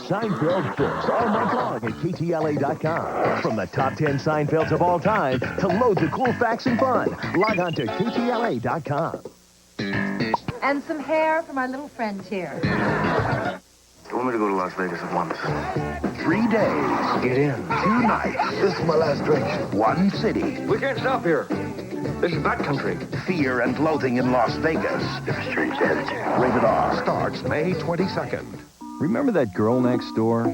Seinfeld books all month long at KTLA.com. From the top 10 Seinfelds of all time to loads of cool facts and fun, log on to KTLA.com. And some hair for my little friend here. You want me to go to Las Vegas at once? 3 days. Get in. 2 nights. This is my last drink. 1 city. We can't stop here. This is bad country. Fear and loathing in Las Vegas. You have a strange attitude. Rated R. Starts May 22nd. Remember that girl next door?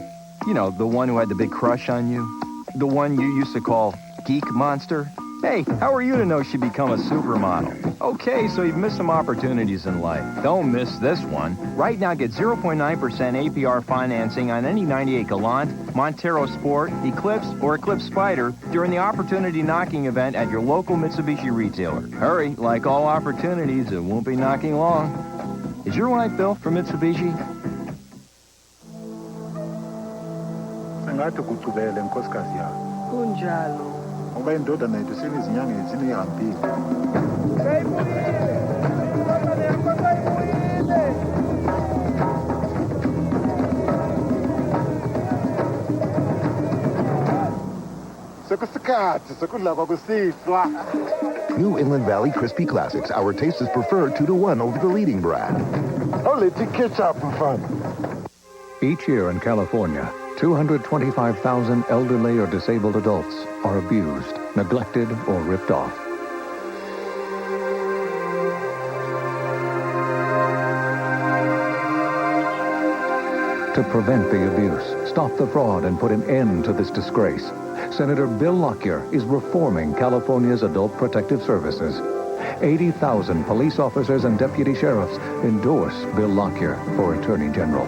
You know, the one who had the big crush on you? The one you used to call Geek Monster? Hey, how are you to know she'd become a supermodel? Okay, so you've missed some opportunities in life. Don't miss this one. Right now, get 0.9% APR financing on any 98 Galant, Montero Sport, Eclipse, or Eclipse Spider during the Opportunity Knocking event at your local Mitsubishi retailer. Hurry, like all opportunities, it won't be knocking long. Is your wife built for Mitsubishi? Sengathi kucubele nkosikazi yakho. Kunjalo. Ngoba indodana yethu senizinyanga ezine ihambile. Sekusikhathi sokudla kwakusihlwa. New Inland Valley Crispy Classics. Our taste is preferred 2-to-1 over the leading brand. Only to ketchup fun. Each year in California, 225,000 elderly or disabled adults are abused, neglected, or ripped off. To prevent the abuse, stop the fraud, and put an end to this disgrace, Senator Bill Lockyer is reforming California's adult protective services. 80,000 police officers and deputy sheriffs endorse Bill Lockyer for Attorney General.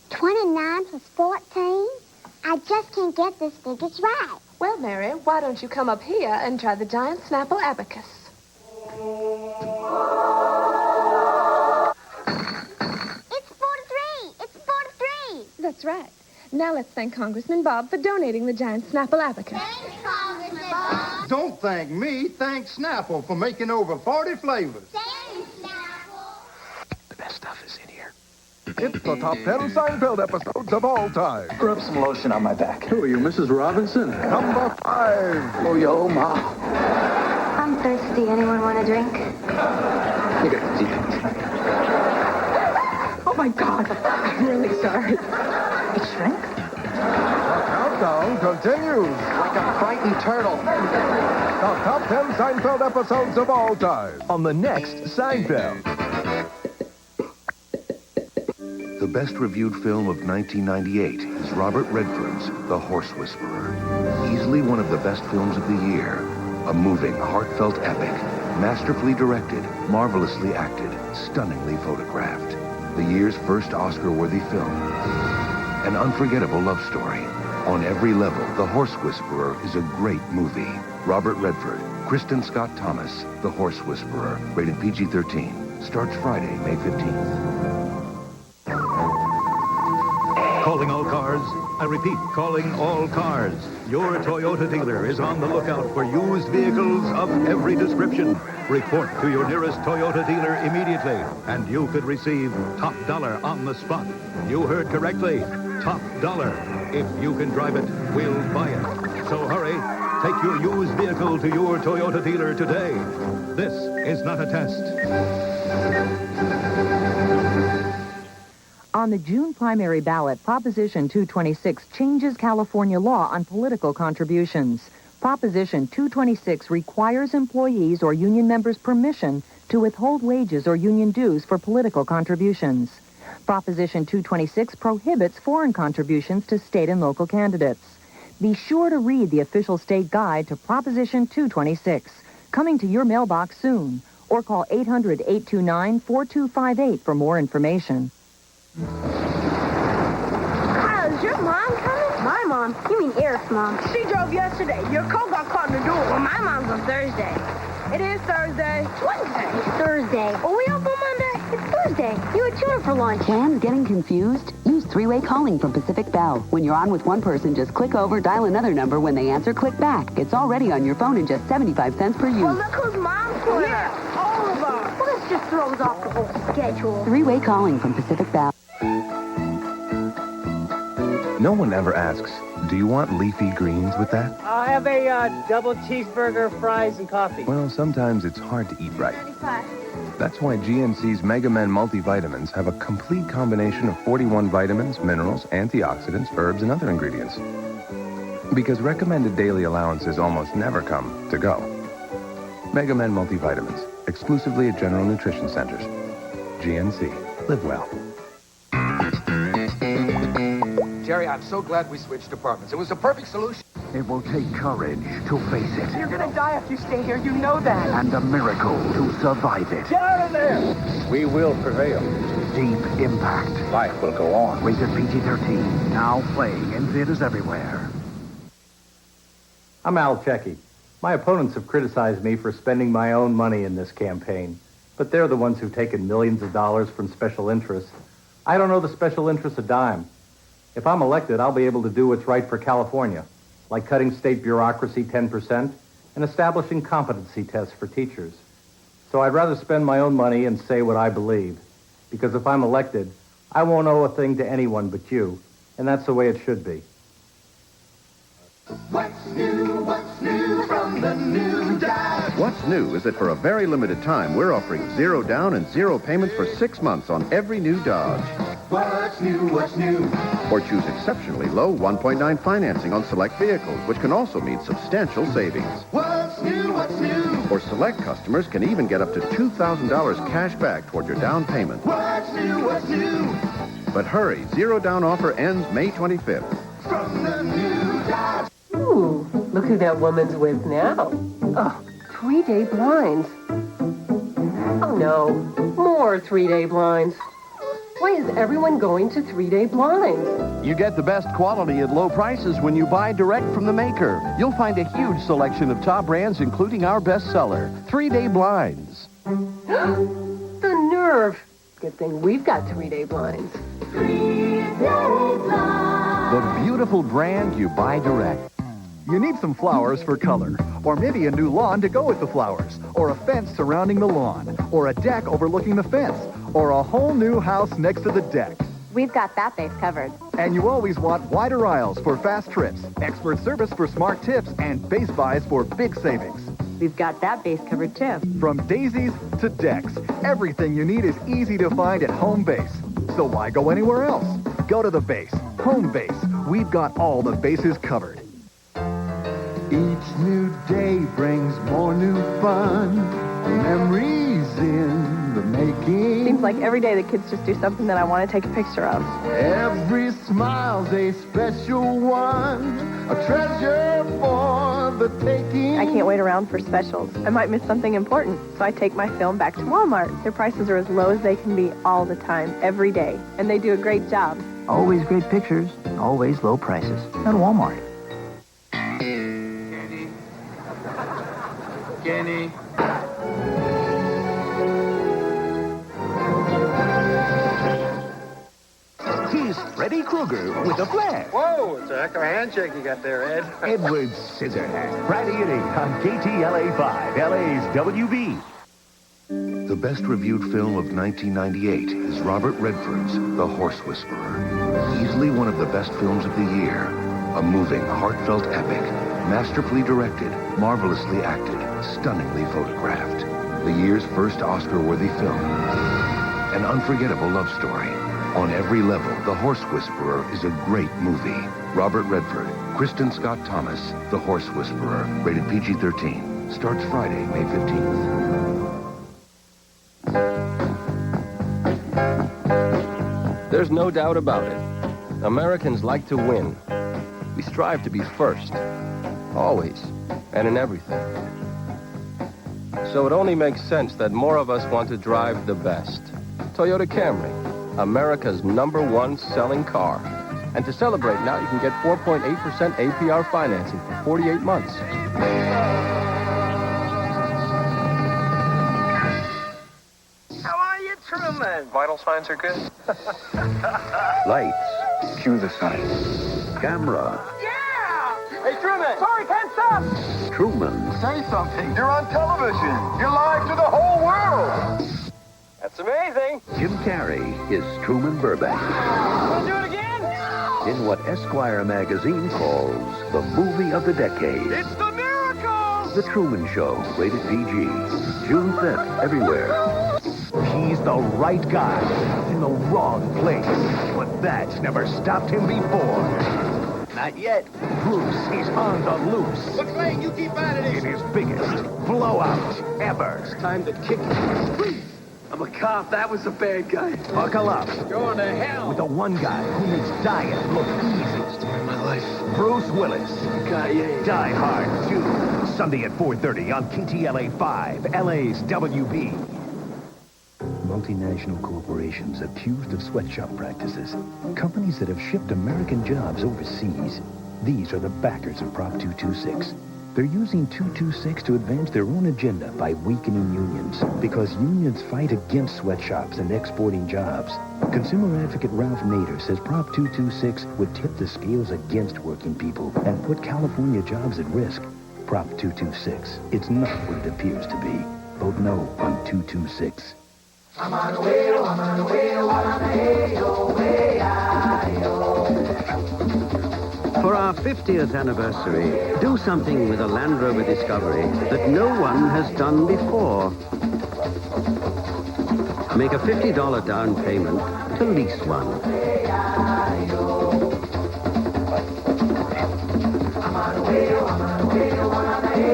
29 plus 14? I just can't get this figures right. Well, Mary, why don't you come up here and try the giant Snapple abacus? It's 4-3! It's 4-3! That's right. Now let's thank Congressman Bob for donating the giant Snapple abacus. Thanks, Congressman Bob. Don't thank me, thank Snapple for making over 40 flavors. Thanks, Snapple. The best stuff is in here. It's the top 10 Seinfeld episodes of all time. Rub some lotion on my back. Who are you, Mrs. Robinson? Number 5. Oh, yo, Ma. I'm thirsty. Anyone want a drink? You got deep. Oh, my God. I'm really sorry. It shrank? The countdown continues. Like a frightened turtle. The top 10 Seinfeld episodes of all time. On the next Seinfeld. The best reviewed film of 1998 is Robert Redford's The Horse Whisperer. Easily one of the best films of the year. A moving, heartfelt epic. Masterfully directed, marvelously acted, stunningly photographed. The year's first Oscar-worthy film. An unforgettable love story. On every level, The Horse Whisperer is a great movie. Robert Redford, Kristen Scott Thomas, The Horse Whisperer, rated PG-13. Starts Friday, May 15th. Calling all cars. I repeat, calling all cars. Your Toyota dealer is on the lookout for used vehicles of every description. Report to your nearest Toyota dealer immediately, and you could receive top dollar on the spot. You heard correctly. Top dollar. If you can drive it, we'll buy it. So hurry. Take your used vehicle to your Toyota dealer today. This is not a test. On the June primary ballot, Proposition 226 changes California law on political contributions. Proposition 226 requires employees or union members' permission to withhold wages or union dues for political contributions. Proposition 226 prohibits foreign contributions to state and local candidates. Be sure to read the official state guide to Proposition 226, coming to your mailbox soon, or call 800-829-4258 for more information. Carl, is your mom coming? My mom? You mean Eric's mom. She drove yesterday. Your coat got caught in the door. Well, my mom's on Thursday. It is Thursday. It's Wednesday. It's Thursday. Are we open Monday? It's Thursday. You had tuna for lunch. Plans getting confused? Use three-way calling from Pacific Bell. When you're on with one person, just click over, dial another number. When they answer, click back. It's already on your phone in just 75 cents per use. Well, look who's mom's for. Yeah, all of us. Well, this just throws off the whole schedule. Three-way calling from Pacific Bell. No one ever asks, do you want leafy greens with that? I'll have a double cheeseburger, fries, and coffee. Well, sometimes it's hard to eat right. That's why GNC's Mega Men multivitamins have a complete combination of 41 vitamins, minerals, antioxidants, herbs, and other ingredients. Because recommended daily allowances almost never come to go. Mega Men multivitamins, exclusively at General Nutrition Centers. GNC. Live well. Jerry, I'm so glad we switched departments. It was a perfect solution. It will take courage to face it. You're gonna die if you stay here. You know that. And a miracle to survive it. Get out of there! We will prevail. Deep Impact. Life will go on. Rated PG-13. Now playing in theaters everywhere. I'm Al Checky. My opponents have criticized me for spending my own money in this campaign, but they're the ones who've taken millions of dollars from special interests. I don't owe the special interests a dime. If I'm elected, I'll be able to do what's right for California, like cutting state bureaucracy 10% and establishing competency tests for teachers. So I'd rather spend my own money and say what I believe, because if I'm elected, I won't owe a thing to anyone but you, and that's the way it should be. What's new from the new Dodge? What's new is that for a very limited time, we're offering 0 down and 0 payments for 6 months on every new Dodge. What's new? Or choose exceptionally low 1.9 financing on select vehicles, which can also mean substantial savings. What's new? Or select customers can even get up to $2,000 cash back toward your down payment. What's new? But hurry, 0 down offer ends May 25th. From the new Dodge. Ooh, look who that woman's with now. Oh, 3-day blinds. Oh no, more 3-day blinds. Why is everyone going to 3-day blinds? You get the best quality at low prices when you buy direct from the maker. You'll find a huge selection of top brands, including our bestseller, 3-day blinds. The nerve. Good thing we've got 3-day blinds. 3-day blinds. The beautiful brand you buy direct. You need some flowers for color, or maybe a new lawn to go with the flowers, or a fence surrounding the lawn, or a deck overlooking the fence, or a whole new house next to the deck. We've got that base covered. And you always want wider aisles for fast trips, expert service for smart tips, and base buys for big savings. We've got that base covered too. From daisies to decks, everything you need is easy to find at Home Base. So why go anywhere else? Go to the base. Home Base. We've got all the bases covered. Each new day brings more new fun. Memories in the making. Seems like every day the kids just do something that I want to take a picture of. Every smile's a special one. A treasure for the taking. I can't wait around for specials. I might miss something important, so I take my film back to Walmart. Their prices are as low as they can be all the time, every day, and they do a great job. Always great pictures, always low prices. At Walmart. Kenny. Here's Freddy Krueger with a flash. Whoa, it's a heck of a handshake you got there, Ed. Edward Scissorhands. Friday at 8 on KTLA 5, LA's WB. The best reviewed film of 1998 is Robert Redford's The Horse Whisperer. Easily one of the best films of the year. A moving, heartfelt epic. Masterfully directed, marvelously acted, stunningly photographed. The year's first Oscar-worthy film. An unforgettable love story. On every level, The Horse Whisperer is a great movie. Robert Redford, Kristen Scott Thomas, The Horse Whisperer, rated PG-13. Starts Friday, May 15th. There's no doubt about it. Americans like to win. We strive to be first. Always. And in everything. So it only makes sense that more of us want to drive the best. Toyota Camry, America's #1 selling car. And to celebrate now, you can get 4.8% APR financing for 48 months. How are you, Truman? Vital signs are good. Lights. Cue the sign. Camera. Hey, Truman! Sorry, can't stop! Truman. Say something. You're on television. You're live to the whole world. That's amazing. Jim Carrey is Truman Burbank. Want to do it again? in what Esquire magazine calls the movie of the decade. It's the miracle! The Truman Show, rated PG. June 5th, everywhere. He's the right guy in the wrong place. But that's never stopped him before. Not yet. Bruce is on the loose. Looks like you keep at it. In his biggest blowout ever. It's time to kick it. I'm a cop. That was a bad guy. Buckle up. Going to hell. With the one guy who makes dying look easy. Story of my life. Bruce Willis. Die Hard 2. Sunday at 4:30 on KTLA 5, LA's WB. Multinational corporations accused of sweatshop practices. Companies that have shipped American jobs overseas. These are the backers of Prop 226. They're using 226 to advance their own agenda by weakening unions. Because unions fight against sweatshops and exporting jobs. Consumer advocate Ralph Nader says Prop 226 would tip the scales against working people and put California jobs at risk. Prop 226. It's not what it appears to be. Vote no on 226. I'm on the way, I'm on the way, I'm on the way. For our 50th anniversary, do something with a Land Rover Discovery that no one has done before. Make a $50 down payment to lease one. I'm on the way, I'm on the way, I'm on the way.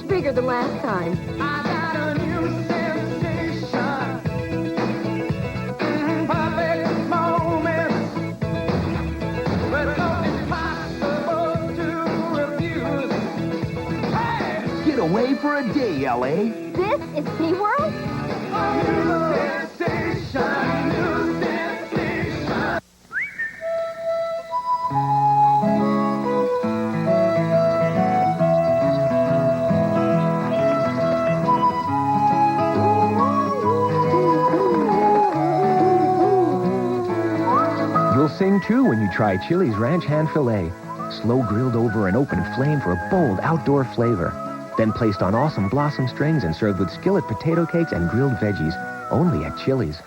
Bigger than last time. I got a new sensation. Perfect moments. But nothing possible to refuse. Hey! Get away for a day, LA. This is SeaWorld? New sensation, new sensation. Sing too when you try Chili's Ranch Hand Filet. Slow grilled over an open flame for a bold outdoor flavor. Then placed on awesome blossom strings and served with skillet potato cakes and grilled veggies. Only at Chili's.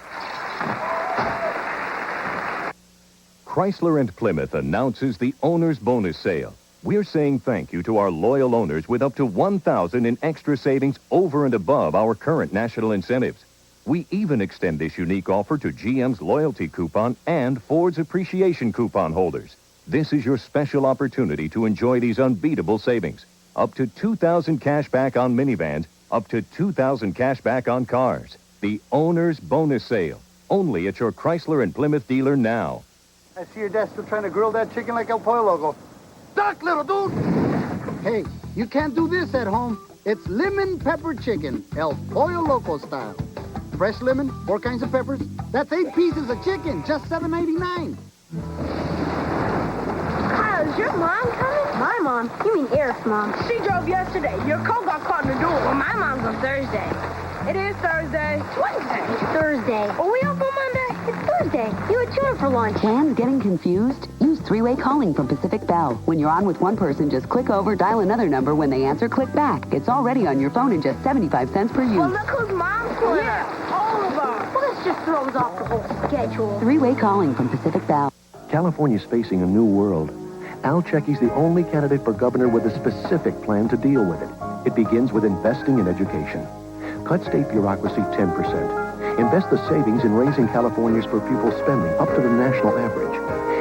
Chrysler and Plymouth announces the Owner's Bonus Sale. We're saying thank you to our loyal owners with up to $1,000 in extra savings over and above our current national incentives. We even extend this unique offer to GM's loyalty coupon and Ford's appreciation coupon holders. This is your special opportunity to enjoy these unbeatable savings. Up to $2,000 cash back on minivans, up to $2,000 cash back on cars. The Owner's Bonus Sale. Only at your Chrysler and Plymouth dealer now. I see your dad still trying to grill that chicken like El Pollo Loco. Duck, little dude! Hey, you can't do this at home. It's lemon pepper chicken, El Pollo Loco style. Fresh lemon, 4 kinds of peppers. That's 8 pieces of chicken, just $7.99. Kyle, is your mom coming? My mom? You mean Eric's mom. She drove yesterday. Your car got caught in the duel. Well, my mom's on Thursday. It is Thursday. It's Wednesday. It's Thursday. Are we open Monday? It's Thursday. You were chewing for lunch. Plans getting confused? Use three-way calling from Pacific Bell. When you're on with one person, just click over, dial another number. When they answer, click back. It's already on your phone in just 75 cents per use. Well, look whose mom's calling us. All of us. Well, this just throws off the whole schedule. Three-way calling from Pacific Bell. California's facing a new world. Al Checkey's the only candidate for governor with a specific plan to deal with it. It begins with investing in education. Cut state bureaucracy 10%. Invest the savings in raising California's per pupil spending up to the national average.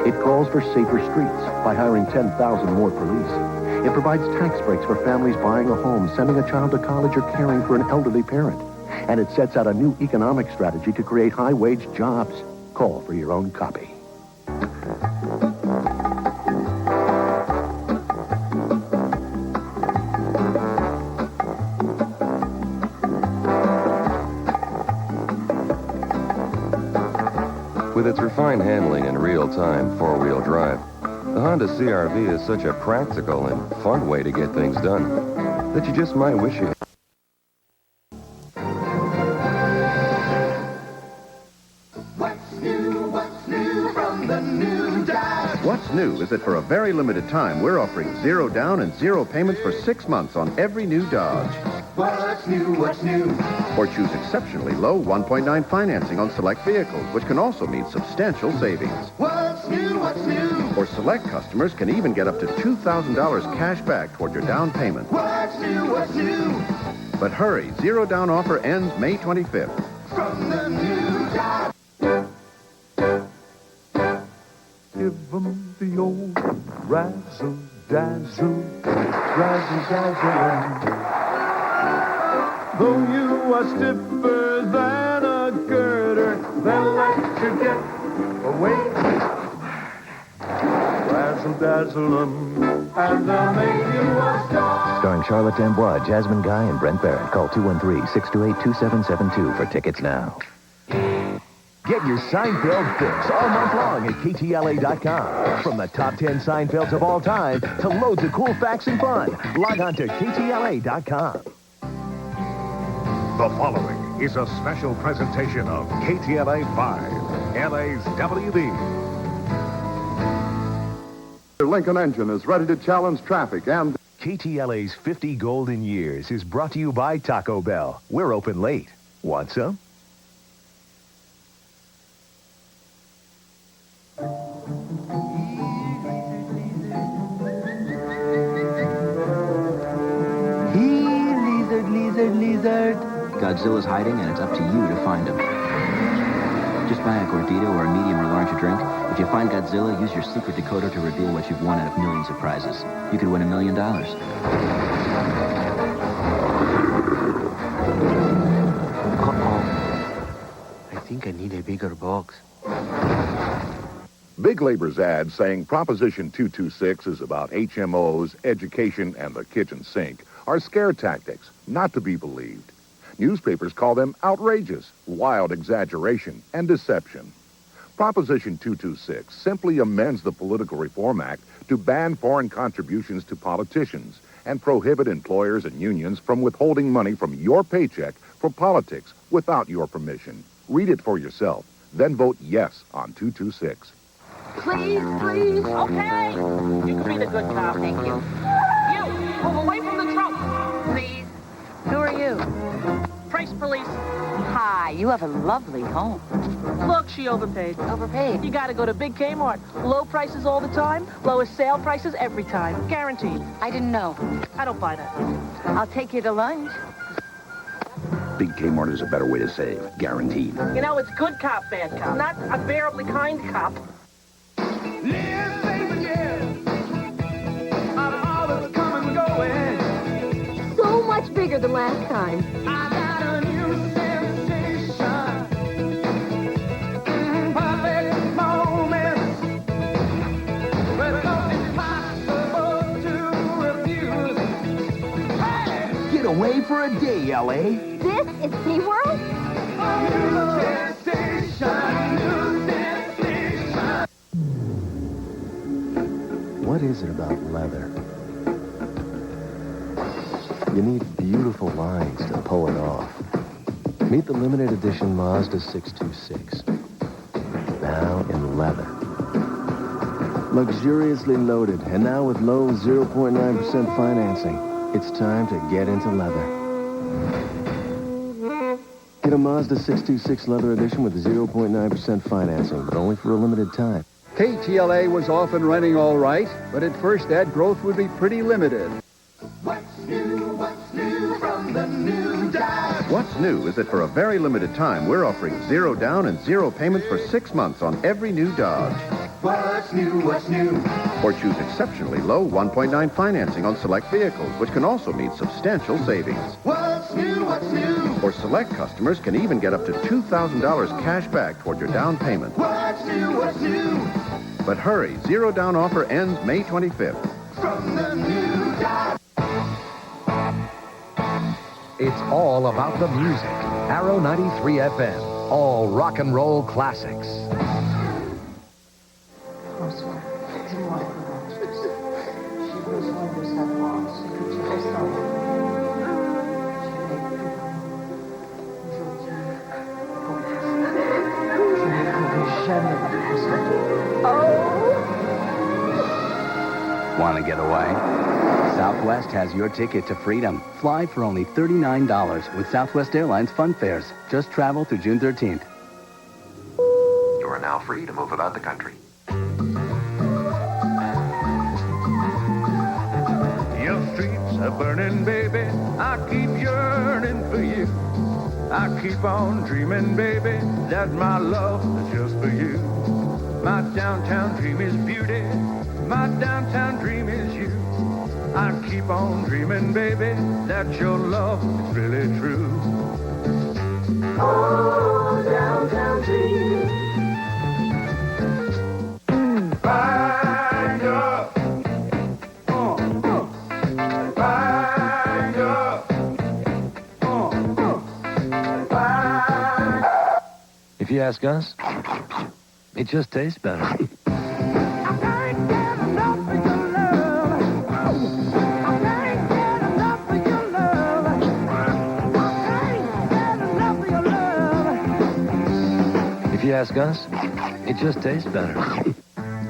It calls for safer streets by hiring 10,000 more police. It provides tax breaks for families buying a home, sending a child to college, or caring for an elderly parent. And it sets out a new economic strategy to create high-wage jobs. Call for your own copy. With its refined handling and real-time four-wheel drive, the Honda CR-V is such a practical and fun way to get things done that you just might wish you had. What's new from the new Dodge? What's new is that for a very limited time, we're offering 0 down and 0 payments for 6 months on every new Dodge. What's new, what's new? Or choose exceptionally low 1.9 financing on select vehicles, which can also mean substantial savings. What's new, what's new? Or select customers can even get up to $2,000 cash back toward your down payment. What's new, what's new? But hurry, 0 down offer ends May 25th. From the new Dodge. Give 'em the old razzle-dazzle, razzle-dazzle. Though you are stiffer than a girder, they'll let you get away. Razzle-dazzle 'em, and they'll make you a star. Starring Charlotte D'Amboise, Jasmine Guy, and Brent Barrett. Call 213-628-2772 for tickets now. Get your Seinfeld fix all month long at KTLA.com. From the top 10 Seinfelds of all time to loads of cool facts and fun, log on to KTLA.com. The following is a special presentation of KTLA 5, LA's WB. The Lincoln engine is ready to challenge traffic and... KTLA's 50 Golden Years is brought to you by Taco Bell. We're open late. Want some? Lizard. Godzilla's hiding, and it's up to you to find him. Just buy a gordita or a medium or larger drink. If you find Godzilla, use your secret decoder to reveal what you've won out of millions of prizes. You could win $1 million. Uh-oh. I think I need a bigger box. Big Labor's ad saying Proposition 226 is about HMOs, education, and the kitchen sink are scare tactics, not to be believed. Newspapers call them outrageous, wild exaggeration, and deception. Proposition 226 simply amends the Political Reform Act to ban foreign contributions to politicians and prohibit employers and unions from withholding money from your paycheck for politics without your permission. Read it for yourself, then vote yes on 226. Please, please. Okay. You can be the good cop. Thank you. You, move away from the trunk. Please. Who are you? Trace police. Hi, you have a lovely home. Look, she overpaid. Overpaid? You gotta go to Big Kmart. Low prices all the time. Lowest sale prices every time. Guaranteed. I didn't know. I don't buy that. I'll take you to lunch. Big Kmart is a better way to save. Guaranteed. You know, it's good cop, bad cop. Not unbearably kind cop. Live, baby, yeah. Out of all that's coming and going. So much bigger than last time. I got a new sensation. Perfect moments. Because it's possible to refuse. Hey! Get away for a day, L.A. This is SeaWorld? New sensation, new sensation. What is it about leather? You need beautiful lines to pull it off. Meet the limited edition Mazda 626. Now in leather. Luxuriously loaded, and now with low 0.9% financing. It's time to get into leather. Get a Mazda 626 leather edition with 0.9% financing, but only for a limited time. KTLA was off and running all right, but at first that growth would be pretty limited. What's new from the new Dodge? What's new is that for a very limited time, we're offering 0 down and 0 payments for 6 months on every new Dodge. What's new, what's new? Or choose exceptionally low 1.9 financing on select vehicles, which can also mean substantial savings. What's new, what's new? Or select customers can even get up to $2,000 cash back toward your down payment. What's new, what's new? But hurry, 0 down offer ends May 25th. From the new Dodge. It's all about the music. Arrow 93 FM. All rock and roll classics. Want to get away? Southwest has your ticket to freedom. Fly for only $39 with Southwest Airlines Fun Fares. Just travel through June 13th. You are now free to move about the country. Your streets are burning, baby. I keep yearning for you. I keep on dreaming, baby, that my love is just for you. My downtown dream is beauty. My downtown dream is you. I keep on dreaming, baby, that your love is really true. Oh, downtown dream. Find up. Find up. If you ask us, it just tastes better. If you ask us, it just tastes better.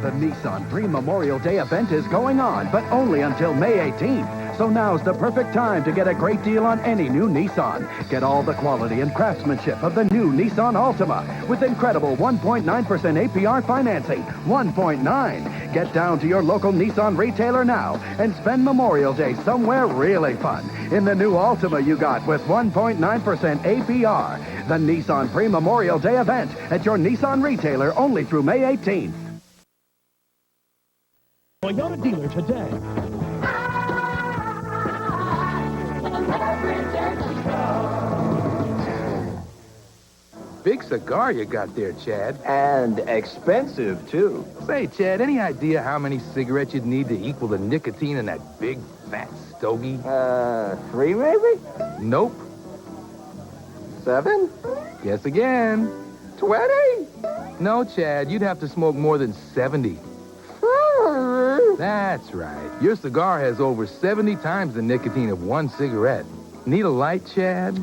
The Nissan Pre-Memorial Day event is going on, but only until May 18th. So now's the perfect time to get a great deal on any new Nissan. Get all the quality and craftsmanship of the new Nissan Altima with incredible 1.9% APR financing. 1.9. Get down to your local Nissan retailer now and spend Memorial Day somewhere really fun. In the new Altima you got with 1.9% APR. The Nissan Pre-Memorial Day event at your Nissan retailer only through May 18th. Toyota dealer today. Big cigar you got there, Chad. And expensive, too. Say, Chad, any idea how many cigarettes you'd need to equal the nicotine in that big, fat stogie? 3 maybe? Nope. 7? Guess again. 20? No, Chad, you'd have to smoke more than 70. That's right. Your cigar has over 70 times the nicotine of one cigarette. Need a light, Chad?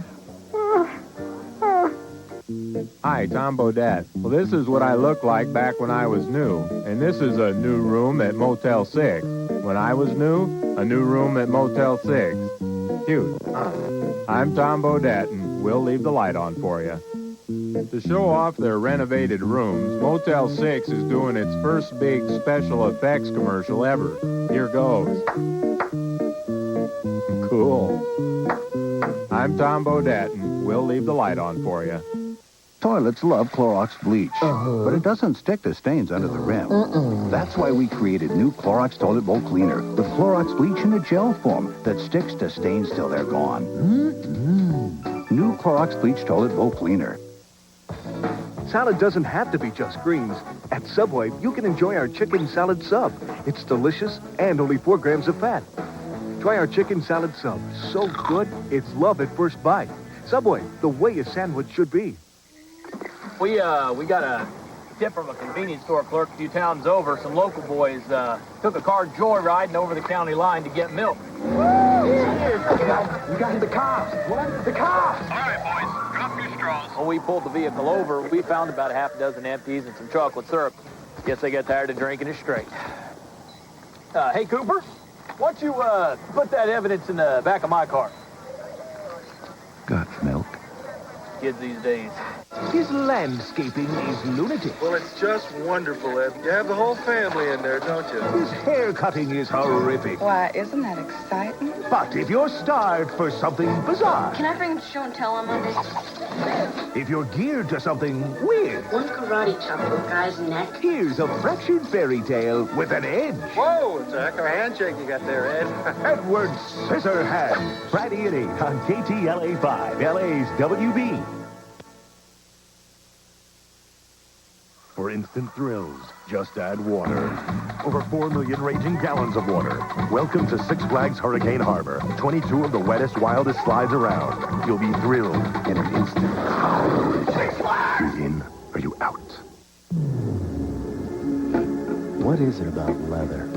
Hi, Tom Bodette. Well, this is what I looked like back when I was new. And this is a new room at Motel 6. When I was new, a new room at Motel 6. Cute. I'm Tom Bodette, and we'll leave the light on for you. To show off their renovated rooms, Motel 6 is doing its first big special effects commercial ever. Here goes. Cool. I'm Tom Bodette, and we'll leave the light on for you. Toilets love Clorox bleach, but it doesn't stick to stains under the rim. That's why we created new Clorox Toilet Bowl Cleaner with Clorox bleach in a gel form that sticks to stains till they're gone. New Clorox Bleach Toilet Bowl Cleaner. Salad doesn't have to be just greens. At Subway, you can enjoy our chicken salad sub. It's delicious and only 4 grams of fat. Try our chicken salad sub. So good, it's love at first bite. Subway, the way a sandwich should be. We got a tip from a convenience store clerk a few towns over. Some local boys took a car joyriding over the county line to get milk. You got the cops. What? The cops. All right, boys, drop your straws. When we pulled the vehicle over, we found about a half a dozen empties and some chocolate syrup. Guess they got tired of drinking it straight. Hey, Cooper, why don't you put that evidence in the back of my car? Got milk? Kids these days. His landscaping is lunatic. Well, it's just wonderful, Ed. You have the whole family in there, don't you? His hair cutting is horrific. Why, isn't that exciting? But if you're starved for something bizarre, Can I bring him to show and tell on Monday? if you're geared to something weird, One karate chop to a guy's neck. here's a fractured fairy tale with an edge. Whoa, it's a heck of a handshake you got there, Ed. Edward Scissorhands. Friday at 8 on KTLA 5, LA's WB. For instant thrills, just add water. Over 4 million raging gallons of water. Welcome to Six Flags Hurricane Harbor. 22 of the wettest, wildest slides around. You'll be thrilled in an instant. Six Flags! You in? Are you out? What is it about leather?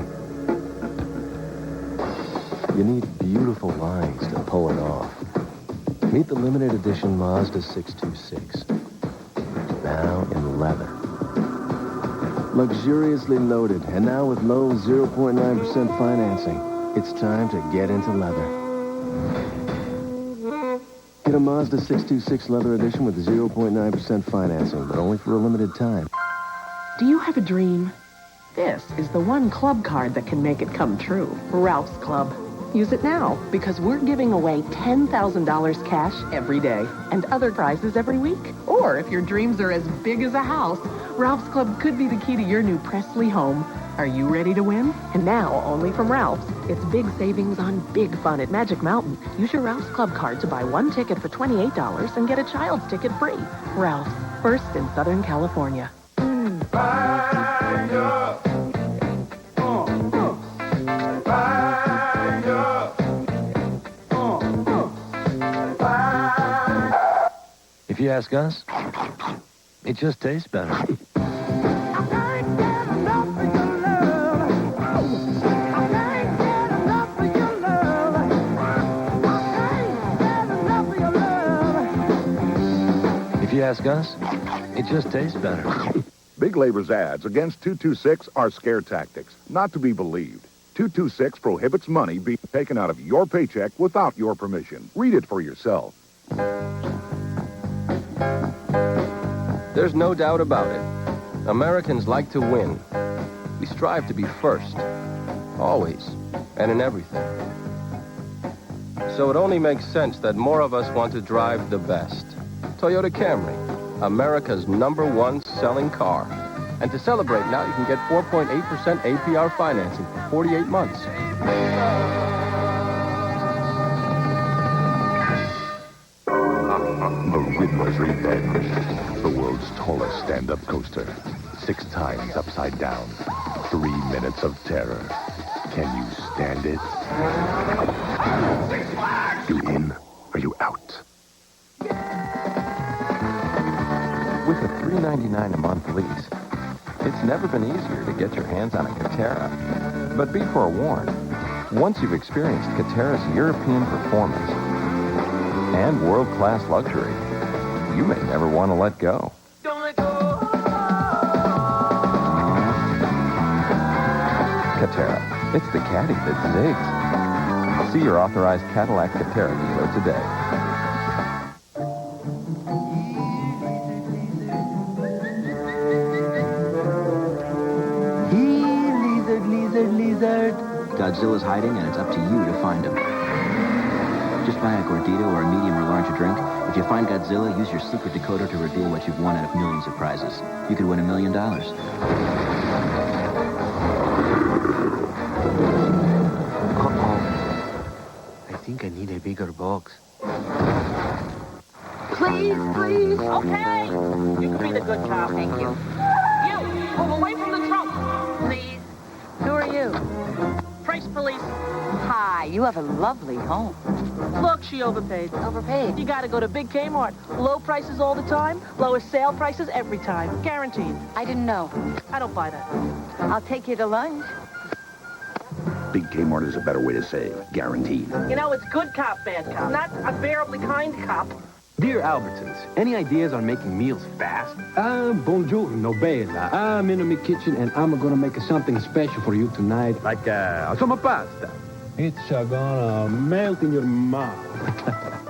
You need beautiful lines to pull it off. Meet the limited edition Mazda 626. Now in leather. Luxuriously loaded, and now with low 0.9% financing. It's time to get into leather. Get a Mazda 626 Leather Edition with 0.9% financing, but only for a limited time. Do you have a dream? This is the one club card that can make it come true. Ralph's Club. Use it now, because we're giving away $10,000 cash every day and other prizes every week. Or if your dreams are as big as a house, Ralph's Club could be the key to your new Presley home. Are you ready to win? And now, only from Ralph's, it's big savings on big fun at Magic Mountain. Use your Ralph's Club card to buy one ticket for $28 and get a child's ticket free. Ralph's, first in Southern California. If you ask us, it just tastes better. If you ask us, it just tastes better. Big Labor's ads against 226 are scare tactics, not to be believed. 226 prohibits money being taken out of your paycheck without your permission. Read it for yourself. There's no doubt about it. Americans like to win. We strive to be first, always, and in everything. So it only makes sense that more of us want to drive the best. Toyota Camry, America's #1 selling car. And to celebrate now, you can get 4.8% APR financing for 48 months. The Riddler's Revenge. The world's tallest stand-up coaster. 6 times upside down. 3 minutes of terror. Can you stand it? You in? Are you out? With a $3.99 a month lease, it's never been easier to get your hands on a KTLA. But be forewarned, once you've experienced KTLA's European performance and world-class luxury, you may never want to let go. KTLA, it's the caddy that zigs. See your authorized Cadillac KTLA dealer today. Lizard. Godzilla's hiding, and it's up to you to find him. Just buy a gordita or a medium or larger drink. If you find Godzilla, use your secret decoder to reveal what you've won out of millions of prizes. You could win $1 million. I think I need a bigger box. Please. Okay. You can be the good cop. Thank you. You, move away from the trunk. Please. Who are you? Trace police. Hi, you have a lovely home. Look, she overpaid. Overpaid? You gotta go to Big Kmart. Low prices all the time. Lowest sale prices every time. Guaranteed. I didn't know. I don't buy that. I'll take you to lunch. Big Kmart is a better way to say guaranteed. You know, it's good cop, bad cop. Not unbearably kind cop. Dear Albertsons, any ideas on making meals fast? Buongiorno, bella. I'm in my kitchen, and I'm gonna make something special for you tonight. Like, some pasta. It's gonna melt in your mouth.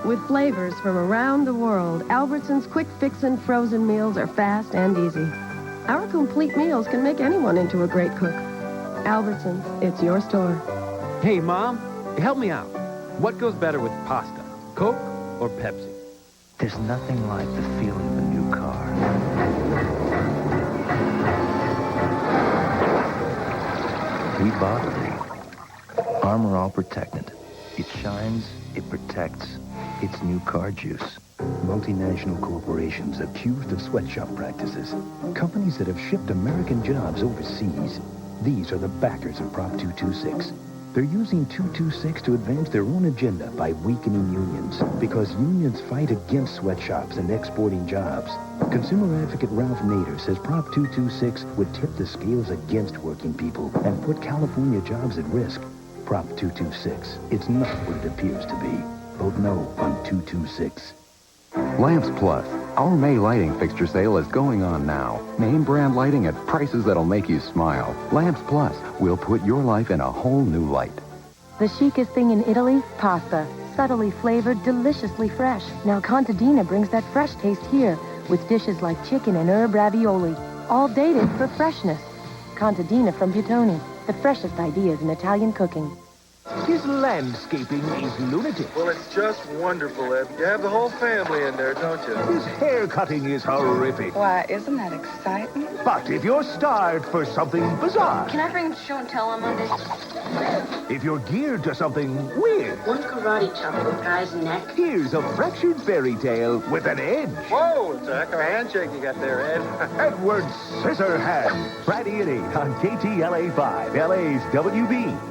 With flavors from around the world, Albertsons quick fix and frozen meals are fast and easy. Our complete meals can make anyone into a great cook. Albertsons, it's your store. Hey, Mom, help me out. What goes better with pasta, Coke or Pepsi? There's nothing like the feeling of a new car. We bought green. Armor All Protectant. It shines, it protects. It's new car juice. Multinational corporations accused of sweatshop practices. Companies that have shipped American jobs overseas. These are the backers of Prop 226. They're using 226 to advance their own agenda by weakening unions, because unions fight against sweatshops and exporting jobs. Consumer advocate Ralph Nader says Prop 226 would tip the scales against working people and put California jobs at risk. Prop 226. It's not what it appears to be. Vote no on 226. Lamps Plus. Our May lighting fixture sale is going on now. Name brand lighting at prices that'll make you smile. Lamps Plus will put your life in a whole new light. The chicest thing in Italy? Pasta. Subtly flavored, deliciously fresh. Now Contadina brings that fresh taste here with dishes like chicken and herb ravioli, all dated for freshness. Contadina from Buitoni, the freshest ideas in Italian cooking. His landscaping is lunatic. Well, it's just wonderful, Ed. You have the whole family in there, don't you? His hair cutting is horrific. Why, isn't that exciting? But if you're starved for something bizarre, Can I bring him to show and tell on Monday? if you're geared to something weird, One karate chop to a guy's neck. here's a fractured fairy tale with an edge. Whoa, it's a heck of a handshake you got there, Ed. Edward Scissorhands. Friday at 8 on KTLA 5, LA's WB.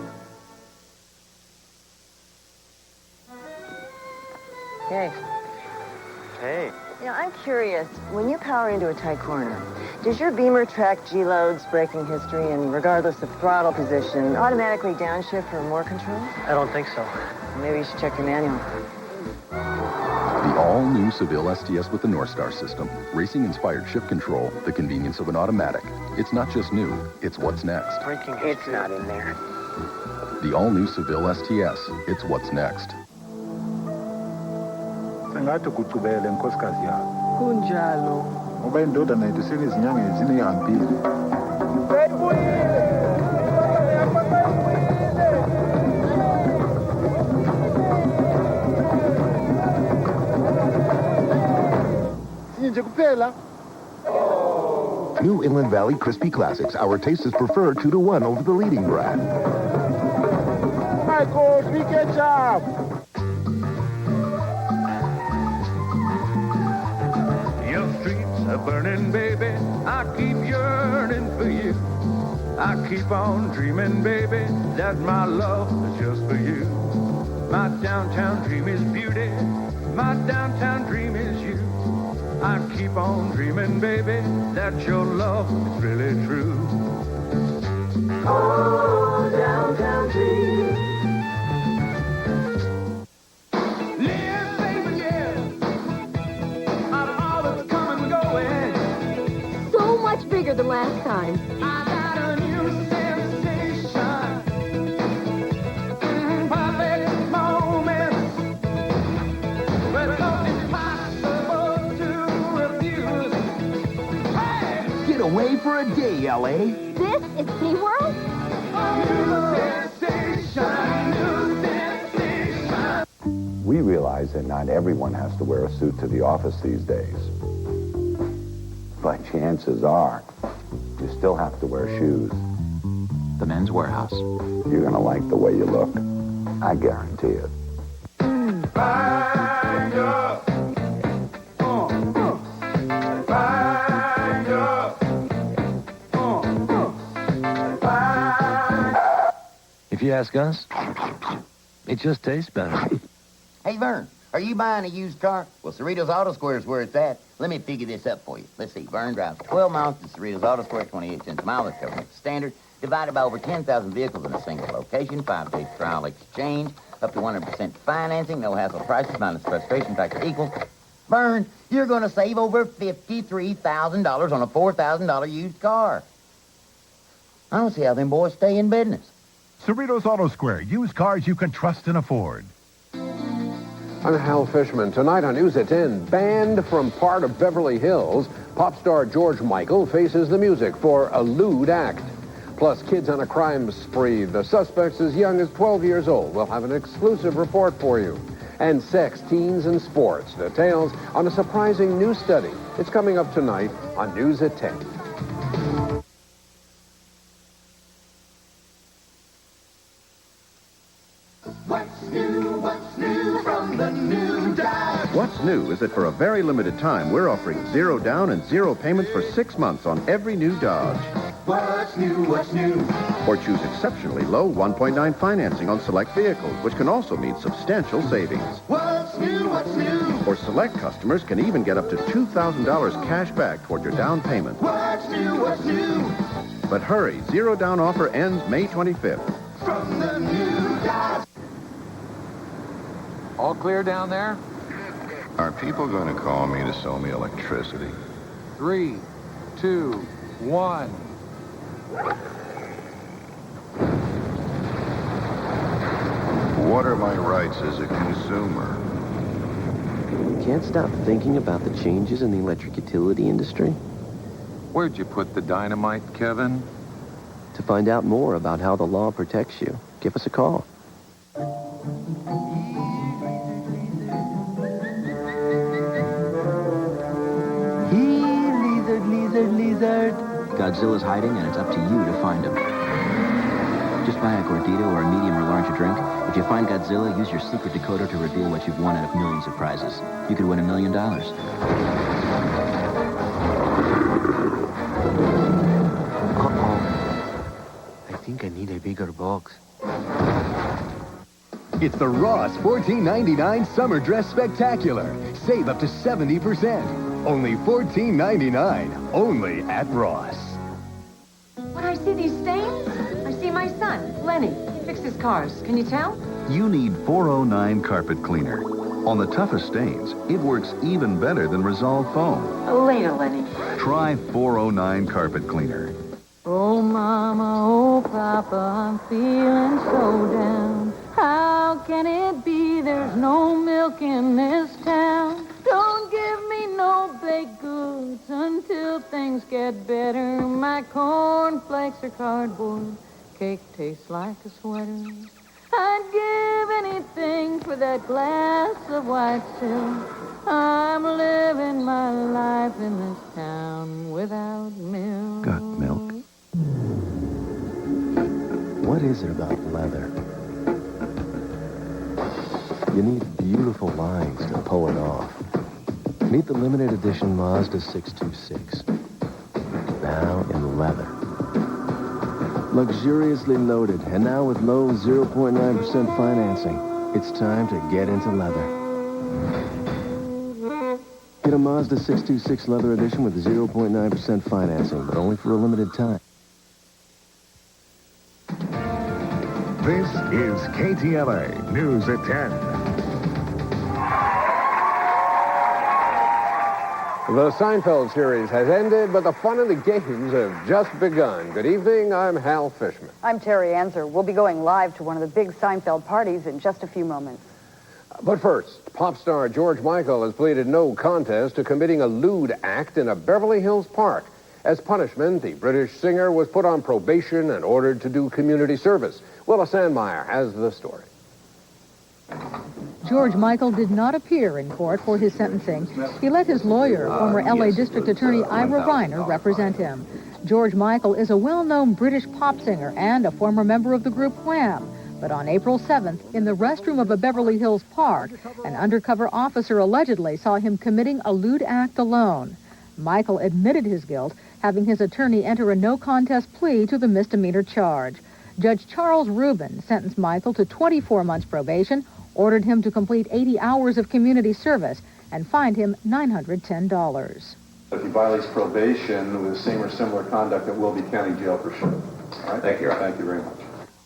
Hey. Hey. You know, I'm curious. When you power into a tight corner, does your beamer track G-loads, braking history, and regardless of throttle position, automatically downshift for more control? I don't think so. Maybe you should check your manual. The all-new Seville STS with the North Star system. Racing-inspired shift control, the convenience of an automatic. It's not just new, it's what's next. Braking history. It's not in there. The all-new Seville STS. It's what's next. Sengathi kucubele nkosikazi yakho. Kunjalo. Ngoba indodana yethu senezinyanga ezine ihambile. Sinje kuphela. New Inland Valley Crispy Classics. Our taste is preferred 2-1 over the leading brand. Michael, we ketchup. Your streets are burning, baby. I keep yearning for you. I keep on dreaming, baby, that my love is just for you. My downtown dream is beauty. My downtown dream is you. I keep on dreaming, baby, that your love is really true. Oh, downtown dream. Live, baby, yeah. Out of all that's coming and going. So much bigger than last time. I got a new sensation. Perfect moments. But it's impossible to refuse. Hey! Get away for a day, LA. This is SeaWorld? New sensation, new sensation. We realize that not everyone has to wear a suit to the office these days. But chances are, you still have to wear shoes. The Men's Warehouse. You're going to like the way you look. I guarantee it. Bind up. Bind up. If you ask us, it just tastes better. Hey, Vern, are you buying a used car? Well, Cerritos Auto Square is where it's at. Let me figure this up for you. Let's see. Vern drives 12 miles to Cerritos Auto Square, 28 cents a mile. That's covering the standard. Divided by over 10,000 vehicles in a single location. 5-day trial exchange. Up to 100% financing. No hassle prices minus frustration factor equals. Vern, you're going to save over $53,000 on a $4,000 used car. I don't see how them boys stay in business. Cerritos Auto Square. Used cars you can trust and afford. I'm Hal Fishman. Tonight on News at 10, banned from part of Beverly Hills, pop star George Michael faces the music for a lewd act. Plus, kids on a crime spree. The suspects as young as 12 years old. We'll have an exclusive report for you. And sex, teens, and sports. Details on a surprising new study. It's coming up tonight on News at 10. What's new from the new Dodge? What's new is that for a very limited time, we're offering 0 down and 0 payments for 6 months on every new Dodge. What's new, what's new? Or choose exceptionally low 1.9 financing on select vehicles, which can also mean substantial savings. What's new, what's new? Or select customers can even get up to $2,000 cash back toward your down payment. What's new, what's new? But hurry, 0 down offer ends May 25th. From the new Dodge. All clear down there? Are people going to call me to sell me electricity? 3, 2, 1. What are my rights as a consumer? Can't stop thinking about the changes in the electric utility industry. Where'd you put the dynamite, Kevin? To find out more about how the law protects you, give us a call. Lizard, lizard, lizard. Godzilla's hiding, and it's up to you to find him. Just buy a gordita or a medium or larger drink. If you find Godzilla, use your secret decoder to reveal what you've won out of millions of prizes. You could win $1 million. I think I need a bigger box. It's the Ross $14.99 Summer Dress Spectacular. Save up to 70%. Only $14.99. Only at Ross. When I see these stains, I see my son, Lenny. He fixes cars. Can you tell? You need 409 Carpet Cleaner. On the toughest stains, it works even better than Resolve Foam. Later, Lenny. Try 409 Carpet Cleaner. Oh, Mama, oh, Papa, I'm feeling so down. How can it be there's no milk in this town? Don't give me no baked goods until things get better. My cornflakes are cardboard. Cake tastes like a sweater. I'd give anything for that glass of white silk. I'm living my life in this town without milk. Got milk? What is it about leather? You need beautiful lines to pull it off. Meet the limited edition Mazda 626. Now in leather. Luxuriously loaded, and now with low 0.9% financing. It's time to get into leather. Get a Mazda 626 leather edition with 0.9% financing, but only for a limited time. This is KTLA News at 10. The Seinfeld series has ended, but the fun and the games have just begun. Good evening, I'm Hal Fishman. I'm Terry Anzer. We'll be going live to one of the big Seinfeld parties in just a few moments. But first, pop star George Michael has pleaded no contest to committing a lewd act in a Beverly Hills park. As punishment, the British singer was put on probation and ordered to do community service. Willa Sandmeyer has the story. George Michael did not appear in court for his sentencing. He let his lawyer, former L.A. District Attorney Ira Reiner, represent him. George Michael is a well-known British pop singer and a former member of the group Wham. But on April 7th, in the restroom of a Beverly Hills park, an undercover officer allegedly saw him committing a lewd act alone. Michael admitted his guilt, having his attorney enter a no-contest plea to the misdemeanor charge. Judge Charles Rubin sentenced Michael to 24 months probation, ordered him to complete 80 hours of community service, and fined him $910. If he violates probation with the same or similar conduct, it will be county jail for sure. All right? Thank you. Thank you very much.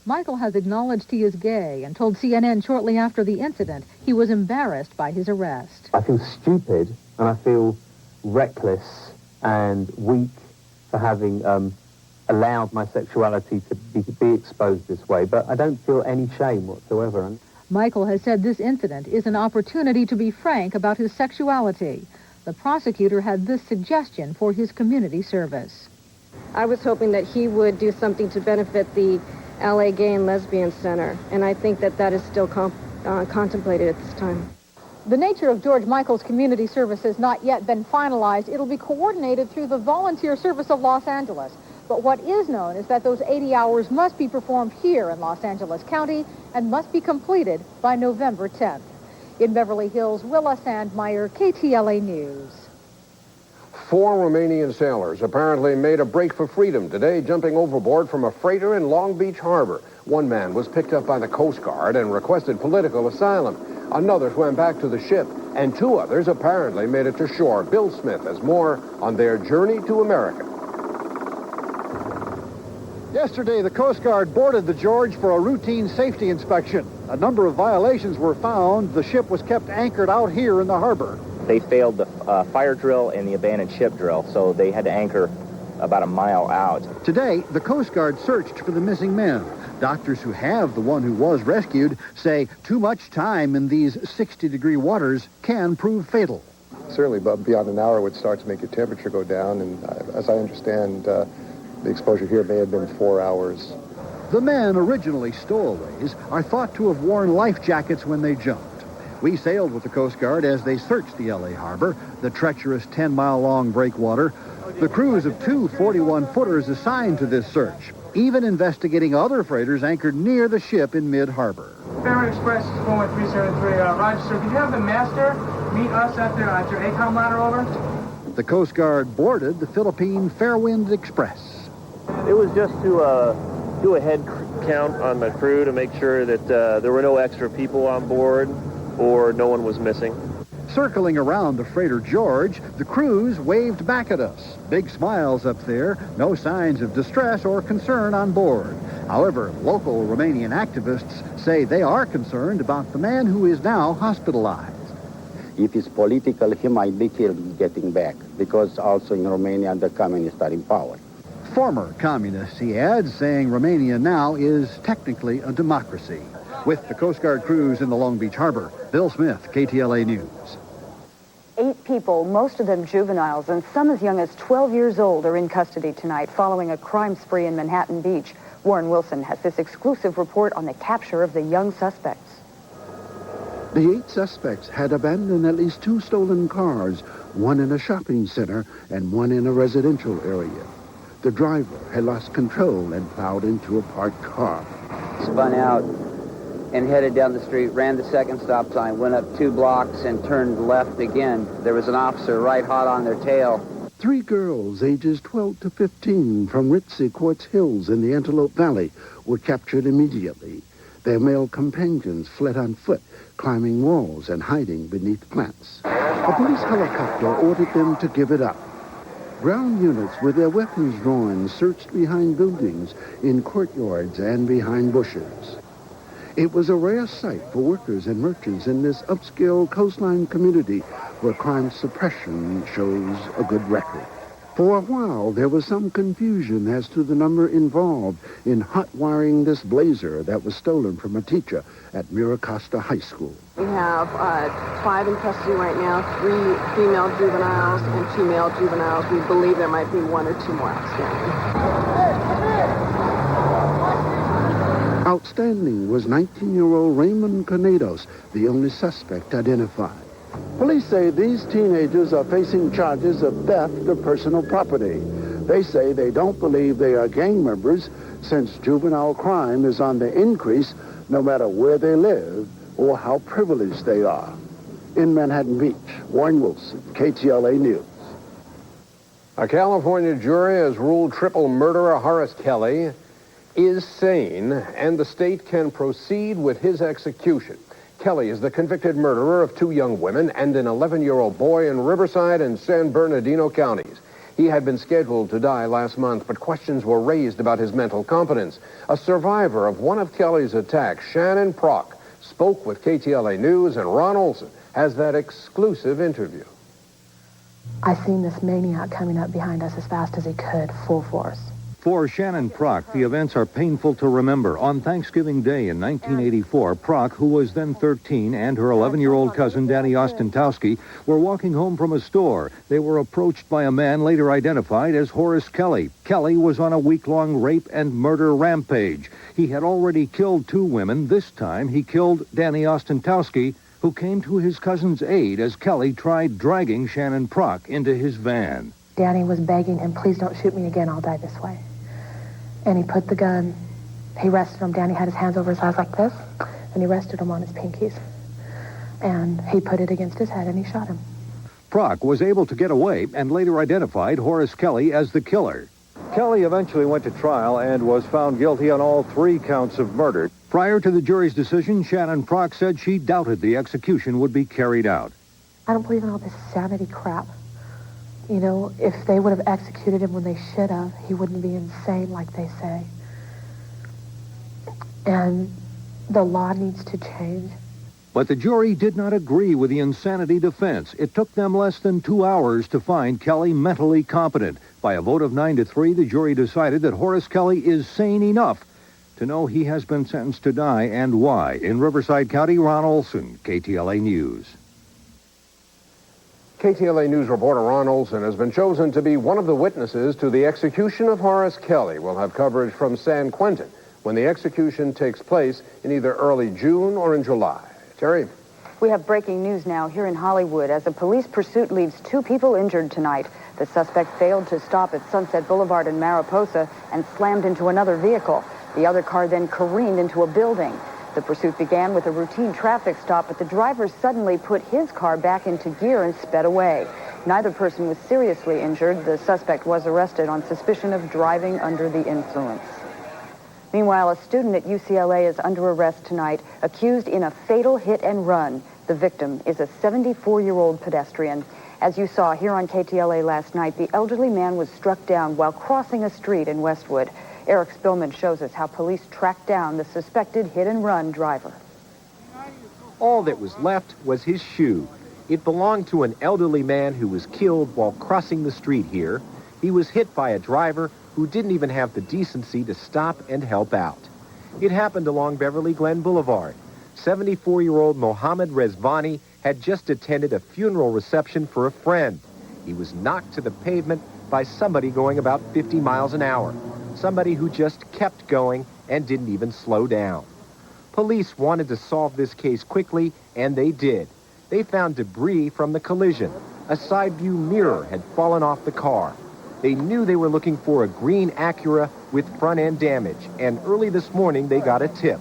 Michael has acknowledged he is gay and told CNN shortly after the incident he was embarrassed by his arrest. I feel stupid and I feel reckless and weak for having allowed my sexuality to be exposed this way, but I don't feel any shame whatsoever. Michael has said this incident is an opportunity to be frank about his sexuality. The prosecutor had this suggestion for his community service. I was hoping that he would do something to benefit the LA Gay and Lesbian Center, and I think that that is still contemplated at this time. The nature of George Michael's community service has not yet been finalized. It'll be coordinated through the Volunteer Service of Los Angeles. But what is known is that those 80 hours must be performed here in Los Angeles County and must be completed by November 10th. In Beverly Hills, Willa Sandmeyer, KTLA News. 4 Romanian sailors apparently made a break for freedom today, jumping overboard from a freighter in Long Beach Harbor. One man was picked up by the Coast Guard and requested political asylum. Another swam back to the ship, and 2 others apparently made it to shore. Bill Smith has more on their journey to America. Yesterday, the Coast Guard boarded the George for a routine safety inspection. a number of violations were found. The ship was kept anchored out here in the harbor. They failed the fire drill and the abandoned ship drill, so they had to anchor about a mile out. Today, the Coast Guard searched for the missing men. Doctors who have the one who was rescued say too much time in these 60-degree waters can prove fatal. Certainly, but beyond an hour would start to make your temperature go down, and as I understand, the exposure here may have been 4 hours. The men, originally stowaways, are thought to have worn life jackets when they jumped. We sailed with the Coast Guard as they searched the L.A. harbor, the treacherous 10-mile-long breakwater. The crews of two 41-footers assigned to this search, even investigating other freighters anchored near the ship in mid-harbor. Fairway Express is going 373. Roger, sir. Can you have the master meet us at your ACOM ladder, over? The Coast Guard boarded the Philippine Fairwind Express. It was just to do a head count on the crew to make sure that there were no extra people on board or no one was missing. Circling around the freighter George, the crews waved back at us. Big smiles up there, no signs of distress or concern on board. However, local Romanian activists say they are concerned about the man who is now hospitalized. If it's political, he might be killed getting back, because also in Romania the communists are in power. Former communists, he adds, saying Romania now is technically a democracy. With the Coast Guard crews in the Long Beach harbor, Bill Smith, KTLA News. 8 people, most of them juveniles, and some as young as 12 years old, are in custody tonight following a crime spree in Manhattan Beach. Warren Wilson has this exclusive report on the capture of the young suspects. The 8 suspects had abandoned at least 2 stolen cars, one in a shopping center and one in a residential area. The driver had lost control and plowed into a parked car. Spun out and headed down the street, ran the second stop sign, went up 2 blocks and turned left again. There was an officer right hot on their tail. 3 girls, ages 12 to 15, from ritzy Quartz Hills in the Antelope Valley, were captured immediately. Their male companions fled on foot, climbing walls and hiding beneath plants. A police helicopter ordered them to give it up. Ground units with their weapons drawn searched behind buildings, in courtyards, and behind bushes. It was a rare sight for workers and merchants in this upscale coastline community where crime suppression shows a good record. For a while, there was some confusion as to the number involved in hot-wiring this blazer that was stolen from a teacher at Miracosta High School. We have 5 in custody right now, 3 female juveniles and 2 male juveniles. We believe there might be 1 or 2 more outstanding. Outstanding was 19-year-old Raymond Canedos, the only suspect identified. Police say these teenagers are facing charges of theft of personal property. They say they don't believe they are gang members since juvenile crime is on the increase no matter where they live or how privileged they are. In Manhattan Beach, Warren Wilson, KTLA News. A California jury has ruled triple murderer Horace Kelly is sane, and the state can proceed with his execution. Kelly is the convicted murderer of 2 young women and an 11-year-old boy in Riverside and San Bernardino counties. He had been scheduled to die last month, but questions were raised about his mental competence. A survivor of one of Kelly's attacks, Shannon Prock, spoke with KTLA News, and Ron Olson has that exclusive interview. I seen this maniac coming up behind us as fast as he could, full force. For Shannon Prock, the events are painful to remember. On Thanksgiving Day in 1984, Prock, who was then 13, and her 11-year-old cousin, Danny Ostentowski, were walking home from a store. They were approached by a man later identified as Horace Kelly. Kelly was on a week-long rape and murder rampage. He had already killed 2 women. This time, he killed Danny Ostentowski, who came to his cousin's aid as Kelly tried dragging Shannon Prock into his van. Danny was begging him, please don't shoot me again, I'll die this way. And he put the gun, he rested him. Danny had his hands over his eyes like this, and he rested him on his pinkies. And he put it against his head, and he shot him. Prock was able to get away and later identified Horace Kelly as the killer. Kelly eventually went to trial and was found guilty on all 3 counts of murder. Prior to the jury's decision, Shannon Prock said she doubted the execution would be carried out. I don't believe in all this sanity crap. You know, if they would have executed him when they should have, he wouldn't be insane like they say. And The law needs to change. But the jury did not agree with the insanity defense. It took them less than 2 hours to find Kelly mentally competent. By a vote of 9-3, the jury decided that Horace Kelly is sane enough to know he has been sentenced to die and why. In Riverside County, Ron Olson, KTLA News. KTLA News reporter Ron Olson has been chosen to be one of the witnesses to the execution of Horace Kelly. We'll have coverage from San Quentin when the execution takes place in either early June or in July. Terry? We have breaking news now here in Hollywood as a police pursuit leaves 2 people injured tonight. The suspect failed to stop at Sunset Boulevard in Mariposa and slammed into another vehicle. The other car then careened into a building. The pursuit began with a routine traffic stop, but the driver suddenly put his car back into gear and sped away. Neither person was seriously injured. The suspect was arrested on suspicion of driving under the influence. Meanwhile, a student at UCLA is under arrest tonight, accused in a fatal hit and run. The victim is a 74-year-old pedestrian. As you saw here on KTLA last night, the elderly man was struck down while crossing a street in Westwood. Eric Spillman shows us how police tracked down the suspected hit-and-run driver. All that was left was his shoe. It belonged to an elderly man who was killed while crossing the street here. He was hit by a driver who didn't even have the decency to stop and help out. It happened along Beverly Glen Boulevard. 74-year-old Mohammed Rezvani had just attended a funeral reception for a friend. He was knocked to the pavement by somebody going about 50 miles an hour. Somebody who just kept going and didn't even slow down. Police wanted to solve this case quickly, and they did. They found debris from the collision. A side view mirror had fallen off the car. They knew they were looking for a green Acura with front-end damage, and early this morning they got a tip.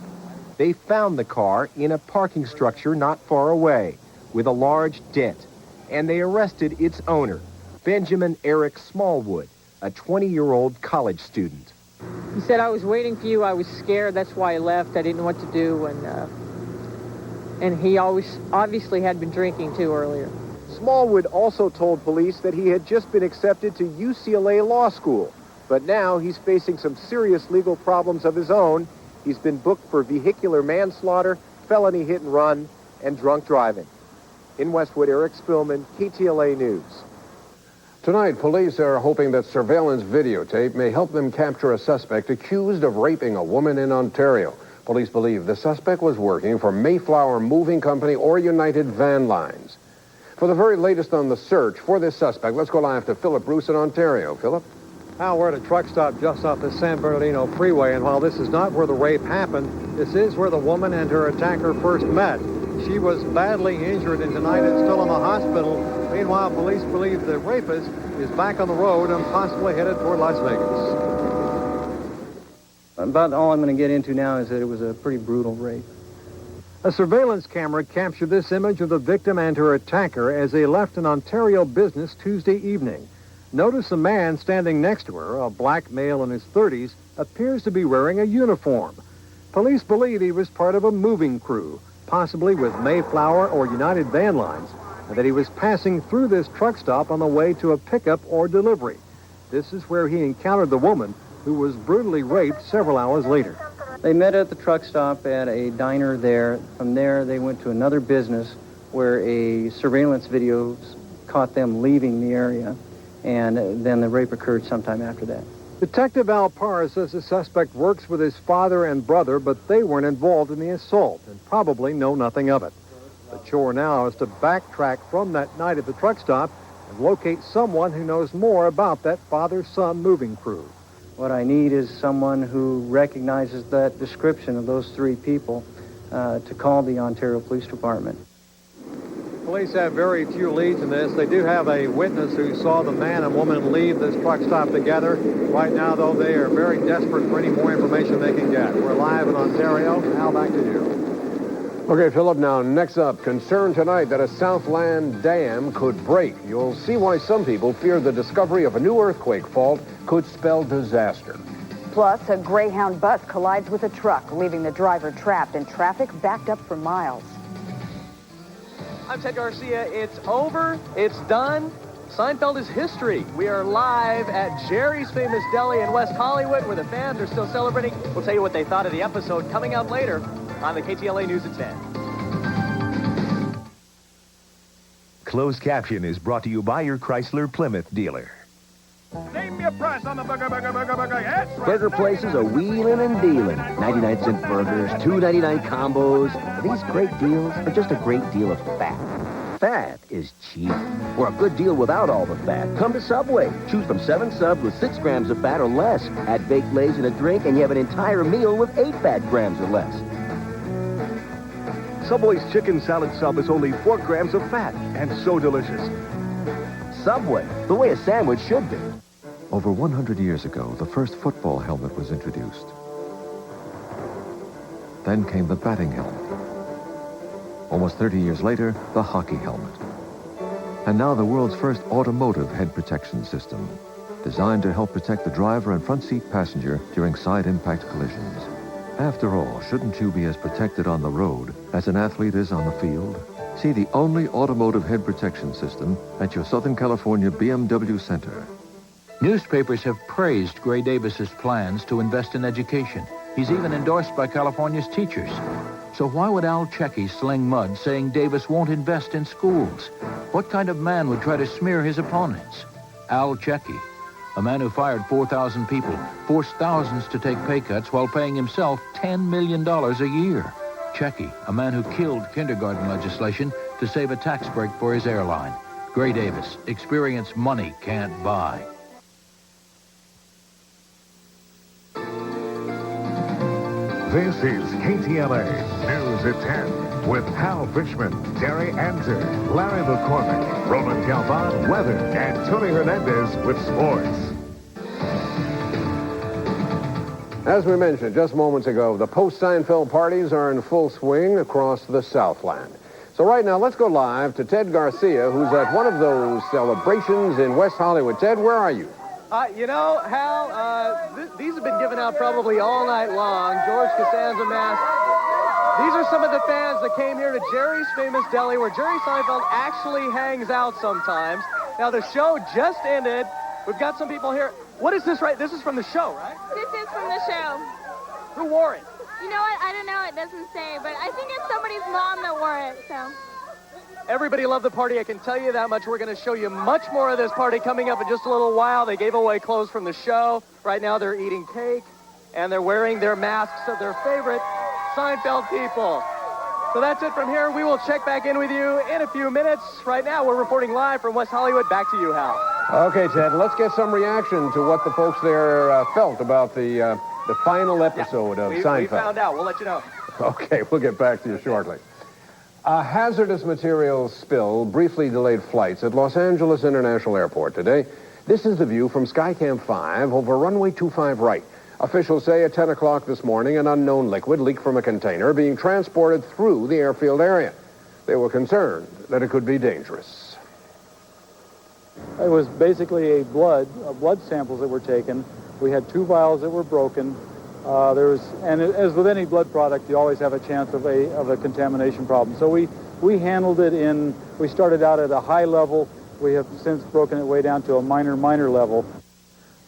They found the car in a parking structure not far away with a large dent, and they arrested its owner, Benjamin Eric Smallwood, a 20-year-old college student. He said, I was waiting for you. I was scared. That's why I left. I didn't know what to do. And he obviously had been drinking, too, earlier. Smallwood also told police that he had just been accepted to UCLA Law School. But now he's facing some serious legal problems of his own. He's been booked for vehicular manslaughter, felony hit and run, and drunk driving. In Westwood, Eric Spillman, KTLA News. Tonight, police are hoping that surveillance videotape may help them capture a suspect accused of raping a woman in Ontario. Police believe the suspect was working for Mayflower Moving Company or United Van Lines. For the very latest on the search for this suspect, let's go live to Philip Bruce in Ontario. Philip? Now we're at a truck stop just off the San Bernardino Freeway, and while this is not where the rape happened, this is where the woman and her attacker first met. She was badly injured and tonight is still in the hospital. Meanwhile, police believe the rapist is back on the road and possibly headed toward Las Vegas. About all I'm going to get into now is that it was a pretty brutal rape. A surveillance camera captured this image of the victim and her attacker as they left an Ontario business Tuesday evening. Notice a man standing next to her, a black male in his 30s, appears to be wearing a uniform. Police believe he was part of a moving crew, possibly with Mayflower or United Van Lines, and that he was passing through this truck stop on the way to a pickup or delivery. This is where he encountered the woman who was brutally raped several hours later. They met at the truck stop at a diner there. From there, they went to another business where a surveillance video caught them leaving the area, and then the rape occurred sometime after that. Detective Al Parr says the suspect works with his father and brother, but they weren't involved in the assault and probably know nothing of it. The chore now is to backtrack from that night at the truck stop and locate someone who knows more about that father-son moving crew. What I need is someone who recognizes that description of those 3 people to call the Ontario Police Department. Police have very few leads in this. They do have a witness who saw the man and woman leave this truck stop together. Right now, though, they are very desperate for any more information they can get. We're live in Ontario. Al, back to you. Okay, Philip, now next up, concern tonight that a Southland dam could break. You'll see why some people fear the discovery of a new earthquake fault could spell disaster. Plus, a Greyhound bus collides with a truck, leaving the driver trapped in traffic backed up for miles. I'm Ted Garcia. It's over. It's done. Seinfeld is history. We are live at Jerry's Famous Deli in West Hollywood, where the fans are still celebrating. We'll tell you what they thought of the episode coming up later. on the KTLA News at 10. Closed Caption is brought to you by your Chrysler Plymouth dealer. Name your price on the burger. Yes, Burger places are wheeling and dealing. 99-cent burgers, $2.99 combos. These great deals are just a great deal of fat. Fat is cheap. For a good deal without all the fat, come to Subway. Choose from 7 subs with 6 grams of fat or less. Add baked lays and a drink, and you have an entire meal with 8 fat grams or less. Subway's chicken salad sub is only 4 grams of fat and so delicious. Subway, the way a sandwich should be. Over 100 years ago, the first football helmet was introduced. Then came the batting helmet. Almost 30 years later, the hockey helmet. And now the world's first automotive head protection system, designed to help protect the driver and front seat passenger during side impact collisions. After all, shouldn't you be as protected on the road as an athlete is on the field? See the only automotive head protection system at your Southern California BMW Center. Newspapers have praised Gray Davis's plans to invest in education. He's even endorsed by California's teachers. So why would Al Checky sling mud saying Davis won't invest in schools? What kind of man would try to smear his opponents? Al Checky, a man who fired 4,000 people, forced thousands to take pay cuts while paying himself $10 million a year. Checky, a man who killed kindergarten legislation to save a tax break for his airline. Gray Davis, experience money can't buy. This is KTLA News at 10 with Hal Fishman, Terry Anzer, Larry McCormick, Roland Galvan, weather, and Tony Hernandez with sports. As we mentioned just moments ago, the post-Seinfeld parties are in full swing across the Southland. So right now, let's go live to Ted Garcia, who's at one of those celebrations in West Hollywood. Ted, where are you? You know, Hal, these have been given out probably all night long. George Costanza mask. These are some of the fans that came here to Jerry's Famous Deli, where Jerry Seinfeld actually hangs out sometimes. Now, the show just ended. We've got some people here. What is this, right? This is from the show, right? This is from the show. Who wore it? You know what? I don't know. It doesn't say, but I think it's somebody's mom that wore it, so. Everybody loved the party, I can tell you that much. We're going to show you much more of this party coming up in just a little while. They gave away clothes from the show. Right now they're eating cake, and they're wearing their masks of their favorite Seinfeld people. So that's it from here. We will check back in with you in a few minutes. Right now we're reporting live from West Hollywood. Back to you, Hal. Okay, Ted, let's get some reaction to what the folks there felt about the final episode of Seinfeld. We found out. We'll let you know. Okay, we'll get back to you shortly. A hazardous materials spill briefly delayed flights at Los Angeles International Airport today. This is the view from Skycam 5 over runway 25 right. Officials say at 10 o'clock this morning, an unknown liquid leaked from a container being transported through the airfield area. They were concerned that it could be dangerous. It was basically blood samples that were taken. We had 2 vials that were broken. And as with any blood product, you always have a chance of a contamination problem. So we handled it we started out at a high level. We have since broken it way down to a minor level.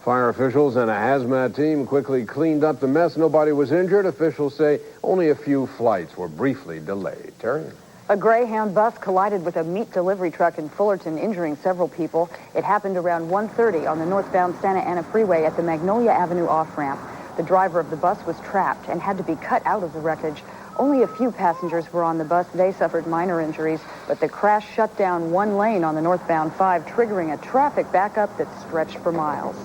Fire officials and a hazmat team quickly cleaned up the mess. Nobody was injured. Officials say only a few flights were briefly delayed. Terry? A Greyhound bus collided with a meat delivery truck in Fullerton, injuring several people. It happened around 1:30 on the northbound Santa Ana Freeway at the Magnolia Avenue off-ramp. The driver of the bus was trapped and had to be cut out of the wreckage. Only a few passengers were on the bus. They suffered minor injuries, but the crash shut down one lane on the northbound 5, triggering a traffic backup that stretched for miles.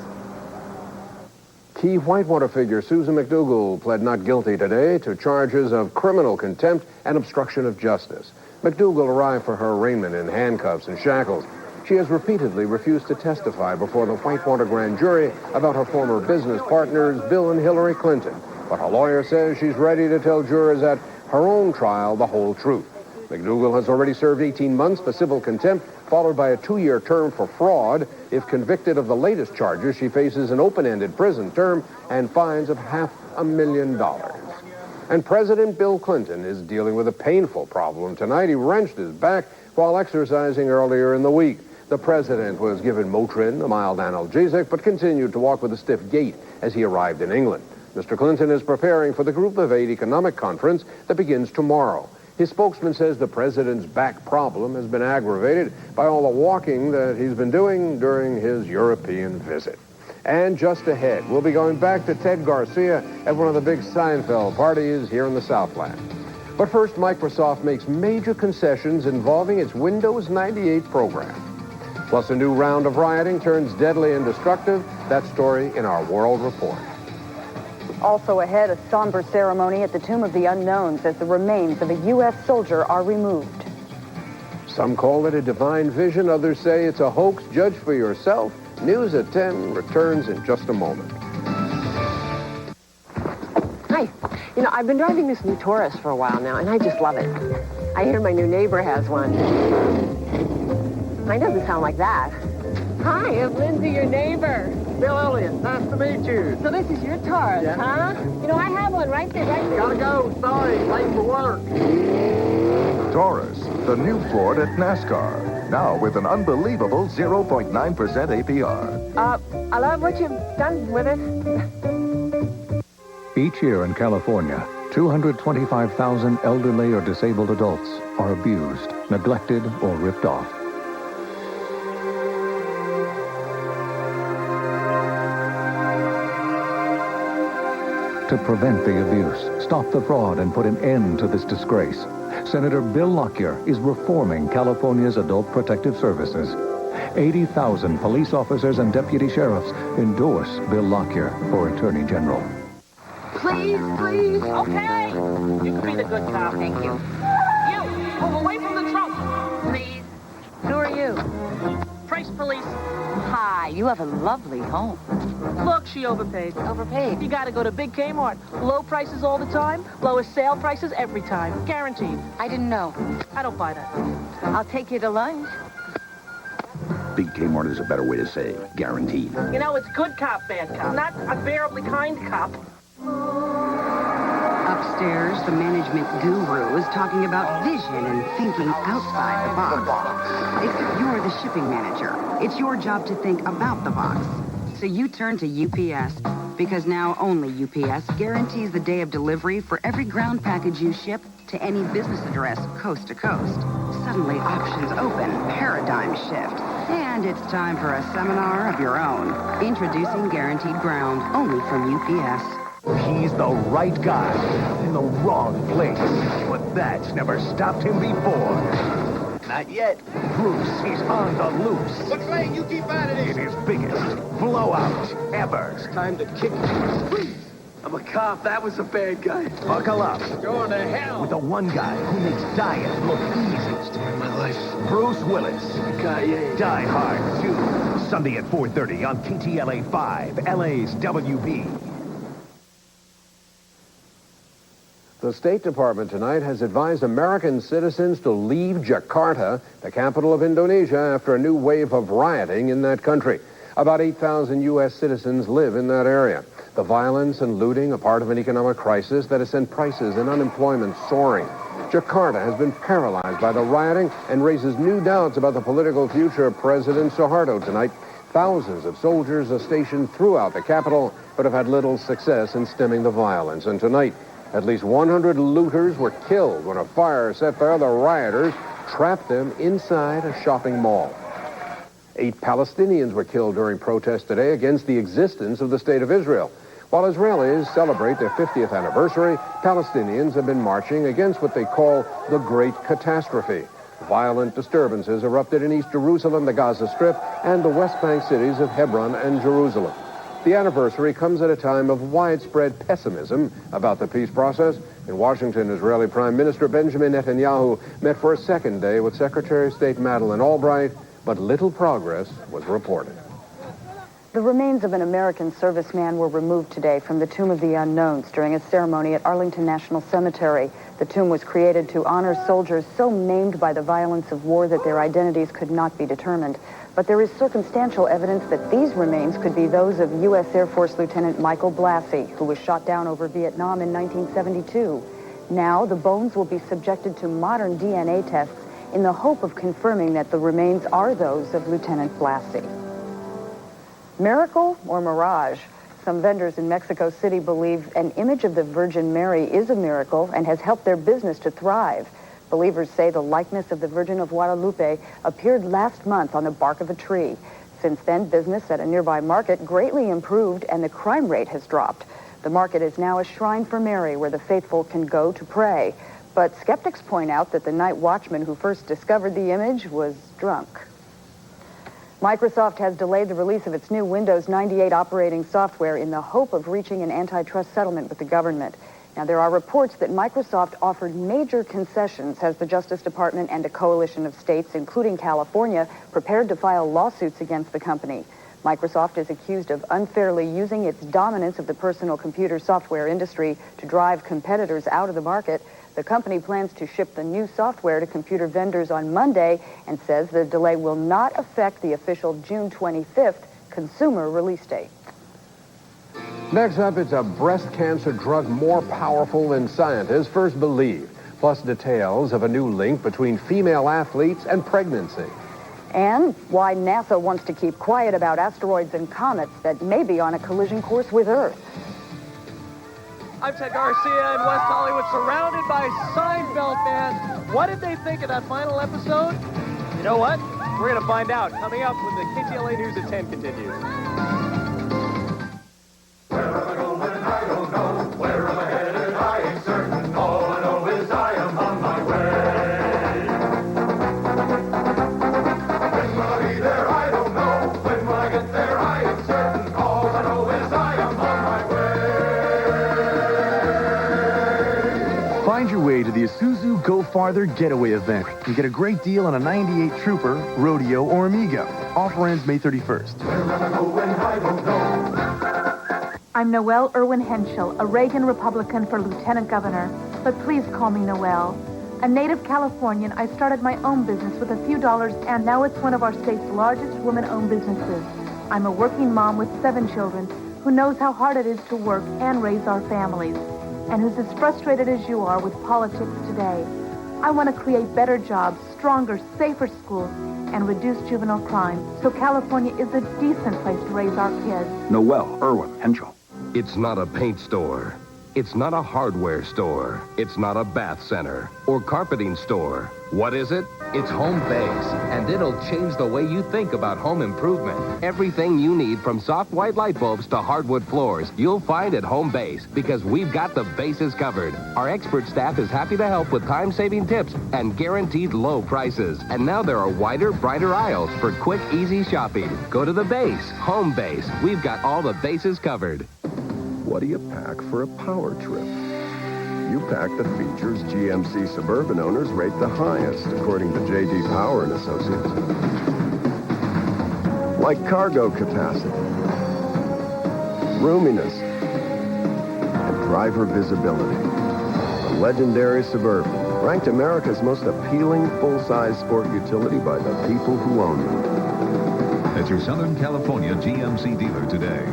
Key Whitewater figure Susan McDougal pled not guilty today to charges of criminal contempt and obstruction of justice. McDougal arrived for her arraignment in handcuffs and shackles. She has repeatedly refused to testify before the Whitewater grand jury about her former business partners, Bill and Hillary Clinton. But her lawyer says she's ready to tell jurors at her own trial the whole truth. McDougal has already served 18 months for civil contempt, followed by a 2-year term for fraud. If convicted of the latest charges, she faces an open-ended prison term and fines of $500,000. And President Bill Clinton is dealing with a painful problem tonight. He wrenched his back while exercising earlier in the week. The president was given Motrin, a mild analgesic, but continued to walk with a stiff gait as he arrived in England. Mr. Clinton is preparing for the Group of 8 economic conference that begins tomorrow. His spokesman says the president's back problem has been aggravated by all the walking that he's been doing during his European visit. And just ahead, we'll be going back to Ted Garcia at one of the big Seinfeld parties here in the Southland. But first, Microsoft makes major concessions involving its Windows 98 program. Plus, a new round of rioting turns deadly and destructive. That story in our World Report. Also ahead, a somber ceremony at the Tomb of the Unknowns as the remains of a U.S. soldier are removed. Some call it a divine vision. Others say it's a hoax. Judge for yourself. News at 10 returns in just a moment. Hi. You know, I've been driving this new Taurus for a while now, and I just love it. I hear my new neighbor has one. Mine doesn't sound like that. Hi, I'm Lindsay, your neighbor. Bill Elliott, nice to meet you. So this is your Taurus, huh? You know, I have one right there, right there. Gotta go, sorry, late for work. Taurus, the new Ford at NASCAR. Now with an unbelievable 0.9% APR. I love what you've done with it. Each year in California, 225,000 elderly or disabled adults are abused, neglected, or ripped off. To prevent the abuse, stop the fraud, and put an end to this disgrace, Senator Bill Lockyer is reforming California's adult protective services. 80,000 police officers and deputy sheriffs endorse Bill Lockyer for Attorney General. Please, please. Okay. You can be the good cop. Thank you. You, move away from the trunk. Please. Who are you? Price Police. Hi, you have a lovely home. Look, she overpaid. Overpaid? You gotta go to Big Kmart. Low prices all the time. Lowest sale prices every time. Guaranteed. I didn't know. I don't buy that. I'll take you to lunch. Big Kmart is a better way to say guaranteed. You know, it's good cop, bad cop. Not unbearably kind cop. Upstairs, the management guru is talking about vision and thinking outside the box. Except you're the shipping manager. It's your job to think about the box. So you turn to UPS, because now only UPS guarantees the day of delivery for every ground package you ship to any business address coast to coast. Suddenly, options open, paradigm shift. And it's time for a seminar of your own. Introducing Guaranteed Ground, only from UPS. He's the right guy in the wrong place. But that's never stopped him before. Not yet. Bruce, he's on the loose. Looks like you keep out of this. In his biggest blowout ever. It's time to kick me. I'm a cop. That was a bad guy. Buckle up. Going to hell. With the one guy who makes dying look easy. Story of my life. Bruce Willis. Yippee-ki-yay. Die Hard 2. Sunday at 4:30 on KTLA 5, LA's WB. The State Department tonight has advised American citizens to leave Jakarta, the capital of Indonesia, after a new wave of rioting in that country. About 8,000 U.S. citizens live in that area. The violence and looting are part of an economic crisis that has sent prices and unemployment soaring. Jakarta has been paralyzed by the rioting and raises new doubts about the political future of President Suharto tonight. Thousands of soldiers are stationed throughout the capital, but have had little success in stemming the violence. And tonight, at least 100 looters were killed when a fire set by other rioters trapped them inside a shopping mall. 8 Palestinians were killed during protests today against the existence of the State of Israel. While Israelis celebrate their 50th anniversary, Palestinians have been marching against what they call the Great Catastrophe. Violent disturbances erupted in East Jerusalem, the Gaza Strip, and the West Bank cities of Hebron and Jerusalem. The anniversary comes at a time of widespread pessimism about the peace process. In Washington, Israeli Prime Minister Benjamin Netanyahu met for a second day with Secretary of State Madeleine Albright, but little progress was reported. The remains of an American serviceman were removed today from the Tomb of the Unknowns during a ceremony at Arlington National Cemetery. The tomb was created to honor soldiers so maimed by the violence of war that their identities could not be determined. But there is circumstantial evidence that these remains could be those of U.S. Air Force Lieutenant Michael Blassie, who was shot down over Vietnam in 1972. Now, the bones will be subjected to modern DNA tests in the hope of confirming that the remains are those of Lieutenant Blassie. Miracle or mirage? Some vendors in Mexico City believe an image of the Virgin Mary is a miracle and has helped their business to thrive. Believers say the likeness of the Virgin of Guadalupe appeared last month on the bark of a tree. Since then, business at a nearby market greatly improved and the crime rate has dropped. The market is now a shrine for Mary where the faithful can go to pray. But skeptics point out that the night watchman who first discovered the image was drunk. Microsoft has delayed the release of its new Windows 98 operating software in the hope of reaching an antitrust settlement with the government. Now, there are reports that Microsoft offered major concessions as the Justice Department and a coalition of states, including California, prepared to file lawsuits against the company. Microsoft is accused of unfairly using its dominance of the personal computer software industry to drive competitors out of the market. The company plans to ship the new software to computer vendors on Monday and says the delay will not affect the official June 25th consumer release date. Next up, it's a breast cancer drug more powerful than scientists first believed, plus details of a new link between female athletes and pregnancy. And why NASA wants to keep quiet about asteroids and comets that may be on a collision course with Earth. I'm Ted Garcia in West Hollywood, surrounded by Seinfeld fans. What did they think of that final episode? You know what? We're going to find out coming up when the KTLA News at 10 continues. Find your way to the Isuzu Go Farther Getaway event and get a great deal on a 98 Trooper, Rodeo, or Amiga. Offer ends May 31st. I'm Noelle Irwin Henschel, a Reagan Republican for Lieutenant Governor, but please call me Noelle. A native Californian, I started my own business with a few dollars, and now it's one of our state's largest women-owned businesses. I'm a working mom with 7 children who knows how hard it is to work and raise our families, and who's as frustrated as you are with politics today. I want to create better jobs, stronger, safer schools, and reduce juvenile crime, so California is a decent place to raise our kids. Noelle Irwin Henschel. It's not a paint store. It's not a hardware store. It's not a bath center or carpeting store. What is it? It's Home Base, and it'll change the way you think about home improvement. Everything you need from soft white light bulbs to hardwood floors, you'll find at Home Base because we've got the bases covered. Our expert staff is happy to help with time-saving tips and guaranteed low prices. And now there are wider, brighter aisles for quick, easy shopping. Go to the base, Home Base. We've got all the bases covered. What do you pack for a power trip? You pack the features GMC Suburban owners rate the highest, according to J.D. Power and Associates. Like cargo capacity, roominess, and driver visibility. The legendary Suburban, ranked America's most appealing full-size sport utility by the people who own them. At your Southern California GMC dealer today.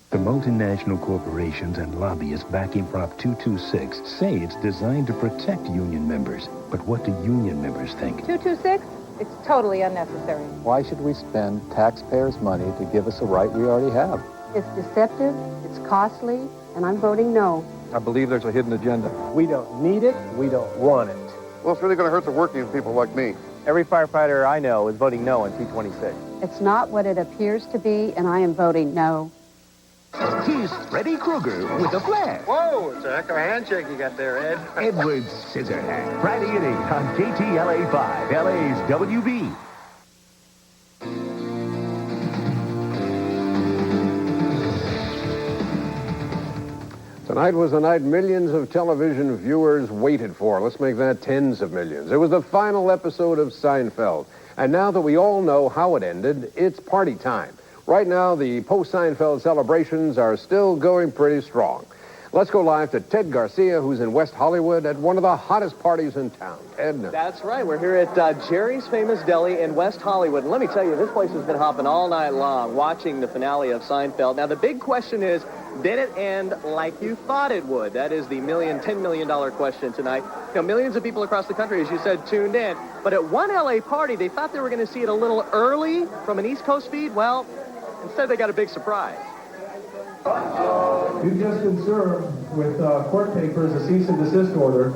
The multinational corporations and lobbyists backing Prop 226 say it's designed to protect union members. But what do union members think? 226? It's totally unnecessary. Why should we spend taxpayers' money to give us a right we already have? It's deceptive, it's costly, and I'm voting no. I believe there's a hidden agenda. We don't need it, we don't want it. Well, it's really going to hurt the working people like me. Every firefighter I know is voting no on 226. It's not what it appears to be, and I am voting no. Here's Freddy Krueger with a flash. Whoa, it's a heck of a handshake you got there, Ed. Edward Scissorhands. Friday at 8 on KTLA 5, LA's WB. Tonight was the night millions of television viewers waited for. Let's make that tens of millions. It was the final episode of Seinfeld. And now that we all know how it ended, it's party time. Right now, the post-Seinfeld celebrations are still going pretty strong. Let's go live to Ted Garcia, who's in West Hollywood at one of the hottest parties in town. Ted? That's right. We're here at Jerry's Famous Deli in West Hollywood. And let me tell you, this place has been hopping all night long watching the finale of Seinfeld. Now, the big question is, did it end like you thought it would? That is the $10 million question tonight. You know, millions of people across the country, as you said, tuned in. But at one L.A. party, they thought they were going to see it a little early from an East Coast feed. Well, instead, they got a big surprise. You've just been served with court papers, a cease and desist order,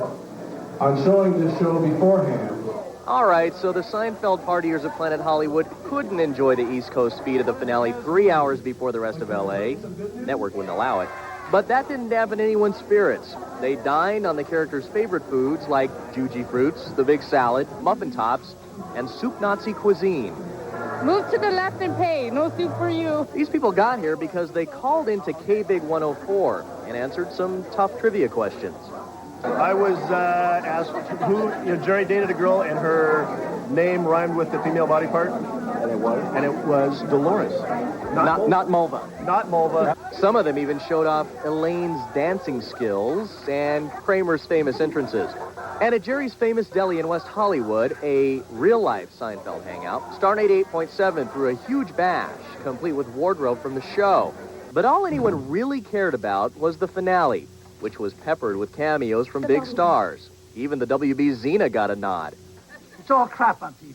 on showing this show beforehand. All right, so the Seinfeld partiers at Planet Hollywood couldn't enjoy the East Coast speed of the finale 3 hours before the rest of L.A. Network wouldn't allow it. But that didn't dampen anyone's spirits. They dined on the characters' favorite foods like juji fruits, the big salad, muffin tops, and soup Nazi cuisine. Move to the left and pay. No soup for you. These people got here because they called into K-Big 104 and answered some tough trivia questions. I was asked who, Jerry dated a girl and her name rhymed with the female body part. And it was? And it was Dolores. Not Mulva. Not Mulva. Some of them even showed off Elaine's dancing skills and Kramer's famous entrances. And at Jerry's famous deli in West Hollywood, a real-life Seinfeld hangout, Starnate 8.7 threw a huge bash, complete with wardrobe from the show. But all anyone really cared about was the finale, which was peppered with cameos from big stars. Even the WB Xena got a nod. It's all crap on TV.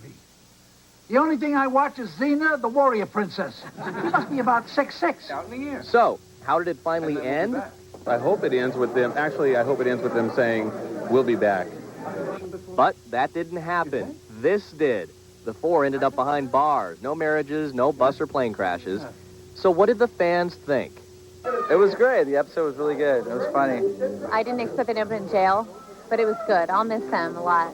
The only thing I watch is Xena, the warrior princess. She must be about 6'6". So, how did it finally end? I hope it ends with them. Actually, I hope it ends with them saying, "We'll be back." But that didn't happen. This did. The four ended up behind bars. No marriages, no bus or plane crashes. So what did the fans think? It was great. The episode was really good. It was funny. I didn't expect them to end up in jail, but it was good. I'll miss them a lot.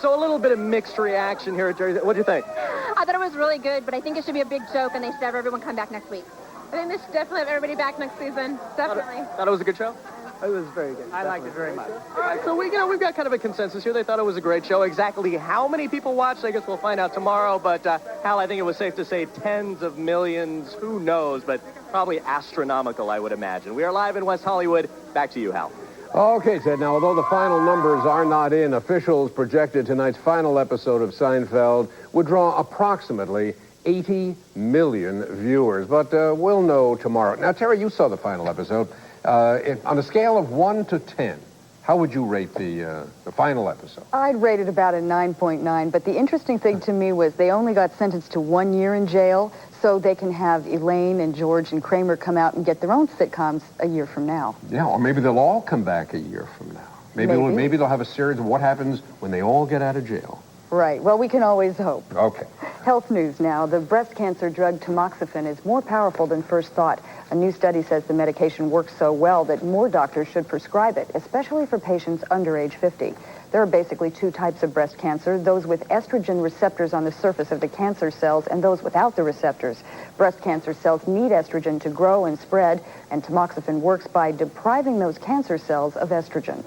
So a little bit of mixed reaction here at Jerry's. What do you think? I thought it was really good, but I think it should be a big joke, and they should have everyone come back next week. I think they should definitely have everybody back next season. Definitely. Thought it was a good show? It was very good. I liked it very much. All right, so we've got kind of a consensus here. They thought it was a great show. Exactly how many people watched, I guess we'll find out tomorrow. But, Hal, I think it was safe to say tens of millions. Who knows? But probably astronomical, I would imagine. We are live in West Hollywood. Back to you, Hal. Okay, Ted. Now, although the final numbers are not in, officials projected tonight's final episode of Seinfeld would draw approximately 80 million viewers. But we'll know tomorrow. Now, Terry, you saw the final episode. On a scale of 1 to 10, how would you rate the final episode? I'd rate it about a 9.9, but the interesting thing to me was they only got sentenced to 1 year in jail, so they can have Elaine and George and Kramer come out and get their own sitcoms a year from now. Yeah, or maybe they'll all come back a year from now. Maybe they'll have a series of what happens when they all get out of jail. Right. Well, we can always hope. Okay. Health news now. The breast cancer drug tamoxifen is more powerful than first thought. A new study says the medication works so well that more doctors should prescribe it, especially for patients under age 50. There are basically two types of breast cancer, those with estrogen receptors on the surface of the cancer cells and those without the receptors. Breast cancer cells need estrogen to grow and spread, and tamoxifen works by depriving those cancer cells of estrogen.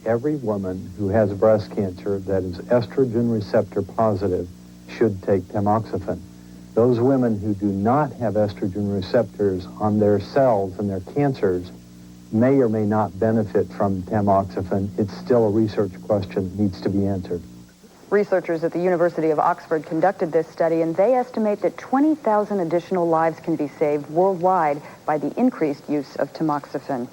Every woman who has breast cancer that is estrogen receptor positive should take tamoxifen. Those women who do not have estrogen receptors on their cells and their cancers may or may not benefit from tamoxifen. It's still a research question that needs to be answered. Researchers at the University of Oxford conducted this study, and they estimate that 20,000 additional lives can be saved worldwide by the increased use of tamoxifen.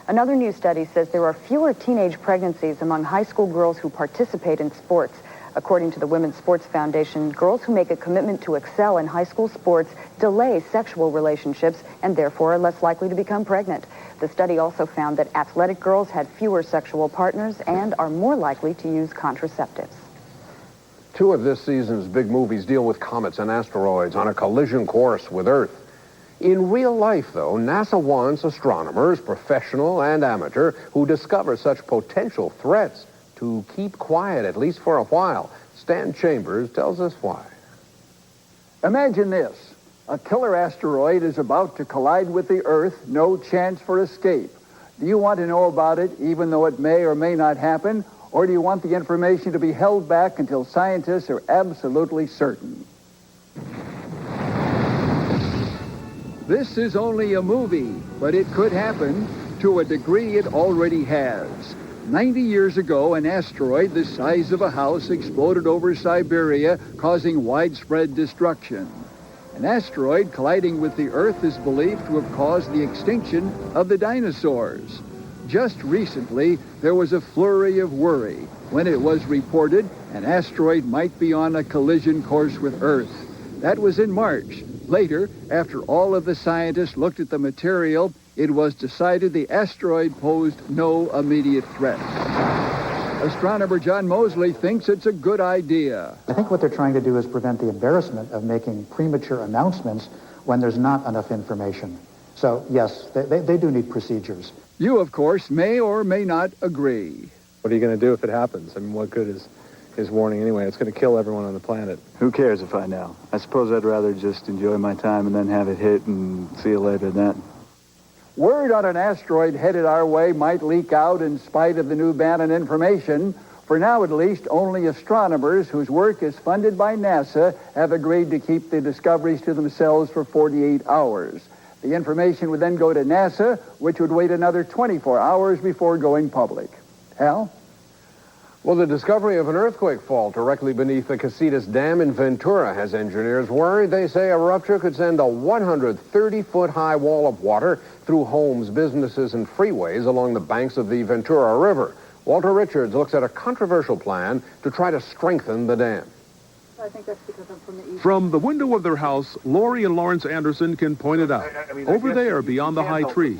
Another new study says there are fewer teenage pregnancies among high school girls who participate in sports. According to the Women's Sports Foundation, girls who make a commitment to excel in high school sports delay sexual relationships and therefore are less likely to become pregnant. The study also found that athletic girls had fewer sexual partners and are more likely to use contraceptives. Two of this season's big movies deal with comets and asteroids on a collision course with Earth. In real life, though, NASA wants astronomers, professional and amateur, who discover such potential threats to keep quiet, at least for a while. Stan Chambers tells us why. Imagine this. A killer asteroid is about to collide with the Earth, no chance for escape. Do you want to know about it, even though it may or may not happen? Or do you want the information to be held back until scientists are absolutely certain? This is only a movie, but it could happen. To a degree, it already has. 90 years ago, an asteroid the size of a house exploded over Siberia, causing widespread destruction. An asteroid colliding with the Earth is believed to have caused the extinction of the dinosaurs. Just recently, there was a flurry of worry when it was reported an asteroid might be on a collision course with Earth. That was in March. Later, after all of the scientists looked at the material, it was decided the asteroid posed no immediate threat. Astronomer John Mosley thinks it's a good idea. I think what they're trying to do is prevent the embarrassment of making premature announcements when there's not enough information. So, yes, they do need procedures. You, of course, may or may not agree. What are you going to do if it happens? I mean, what good is warning anyway? It's going to kill everyone on the planet. Who cares if I know? I suppose I'd rather just enjoy my time and then have it hit and see you later then. Word on an asteroid headed our way might leak out in spite of the new ban on information. For now, at least, only astronomers whose work is funded by NASA have agreed to keep the discoveries to themselves for 48 hours. The information would then go to NASA, which would wait another 24 hours before going public. Hal? Well, the discovery of an earthquake fault directly beneath the Casitas Dam in Ventura has engineers worried. They say a rupture could send a 130-foot-high wall of water through homes, businesses, and freeways along the banks of the Ventura River. Walter Richards looks at a controversial plan to try to strengthen the dam. I think that's because I'm from the east. From the window of their house, Lori and Lawrence Anderson can point it out. Over there, beyond the high trees,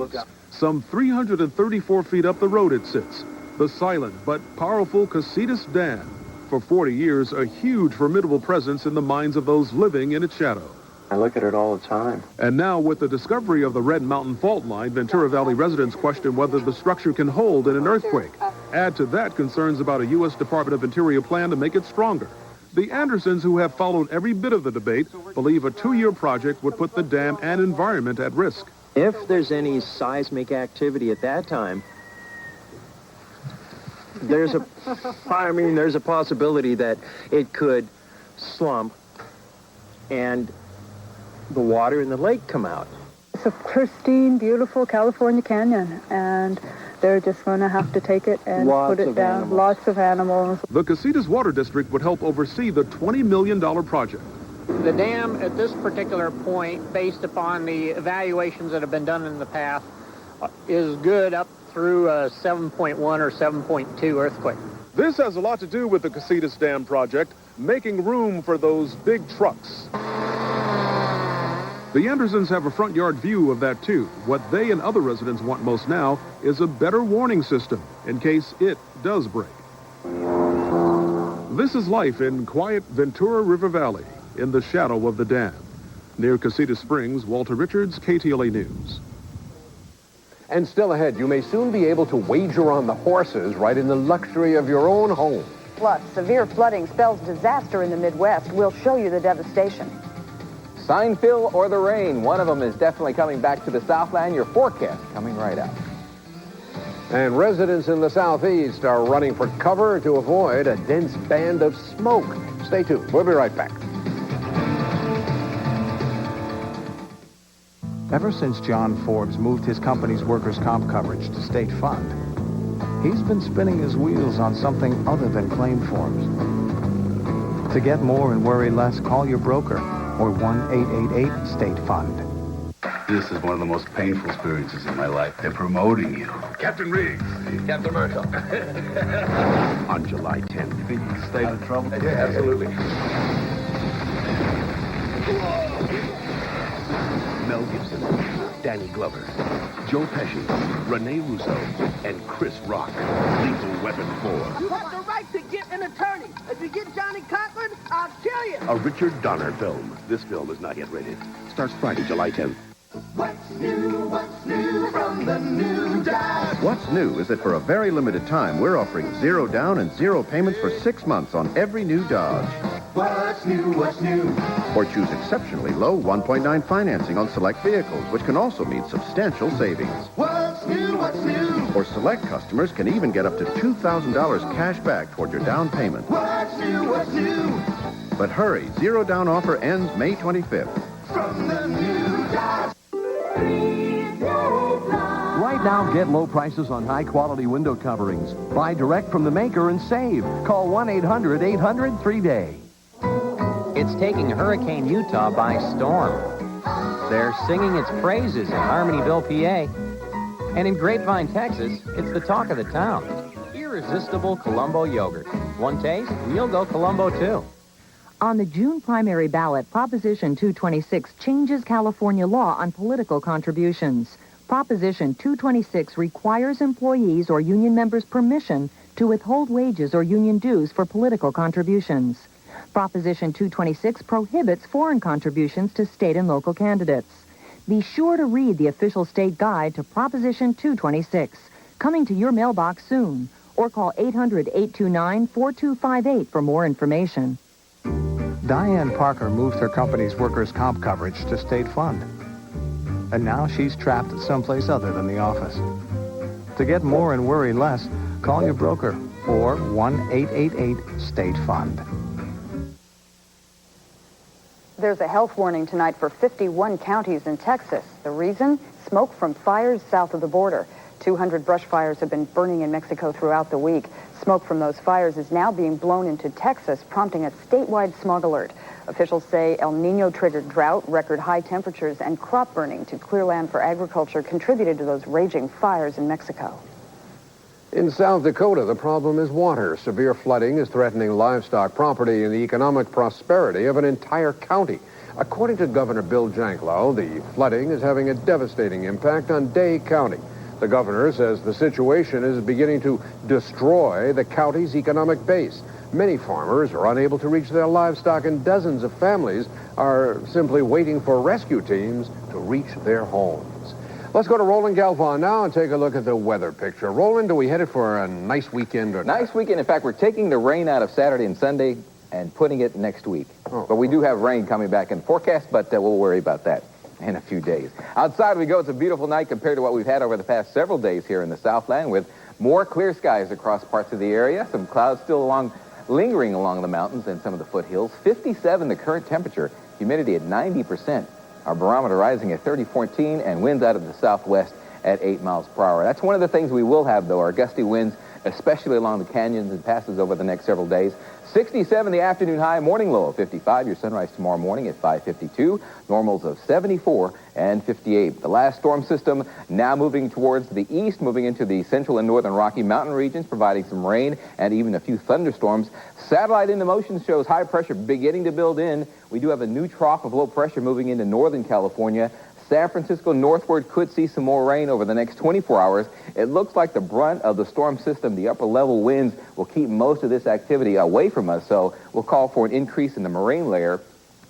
some 334 feet up the road it sits. The silent but powerful Casitas Dam. For 40 years, a huge, formidable presence in the minds of those living in its shadow. I look at it all the time. And now, with the discovery of the Red Mountain Fault Line, Ventura Valley residents question whether the structure can hold in an earthquake. Add to that concerns about a U.S. Department of Interior plan to make it stronger. The Andersons, who have followed every bit of the debate, believe a 2-year project would put the dam and environment at risk. If there's any seismic activity at that time, there's a possibility that it could slump and the water in the lake come out. It's a pristine, beautiful California canyon, and they're just going to have to take it and put it down. Animals. Lots of animals. The Casitas Water District would help oversee the $20 million project. The dam at this particular point, based upon the evaluations that have been done in the past, is good up through a 7.1 or 7.2 earthquake. This has a lot to do with the Casitas Dam project, making room for those big trucks. The Andersons have a front yard view of that too. What they and other residents want most now is a better warning system in case it does break. This is life in quiet Ventura River Valley in the shadow of the dam. Near Casitas Springs, Walter Richards, KTLA News. And still ahead, you may soon be able to wager on the horses right in the luxury of your own home. Plus, severe flooding spells disaster in the Midwest. We'll show you the devastation. Sign Phil or the rain. One of them is definitely coming back to the Southland. Your forecast coming right up. And residents in the Southeast are running for cover to avoid a dense band of smoke. Stay tuned. We'll be right back. Ever since John Forbes moved his company's workers' comp coverage to state fund, he's been spinning his wheels on something other than claim forms. To get more and worry less, call your broker or 1-888-STATE-FUND. This is one of the most painful experiences in my life. They're promoting you. Captain Riggs. Captain Murtaugh. On July 10th. Think you stay out of trouble? Yeah, absolutely. Mel Gibson, Danny Glover, Joe Pesci, Rene Russo, and Chris Rock. Lethal Weapon 4. You have the right to get an attorney. If you get Johnny Cochran, I'll kill you. A Richard Donner film. This film is not yet rated. Starts Friday, July 10th. What's new from the new Dodge? What's new is that for a very limited time, we're offering 0 down and 0 payments for 6 months on every new Dodge. What's new? Or choose exceptionally low 1.9 financing on select vehicles, which can also mean substantial savings. What's new? Or select customers can even get up to $2,000 cash back toward your down payment. What's new? But hurry, 0 down offer ends May 25th. From the new Dodge. Right now, get low prices on high-quality window coverings. Buy direct from the maker and save. Call 1-800-800-3DAY. It's taking Hurricane Utah by storm. They're singing its praises in Harmonyville, PA. And in Grapevine, Texas, it's the talk of the town. Irresistible Colombo yogurt. One taste, and you'll go Colombo, too. On the June primary ballot, Proposition 226 changes California law on political contributions. Proposition 226 requires employees or union members' permission to withhold wages or union dues for political contributions. Proposition 226 prohibits foreign contributions to state and local candidates. Be sure to read the official state guide to Proposition 226, coming to your mailbox soon, or call 800-829-4258 for more information. Diane Parker moved her company's workers' comp coverage to state fund. And now she's trapped someplace other than the office. To get more and worry less, call your broker or 1-888-STATE-FUND. There's a health warning tonight for 51 counties in Texas. The reason? Smoke from fires south of the border. 200 brush fires have been burning in Mexico throughout the week. Smoke from those fires is now being blown into Texas, prompting a statewide smog alert. Officials say El Nino-triggered drought, record high temperatures, and crop burning to clear land for agriculture contributed to those raging fires in Mexico. In South Dakota, the problem is water. Severe flooding is threatening livestock property and the economic prosperity of an entire county. According to Governor Bill Janklow, the flooding is having a devastating impact on Day County. The governor says the situation is beginning to destroy the county's economic base. Many farmers are unable to reach their livestock, and dozens of families are simply waiting for rescue teams to reach their homes. Let's go to Roland Galvan now and take a look at the weather picture. Roland, are we headed for a nice weekend? Or nice weekend. In fact, we're taking the rain out of Saturday and Sunday and putting it next week. Oh. But we do have rain coming back in the forecast, but we'll worry about that in a few days. Outside we go. It's a beautiful night compared to what we've had over the past several days here in the Southland, with more clear skies across parts of the area. Some clouds still lingering along the mountains and some of the foothills. 57 the current temperature, humidity at 90%. Our barometer rising at 30.14, and winds out of the southwest at 8 miles per hour. That's one of the things we will have, though, are gusty winds, especially along the canyons and passes over the next several days. 67 the afternoon high, morning low of 55. Your sunrise tomorrow morning at 5:52. Normals of 74 and 58. The last storm system now moving towards the east, moving into the central and northern Rocky Mountain regions, providing some rain and even a few thunderstorms. Satellite into motion shows high pressure beginning to build in. We do have a new trough of low pressure moving into northern California. San Francisco northward could see some more rain over the next 24 hours. It looks like the brunt of the storm system, the upper level winds, will keep most of this activity away from us, so we'll call for an increase in the moraine layer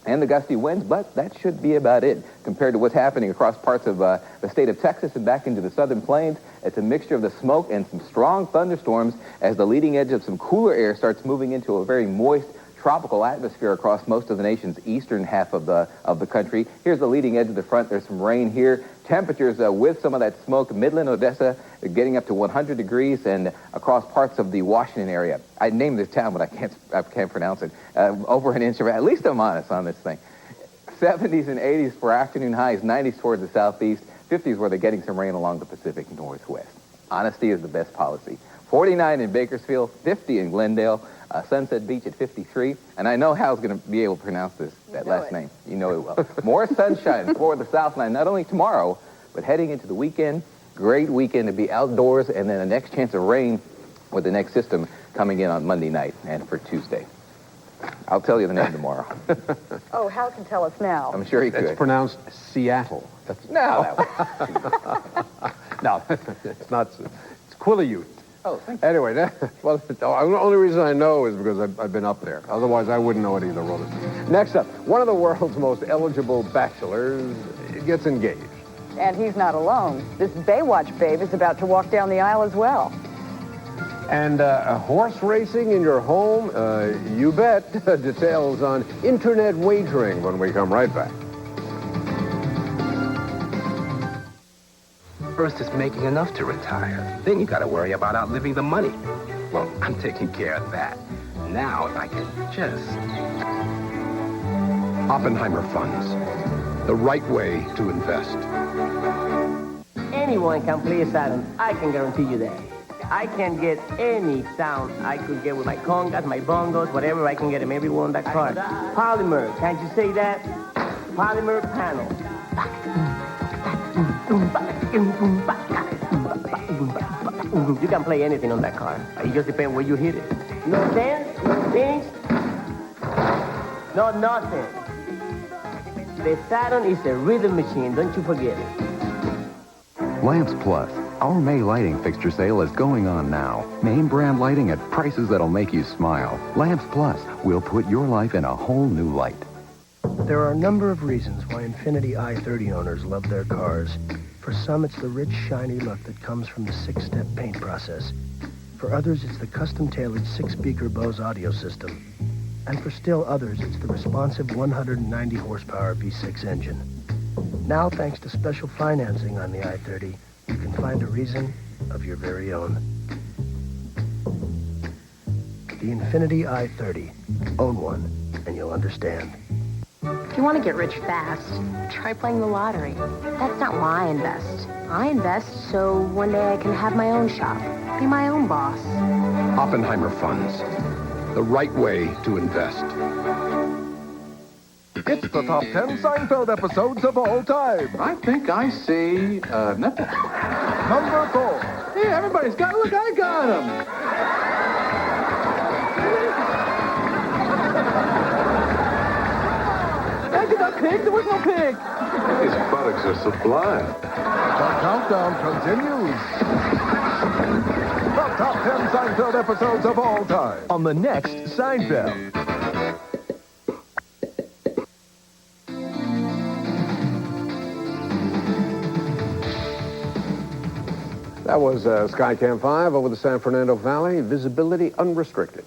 and the gusty winds, but that should be about it compared to what's happening across parts of the state of Texas and back into the southern plains. It's a mixture of the smoke and some strong thunderstorms as the leading edge of some cooler air starts moving into a very moist tropical atmosphere across most of the nation's eastern half of the country. Here's the leading edge of the front. There's some rain here. Temperatures with some of that smoke, Midland, Odessa, getting up to 100 degrees, and across parts of the Washington area. I named this town, but I can't pronounce it. Over an inch of, at least I'm honest on this thing. 70s and 80s for afternoon highs, 90s towards the southeast, 50s where they're getting some rain along the Pacific Northwest. Honesty is the best policy. 49 in Bakersfield, 50 in Glendale, Sunset Beach at 53. And I know Hal's going to be able to pronounce that last name. You know it well. More sunshine for the Southland, not only tomorrow, but heading into the weekend. Great weekend to be outdoors, and then the next chance of rain with the next system coming in on Monday night and for Tuesday. I'll tell you the name tomorrow. Oh, Hal can tell us now. I'm sure he could. It's pronounced Seattle. No. No, it's not. It's Quileute. Oh, thank you. Anyway, the only reason I know is because I've been up there. Otherwise, I wouldn't know it either, Roland. Next up, one of the world's most eligible bachelors gets engaged. And he's not alone. This Baywatch babe is about to walk down the aisle as well. And horse racing in your home? You bet. Details on internet wagering when we come right back. First is making enough to retire. Then you gotta worry about outliving the money. Well, I'm taking care of that. Now, if I could just... Oppenheimer Funds. The right way to invest. Anyone can play a silent. I can guarantee you that. I can get any sound I could get with my congas, my bongos, whatever. I can get them everywhere on that car. Polymer, can't you say that? Polymer panel. You can play anything on that car. It just depends where you hit it. No dance, no things. No, nothing. The Saturn is a rhythm machine, don't you forget it. Lamps Plus. Our May lighting fixture sale is going on now. Name brand lighting at prices that'll make you smile. Lamps Plus will put your life in a whole new light. There are a number of reasons why Infiniti i30 owners love their cars. For some, it's the rich, shiny look that comes from the 6-step paint process. For others, it's the custom-tailored 6-speaker Bose audio system. And for still others, it's the responsive 190-horsepower V6 engine. Now, thanks to special financing on the i30, you can find a reason of your very own. The Infiniti i30. Own one, and you'll understand. If you want to get rich fast, try playing the lottery. That's not why I invest. I invest so one day I can have my own shop, be my own boss. Oppenheimer Funds. The right way to invest. It's the top 10 Seinfeld episodes of all time. I think I see nipple. Number 4. Hey, everybody's got, look, I got him. I did not pig. There was no pig. His buttocks are sublime. The countdown continues. The top 10 Seinfeld episodes of all time on the next Seinfeld. That was Skycam 5 over the San Fernando Valley. Visibility unrestricted.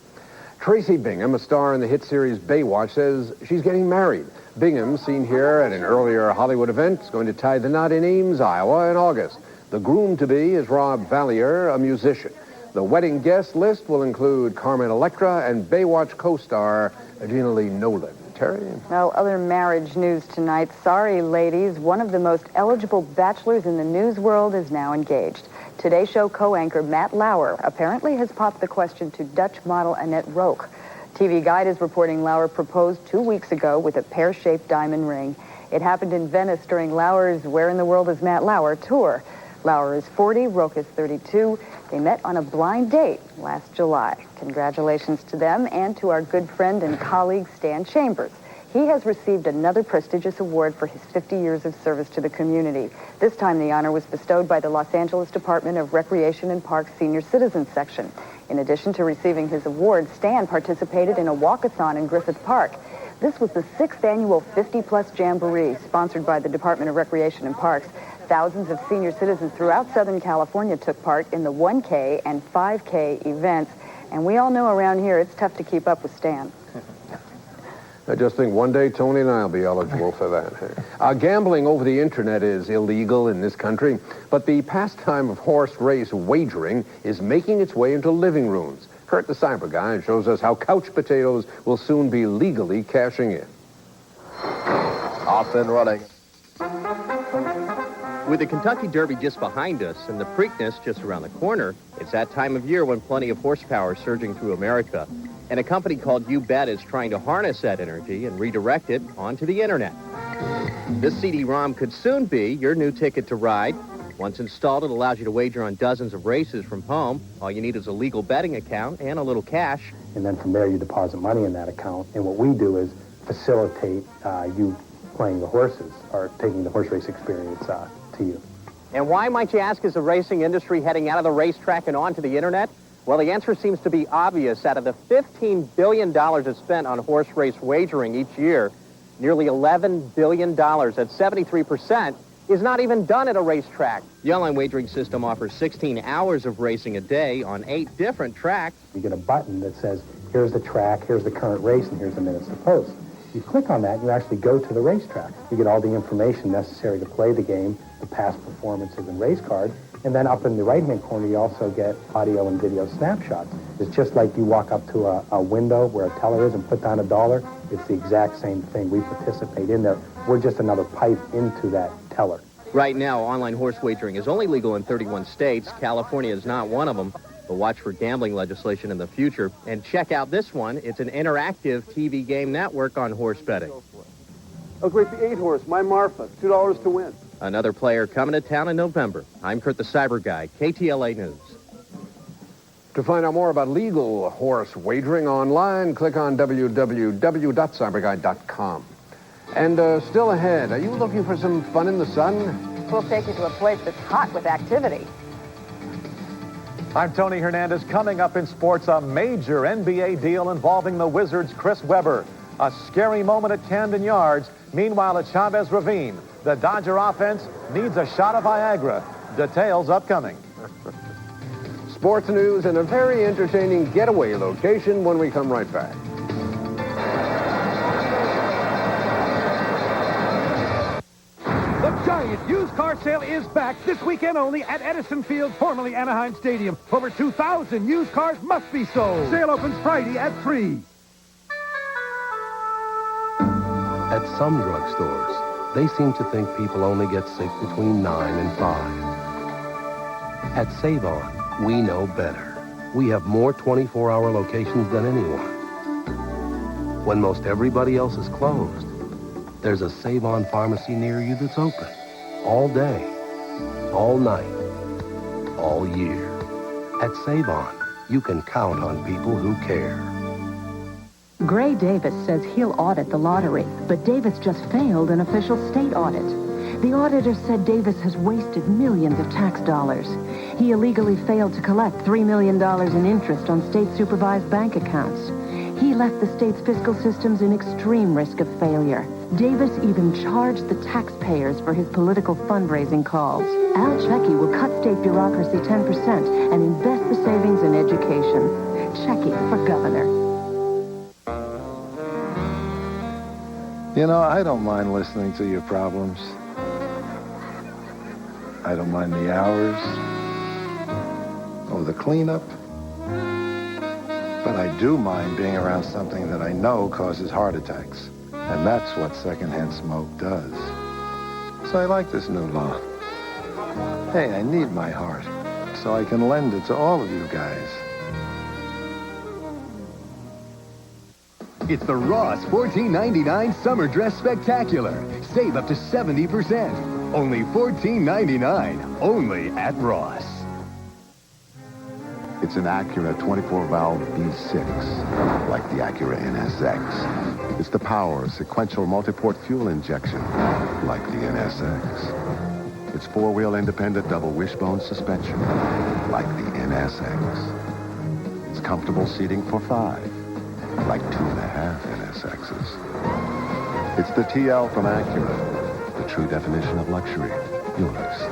Tracy Bingham, a star in the hit series Baywatch, says she's getting married. Bingham, seen here at an earlier Hollywood event, is going to tie the knot in Ames, Iowa in August. The groom-to-be is Rob Valier, a musician. The wedding guest list will include Carmen Electra and Baywatch co-star Gina Lee Nolan. Terry? Well, other marriage news tonight. Sorry, ladies. One of the most eligible bachelors in the news world is now engaged. Today Show co-anchor Matt Lauer apparently has popped the question to Dutch model Annette Roque. TV Guide is reporting Lauer proposed 2 weeks ago with a pear-shaped diamond ring. It happened in Venice during Lauer's Where in the World is Matt Lauer tour. Lauer is 40, Roque is 32. They met on a blind date last July. Congratulations to them and to our good friend and colleague Stan Chambers. He has received another prestigious award for his 50 years of service to the community. This time the honor was bestowed by the Los Angeles Department of Recreation and Parks Senior Citizens Section. In addition to receiving his award, Stan participated in a walkathon in Griffith Park. This was the 6th annual 50-plus Jamboree, sponsored by the Department of Recreation and Parks. Thousands of senior citizens throughout Southern California took part in the 1K and 5K events. And we all know around here it's tough to keep up with Stan. I just think one day Tony and I will be eligible for that. Gambling over the internet is illegal in this country, but the pastime of horse race wagering is making its way into living rooms. Kurt the Cyber Guy shows us how couch potatoes will soon be legally cashing in. Off and running. With the Kentucky Derby just behind us and the Preakness just around the corner, it's that time of year when plenty of horsepower is surging through America. And a company called You Bet is trying to harness that energy and redirect it onto the internet. This CD-ROM could soon be your new ticket to ride. Once installed, it allows you to wager on dozens of races from home. All you need is a legal betting account and a little cash. And then from there, you deposit money in that account. And what we do is facilitate you playing the horses or taking the horse race experience to you. And why, might you ask, is the racing industry heading out of the racetrack and onto the internet? Well, the answer seems to be obvious. Out of the $15 billion that's spent on horse race wagering each year, nearly $11 billion, that's 73%, is not even done at a racetrack. The online wagering system offers 16 hours of racing a day on 8 different tracks. You get a button that says, here's the track, here's the current race, and here's the minutes to post. You click on that, and you actually go to the racetrack. You get all the information necessary to play the game, the past performances and race card, and then up in the right-hand corner, you also get audio and video snapshots. It's just like you walk up to a window where a teller is and put down $1. It's the exact same thing. We participate in there. We're just another pipe into that teller. Right now, online horse wagering is only legal in 31 states. California is not one of them. But watch for gambling legislation in the future. And check out this one. It's an interactive TV game network on horse betting. Oh, great, the 8-horse, my Marfa, $2 to win. Another player coming to town in November. I'm Kurt the Cyber Guy, KTLA News. To find out more about legal horse wagering online, click on www.cyberguide.com. And still ahead, are you looking for some fun in the sun? We'll take you to a place that's hot with activity. I'm Tony Hernandez. Coming up in sports, a major NBA deal involving the Wizards' Chris Webber. A scary moment at Camden Yards. Meanwhile, at Chavez Ravine, the Dodger offense needs a shot of Viagra. Details upcoming. Sports news and a very entertaining getaway location when we come right back. The giant used car sale is back this weekend only at Edison Field, formerly Anaheim Stadium. Over 2,000 used cars must be sold. Sale opens Friday at 3. At some drugstores, they seem to think people only get sick between 9 and 5. At Save-On, we know better. We have more 24-hour locations than anyone. When most everybody else is closed, there's a Save-On pharmacy near you that's open. All day, all night, all year. At Save-On, you can count on people who care. Gray Davis says he'll audit the lottery, but Davis just failed an official state audit. The auditor said Davis has wasted millions of tax dollars. He illegally failed to collect $3 million in interest on state-supervised bank accounts. He left the state's fiscal systems in extreme risk of failure. Davis even charged the taxpayers for his political fundraising calls. Al Checky will cut state bureaucracy 10% and invest the savings in education. Checky for governor. You know, I don't mind listening to your problems. I don't mind the hours or the cleanup. But I do mind being around something that I know causes heart attacks. And that's what secondhand smoke does. So I like this new law. Hey, I need my heart, so I can lend it to all of you guys. It's the Ross $14.99 Summer Dress Spectacular. Save up to 70%. Only $14.99. Only at Ross. It's an Acura 24-valve V6, like the Acura NSX. It's the power of sequential multi-port fuel injection, like the NSX. It's four-wheel independent double wishbone suspension, like the NSX. It's comfortable seating for 5, like 2.5 NSXs. It's the TL from Acura, the true definition of luxury. Yours.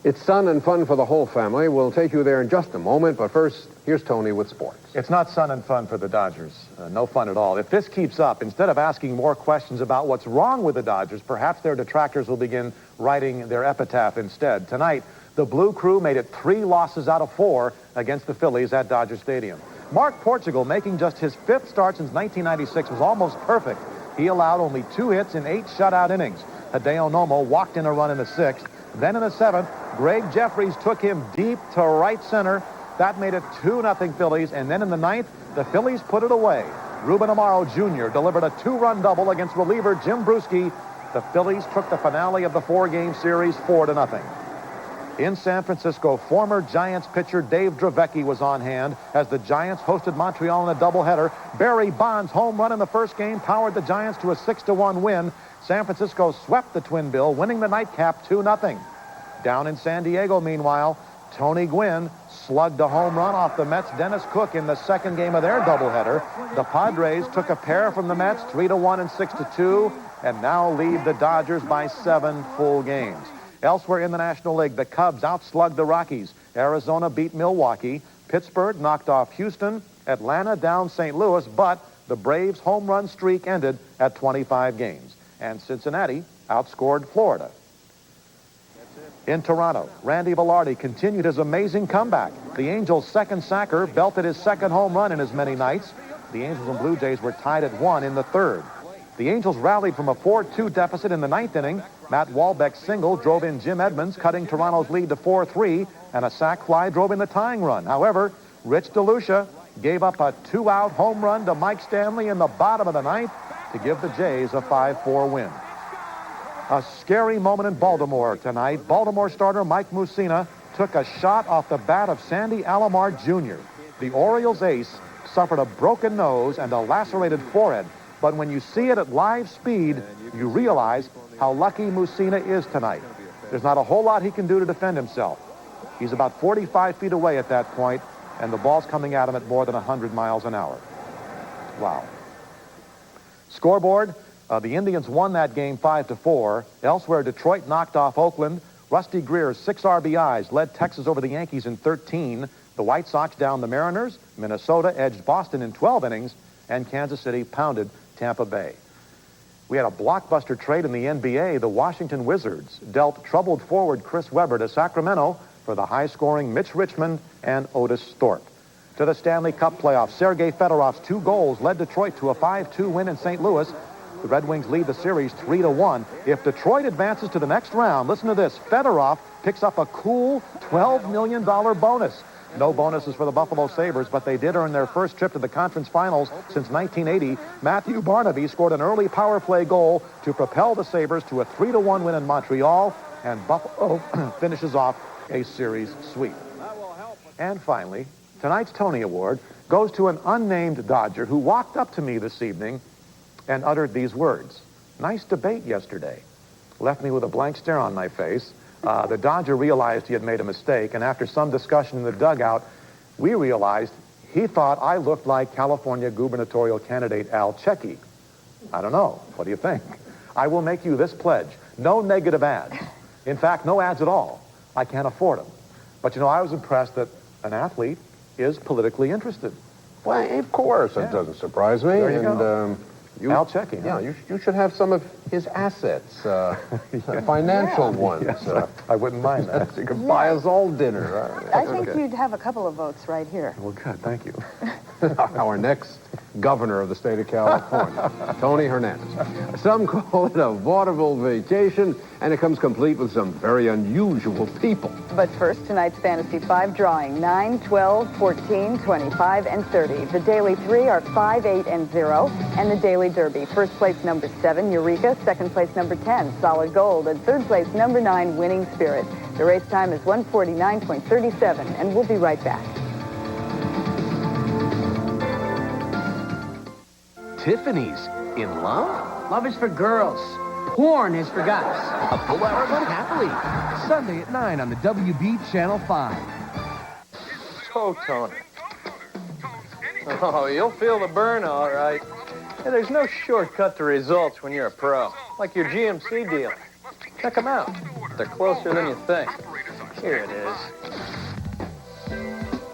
It's sun and fun for the whole family. We'll take you there in just a moment, but first, here's Tony with sports. It's not sun and fun for the Dodgers. No fun at all. If this keeps up, instead of asking more questions about what's wrong with the Dodgers, perhaps their detractors will begin writing their epitaph instead. Tonight, the Blue Crew made it 3 losses out of 4 against the Phillies at Dodger Stadium. Mark Portugal, making just his 5th start since 1996, was almost perfect. He allowed only 2 hits in 8 shutout innings. Hideo Nomo walked in a run in the 6th. Then in the 7th, Greg Jeffries took him deep to right center. That made it 2-0 Phillies. And then in the 9th, the Phillies put it away. Ruben Amaro Jr. delivered a 2-run double against reliever Jim Bruschi. The Phillies took the finale of the 4-game series 4-0. In San Francisco, former Giants pitcher Dave Dravecky was on hand as the Giants hosted Montreal in a doubleheader. Barry Bonds' home run in the first game powered the Giants to a 6-1 win. San Francisco swept the Twin Bill, winning the nightcap 2-0. Down in San Diego, meanwhile, Tony Gwynn slugged a home run off the Mets' Dennis Cook in the second game of their doubleheader. The Padres took a pair from the Mets, 3-1 and 6-2, and now lead the Dodgers by 7 full games. Elsewhere in the National League, the Cubs outslugged the Rockies. Arizona beat Milwaukee. Pittsburgh knocked off Houston. Atlanta down St. Louis, but the Braves' home run streak ended at 25 games. And Cincinnati outscored Florida. In Toronto, Randy Velarde continued his amazing comeback. The Angels' second sacker belted his second home run in as many nights. The Angels and Blue Jays were tied at 1 in the 3rd. The Angels rallied from a 4-2 deficit in the 9th inning. Matt Wahlbeck's single drove in Jim Edmonds, cutting Toronto's lead to 4-3, and a sac fly drove in the tying run. However, Rich DeLucia gave up a 2-out home run to Mike Stanley in the bottom of the 9th to give the Jays a 5-4 win. A scary moment in Baltimore tonight. Baltimore starter Mike Mussina took a shot off the bat of Sandy Alomar Jr. The Orioles ace suffered a broken nose and a lacerated forehead. But when you see it at live speed, you realize how lucky Mussina is tonight. There's not a whole lot he can do to defend himself. He's about 45 feet away at that point, and the ball's coming at him at more than 100 miles an hour. Wow. Scoreboard, the Indians won that game 5-4. Elsewhere, Detroit knocked off Oakland. Rusty Greer's 6 RBIs led Texas over the Yankees in 13. The White Sox downed the Mariners. Minnesota edged Boston in 12 innings, and Kansas City pounded Tampa Bay. We had a blockbuster trade in the NBA. The Washington Wizards dealt troubled forward Chris Webber to Sacramento for the high-scoring Mitch Richmond and Otis Thorpe. To the Stanley Cup playoffs, Sergei Fedorov's 2 goals led Detroit to a 5-2 win in St. Louis. The Red Wings lead the series 3-1. If Detroit advances to the next round, listen to this, Fedorov picks up a cool $12 million bonus. No bonuses for the Buffalo Sabres, but they did earn their first trip to the conference finals since 1980. Matthew Barnaby scored an early power play goal to propel the Sabres to a 3-1 win in Montreal, and Buffalo finishes off a series sweep. And finally, tonight's Tony Award goes to an unnamed Dodger who walked up to me this evening and uttered these words. Nice debate yesterday. Left me with a blank stare on my face. The Dodger realized he had made a mistake, and after some discussion in the dugout, we realized he thought I looked like California gubernatorial candidate Al Checky. I don't know. What do you think? I will make you this pledge. No negative ads. In fact, no ads at all. I can't afford them. But, you know, I was impressed that an athlete is politically interested. Well, of course. That doesn't surprise me. There you go. Al Checky. Yeah, you should have some of his assets, financial ones. Yes, I wouldn't mind that. You could buy us all dinner. I think you'd have a couple of votes right here. Well, good. Thank you. Our next governor of the state of California, Tony Hernandez. Some call it a vaudeville vacation, and it comes complete with some very unusual people. But first, tonight's Fantasy 5 drawing, 9, 12, 14, 25, and 30. The Daily 3 are 5, 8, and 0, and the Daily Derby. First place, number 7, Eureka. Second place, number 10, Solid Gold. And third place, number 9, Winning Spirit. The race time is 1:49.37, and we'll be right back. Tiffany's in love? Love is for girls. Porn is for guys. A full hour of happily. Sunday at 9 on the WB Channel 5. So, Tony. Oh, you'll feel the burn, all right. Hey, there's no shortcut to results when you're a pro. Like your GMC dealer. Check them out. They're closer than you think. Here it is.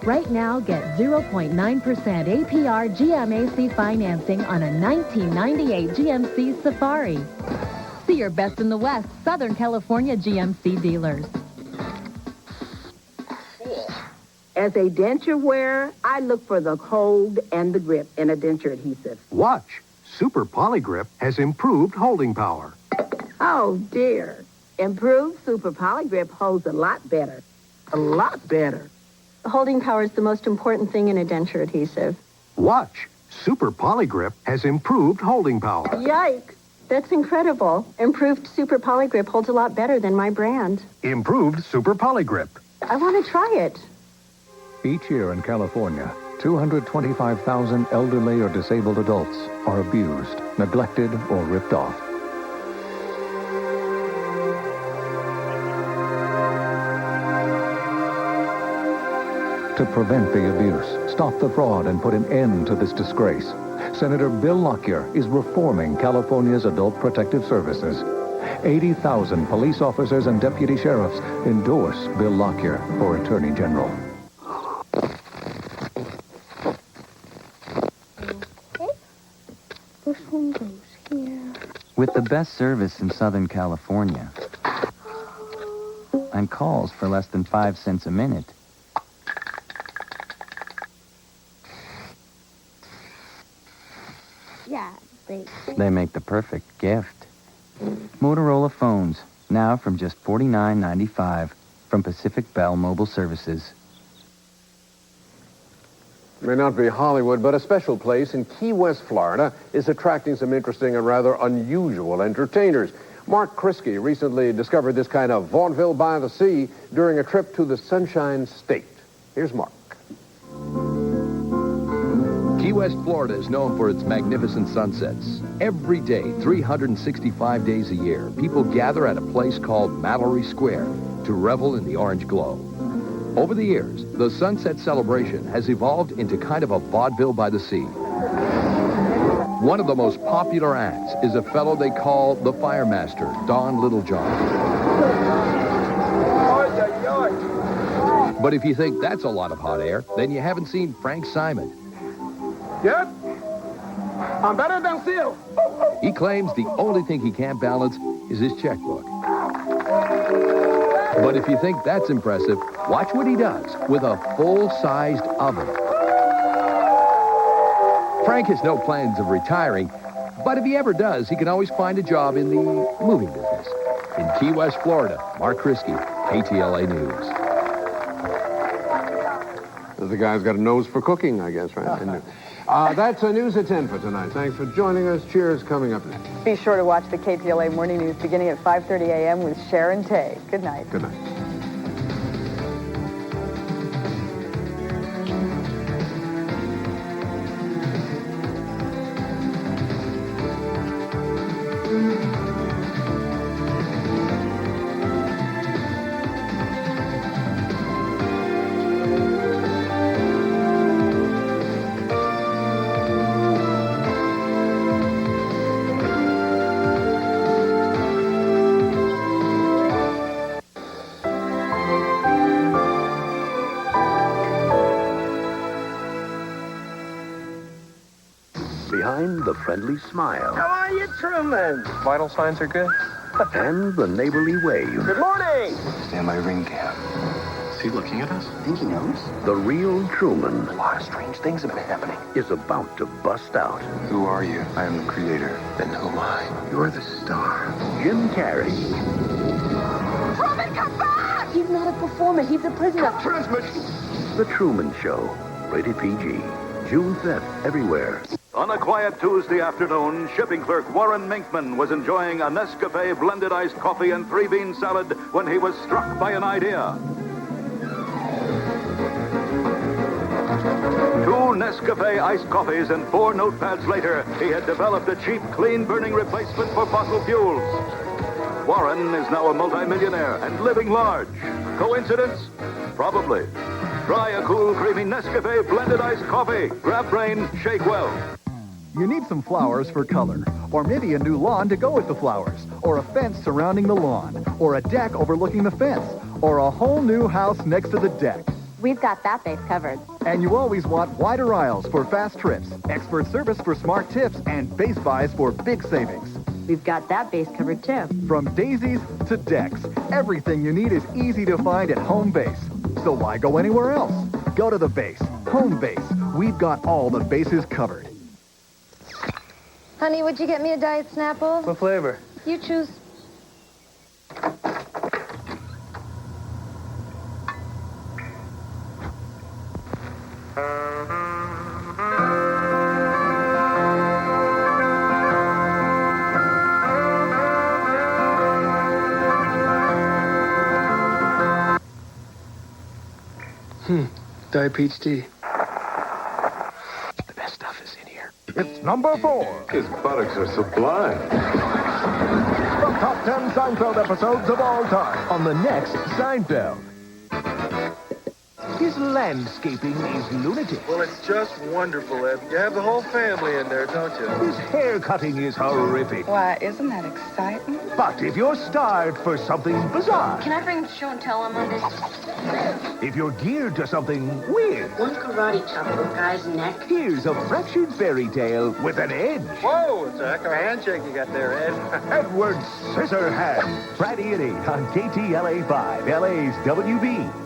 Right now, get 0.9% APR GMAC financing on a 1998 GMC Safari. See your best in the West, Southern California GMC dealers. As a denture wearer, I look for the hold and the grip in a denture adhesive. Watch. Super Polygrip has improved holding power. Oh, dear. Improved Super Polygrip holds a lot better. A lot better. Holding power is the most important thing in a denture adhesive. Watch. Super Polygrip has improved holding power. Yikes. That's incredible. Improved Super Polygrip holds a lot better than my brand. Improved Super Polygrip. I want to try it. Each year in California, 225,000 elderly or disabled adults are abused, neglected, or ripped off. To prevent the abuse, stop the fraud, and put an end to this disgrace, Senator Bill Lockyer is reforming California's adult protective services. 80,000 police officers and deputy sheriffs endorse Bill Lockyer for Attorney General. This one goes here. With the best service in Southern California, and calls for less than 5 cents a minute, Yeah, they make the perfect gift. Motorola phones, now from just $49.95 from Pacific Bell Mobile Services. May not be Hollywood, but a special place in Key West, Florida, is attracting some interesting and rather unusual entertainers. Mark Krisky recently discovered this kind of vaudeville by the sea during a trip to the Sunshine State. Here's Mark. Key West, Florida is known for its magnificent sunsets. Every day, 365 days a year, people gather at a place called Mallory Square to revel in the orange glow. Over the years, the sunset celebration has evolved into kind of a vaudeville by the sea. One of the most popular acts is a fellow they call the Firemaster, Don Littlejohn. But if you think that's a lot of hot air, then you haven't seen Frank Simon. Yep. I'm better than Seal. He claims the only thing he can't balance is his checkbook. But if you think that's impressive, watch what he does with a full-sized oven. Frank has no plans of retiring, but if he ever does, he can always find a job in the moving business. In Key West, Florida, Mark Krisky, KTLA News. The guy's got a nose for cooking, I guess, right? That's a News at 10 for tonight. Thanks for joining us. Cheers coming up next. Be sure to watch the KTLA Morning News beginning at 5:30 a.m. with Sharon Tay. Good night. Good night. Behind the friendly smile How are you, Truman? Vital signs are good. and the neighborly wave, Good morning. Stand by ring cam. Is he looking at us? think he knows? The real Truman, a lot of strange things have been happening, is about to bust out. Who are you? I am the creator. Then who am I? You're the star. Jim Carrey, Truman, come back! He's not a performer. He's a prisoner. The Truman Show, rated PG, June 5th, everywhere. On a quiet Tuesday afternoon, shipping clerk Warren Minkman was enjoying a Nescafe blended iced coffee and 3-bean salad when he was struck by an idea. 2 Nescafe iced coffees and 4 notepads later, he had developed a cheap, clean-burning replacement for fossil fuels. Warren is now a multimillionaire and living large. Coincidence? Probably. Try a cool, creamy Nescafe blended iced coffee. Grab brain, shake well. You need some flowers for color, or maybe a new lawn to go with the flowers, or a fence surrounding the lawn, or a deck overlooking the fence, or a whole new house next to the deck. We've got that base covered. And you always want wider aisles for fast trips, expert service for smart tips, and base buys for big savings. We've got that base covered too. From daisies to decks, everything you need is easy to find at Home Base. So why go anywhere else? Go to the base. Home Base. We've got all the bases covered. Honey, would you get me a Diet Snapple? What flavor? You choose. Diet peach tea. The best stuff is in here. It's number 4. His buttocks are sublime. The top 10 Seinfeld episodes of all time on the next Seinfeld. His landscaping is lunatic. Well, it's just wonderful, Ed. You have the whole family in there, don't you? His hair cutting is horrific. Why, isn't that exciting? But if you're starved for something bizarre, Can I bring show and tell on Monday? if you're geared to something weird, One karate chop to a guy's neck. here's a fractured fairy tale with an edge. Whoa, it's a heck of a handshake you got there, Ed. Edward Scissorhands. Friday at 8 on KTLA 5, LA's WB.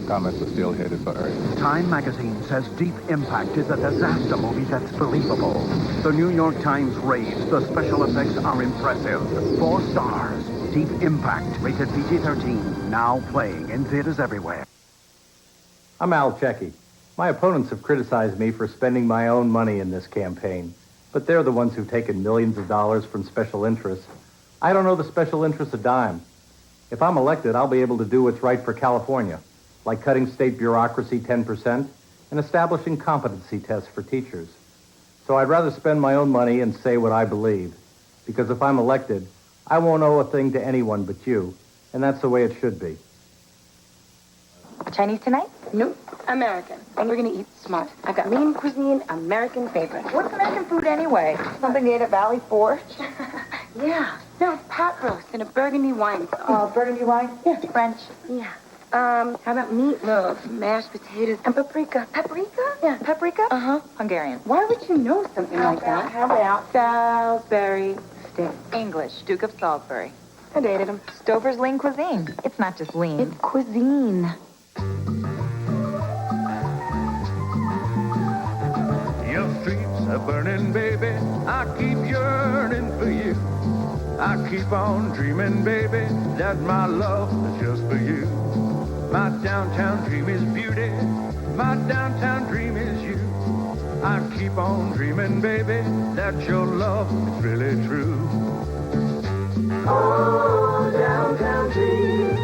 Comments are still headed for Earth. Time magazine says Deep Impact is a disaster movie that's believable. The New York Times raves the special effects are impressive. 4 stars. Deep Impact, rated PG-13. Now playing in theaters everywhere. I'm Al Checky. My opponents have criticized me for spending my own money in this campaign, but they're the ones who've taken millions of dollars from special interests. I don't know the special interests a dime. If I'm elected, I'll be able to do what's right for California, like cutting state bureaucracy 10% and establishing competency tests for teachers. So I'd rather spend my own money and say what I believe, because if I'm elected, I won't owe a thing to anyone but you, and that's the way it should be. Chinese tonight? Nope. American. And we're gonna eat smart. I've got lean cuisine, American favorite. What's American food anyway? Something you ate at Valley Forge? Yeah. No, it's pot roast and a burgundy wine sauce. Burgundy wine? Yeah. French. Yeah. How about meatloaf, mashed potatoes, and paprika? Paprika? Yeah, paprika? Uh-huh. Hungarian. Why would you know something like that? How about Salisbury steak? English, Duke of Salisbury. I dated him. Stover's lean cuisine. It's not just lean. It's cuisine. Your streets are burning, baby. I keep yearning for you. I keep on dreaming, baby, that my love is just for you. My downtown dream is beauty. My downtown dream is you. I keep on dreaming, baby, that your love is really true. Oh, downtown dream.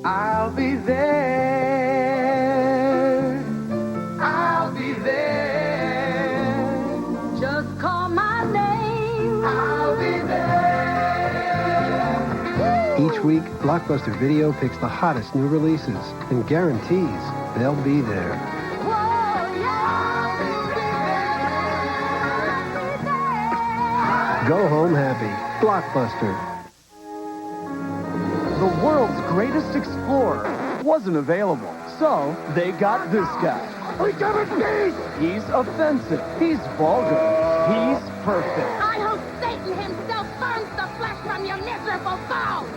I'll be there. I'll be there. Just call my name. I'll be there. Each week, Blockbuster Video picks the hottest new releases and guarantees they'll be there. Go home happy. Blockbuster. The world's greatest explorer wasn't available, so they got this guy. We got a beast! He's offensive. He's vulgar. He's perfect. I hope Satan himself burns the flesh from your miserable bones.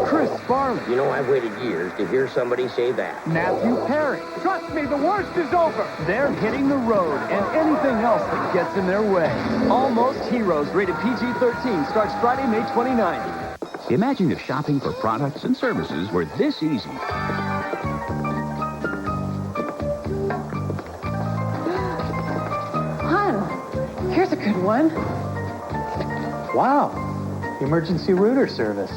Chris Farley. You know, I've waited years to hear somebody say that. Matthew Perry. Trust me, the worst is over. They're hitting the road and anything else that gets in their way. Almost Heroes, rated PG-13, starts Friday, May 29th. Imagine if shopping for products and services were this easy. Hon, here's a good one. Wow, emergency router service.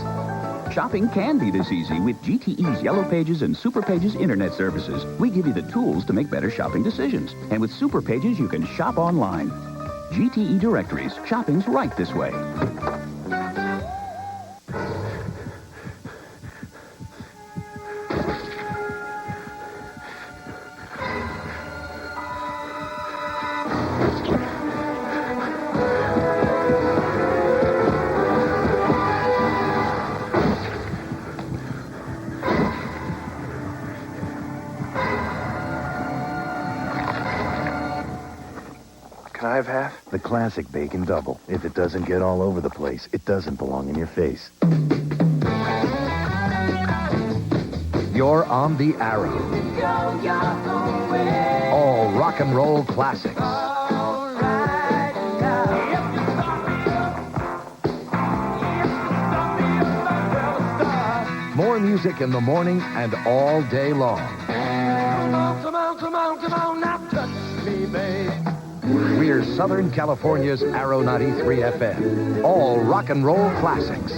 Shopping can be this easy with GTE's Yellow Pages and Super Pages internet services. We give you the tools to make better shopping decisions. And with Super Pages, you can shop online. GTE directories. Shopping's right this way. Can I have half? The classic bacon double. If it doesn't get all over the place, it doesn't belong in your face. You're on the Arrow. All rock and roll classics. More music in the morning and all day long. Come on, now touch me, babe. We're Southern California's Arrow 93 FM. All rock and roll classics.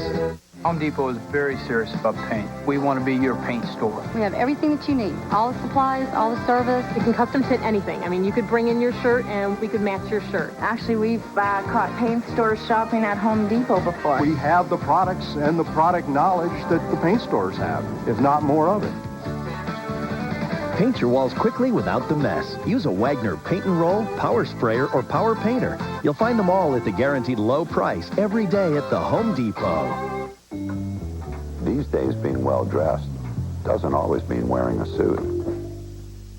Home Depot is very serious about paint. We want to be your paint store. We have everything that you need. All the supplies, all the service. You can custom fit anything. I mean, you could bring in your shirt and we could match your shirt. Actually, we've caught paint stores shopping at Home Depot before. We have the products and the product knowledge that the paint stores have, if not more of it. Paint your walls quickly without the mess. Use a Wagner paint and roll, power sprayer, or power painter. You'll find them all at the guaranteed low price every day at the Home Depot. These days, being well-dressed doesn't always mean wearing a suit.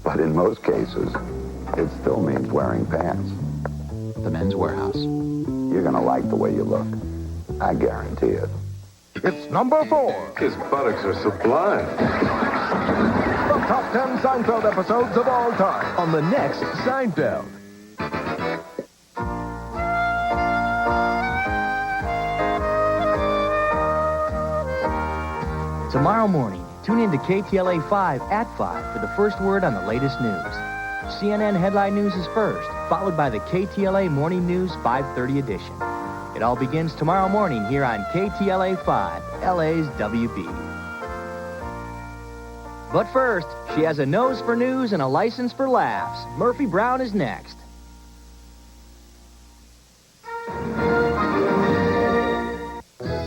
But in most cases, it still means wearing pants. The Men's Warehouse. You're going to like the way you look. I guarantee it. It's number 4. His buttocks are sublime. The top 10 Seinfeld episodes of all time on the next Seinfeld. Tomorrow morning, tune in to KTLA 5 at 5 for the first word on the latest news. CNN Headline News is first, followed by the KTLA Morning News 5:30 edition. It all begins tomorrow morning here on KTLA 5, LA's WB. But first, she has a nose for news and a license for laughs. Murphy Brown is next.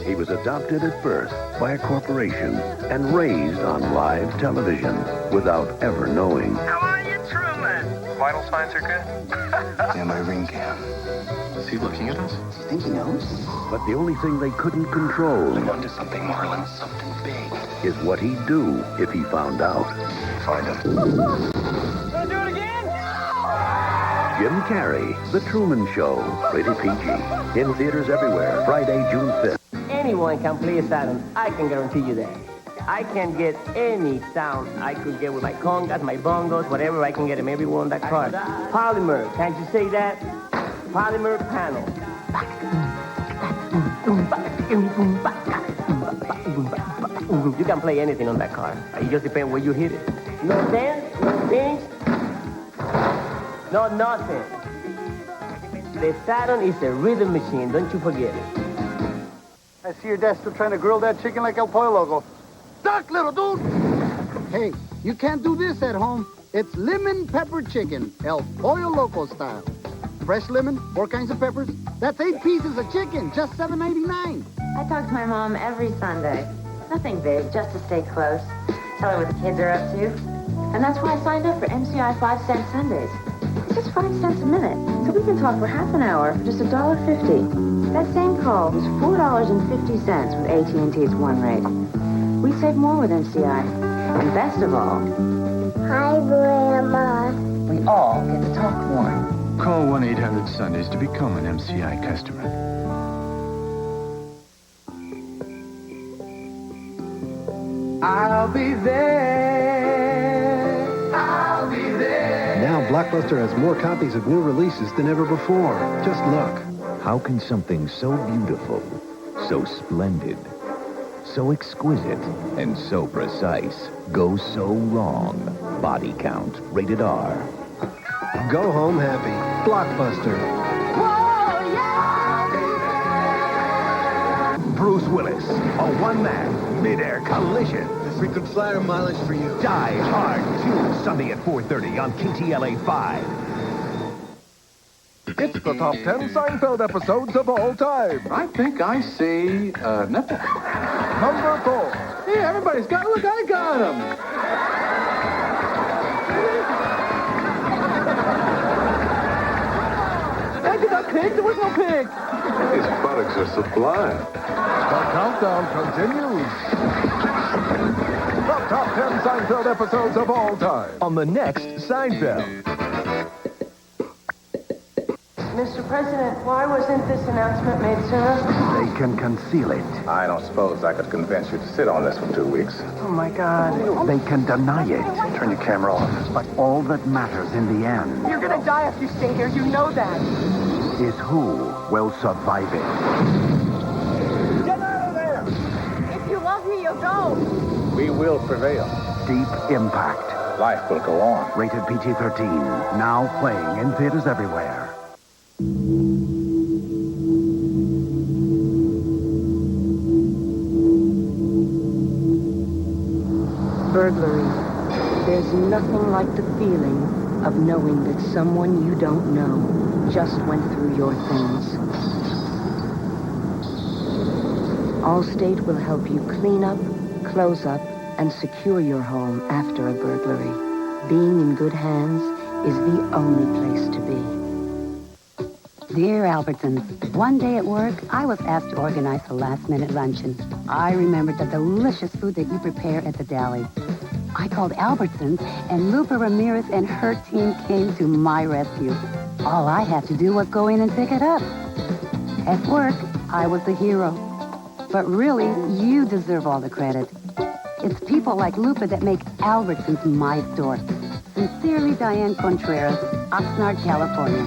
He was adopted at birth by a corporation and raised on live television without ever knowing. How are you, Truman? Vital signs are good. Yeah, my ring cam. Is he looking at us? Do you think he knows? But the only thing they couldn't control... I'm onto something, Marlon. Something big. ...is what he'd do if he found out. Find him. Gonna do it again? Jim Carrey, The Truman Show, rated PG. In theaters everywhere, Friday, June 5th. Anyone can play a saxophone. I can guarantee you that. I can get any sound I could get with my congas, my bongos, whatever. I can get them everywhere on that car. Polymer, can't you say that? Polymer panel. You can play anything on that car. It just depends where you hit it. No dance, no things, no nothing. The Saturn is a rhythm machine. Don't you forget it. I see your dad still trying to grill that chicken like El Pollo Loco. Duck, little dude! Hey, you can't do this at home. It's lemon pepper chicken, El Pollo Loco style. Fresh lemon, 4 kinds of peppers. That's 8 pieces of chicken, just $7.99. I talk to my mom every Sunday. Nothing big, just to stay close. Tell her what the kids are up to. And that's why I signed up for MCI 5-cent Sundays. It's just 5 cents a minute, so we can talk for half an hour for just $1.50. That same call was $4.50 with AT&T's One rate. We save more with MCI. And best of all... Hi, Grandma. We all get to talk more. Call 1-800-Sundays to become an MCI customer. I'll be there. I'll be there. Now Blockbuster has more copies of new releases than ever before. Just look. How can something so beautiful, so splendid, so exquisite, and so precise go so wrong? Body Count, rated R. Go home happy. Blockbuster. Bruce Willis, a one-man, mid-air collision. Frequent flyer mileage for you. Die Hard 2, Sunday at 4:30 on KTLA 5. It's the top 10 Seinfeld episodes of all time. I think I see a nipple. Number 4. Hey, everybody's got, look, I got him. Hey, did I pig? There was no pig. His buttocks are sublime. The countdown continues. The top 10 Seinfeld episodes of all time on the next Seinfeld. Mr. President, why wasn't this announcement made sooner? They can conceal it. I don't suppose I could convince you to sit on this for 2 weeks. Oh, my God. They can deny it. Turn your camera off. But all that matters in the end You're going to die if you stay here. You know that. is who will survive it. Get out of there! If you love me, you'll go. We will prevail. Deep Impact. Life will go on. Rated PG-13. Now playing in theaters everywhere. Burglary. There's nothing like the feeling of knowing that someone you don't know just went through your things. Allstate will help you clean up, close up, and secure your home after a burglary. Being in good hands is the only place to be. Dear Albertsons, one day at work, I was asked to organize a last-minute luncheon. I remembered the delicious food that you prepare at the deli. I called Albertsons, and Lupa Ramirez and her team came to my rescue. All I had to do was go in and pick it up. At work, I was the hero. But really, you deserve all the credit. It's people like Lupa that make Albertsons my store. Sincerely, Diane Contreras, Oxnard, California.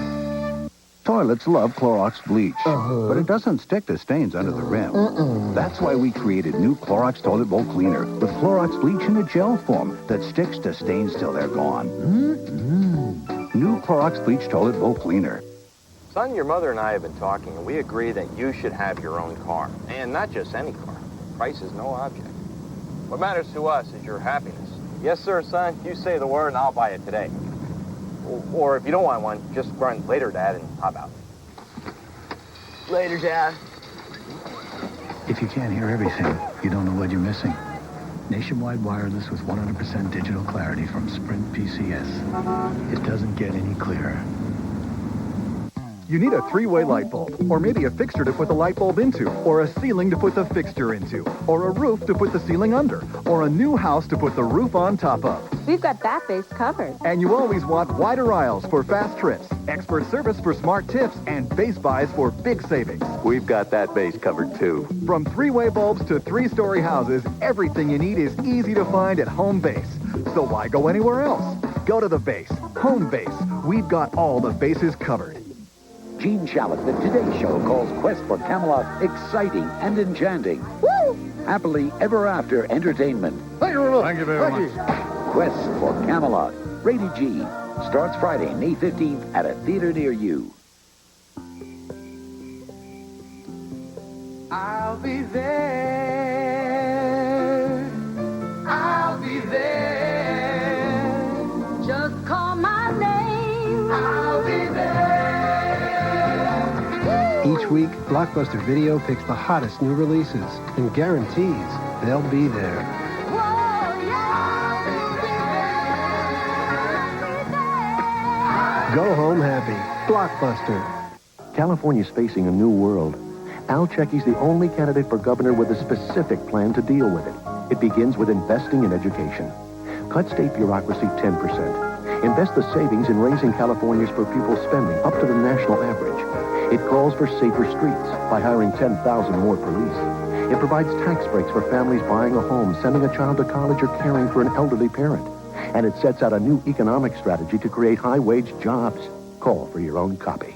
Toilets love Clorox bleach, but it doesn't stick to stains under the rim. That's why we created new Clorox Toilet Bowl Cleaner with Clorox bleach in a gel form that sticks to stains till they're gone. New Clorox Bleach Toilet Bowl Cleaner. Son, your mother and I have been talking, and we agree that you should have your own car. And not just any car. Price is no object. What matters to us is your happiness. Yes, sir, son. You say the word, and I'll buy it today. Or if you don't want one, just run later, Dad, and hop out. Later, Dad. If you can't hear everything, you don't know what you're missing. Nationwide wireless with 100% digital clarity from Sprint PCS. It doesn't get any clearer. You need a three-way light bulb, or maybe a fixture to put the light bulb into, or a ceiling to put the fixture into, or a roof to put the ceiling under, or a new house to put the roof on top of. We've got that base covered. And you always want wider aisles for fast trips, expert service for smart tips, and base buys for big savings. We've got that base covered, too. From three-way bulbs to three-story houses, everything you need is easy to find at Home Base. So why go anywhere else? Go to the base. Home Base. We've got all the bases covered. Gene Shalit, the Today Show, calls Quest for Camelot exciting and enchanting. Woo! Happily ever after entertainment. Thank you very much. Thank you very much. Quest for Camelot. Rated G. Starts Friday, May 15th at a theater near you. I'll be there. I'll be there. Just call my name. I'll be there. Each week, Blockbuster Video picks the hottest new releases and guarantees they'll be there. Go home happy. Blockbuster. California's facing a new world. Al Checkey's the only candidate for governor with a specific plan to deal with it. It begins with investing in education. Cut state bureaucracy 10%. Invest the savings in raising California's per pupil spending up to the national average. It calls for safer streets by hiring 10,000 more police. It provides tax breaks for families buying a home, sending a child to college, or caring for an elderly parent. And it sets out a new economic strategy to create high-wage jobs. Call for your own copy.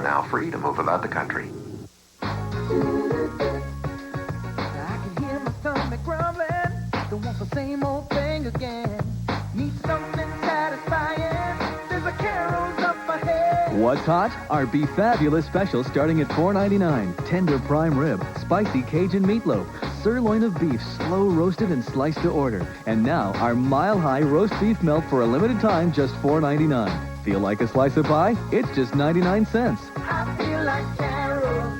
Now free to move about the country. I can hear my stomach grumbling. Don't want the same old thing again. Need something satisfying. There's a Carol's up ahead. What's hot? Our Be Fabulous special starting at $4.99. Tender prime rib, spicy Cajun meatloaf, sirloin of beef, slow roasted and sliced to order. And now our Mile High roast beef melt for a limited time, just $4.99. Feel like a slice of pie? It's just 99 cents. I feel like Carol.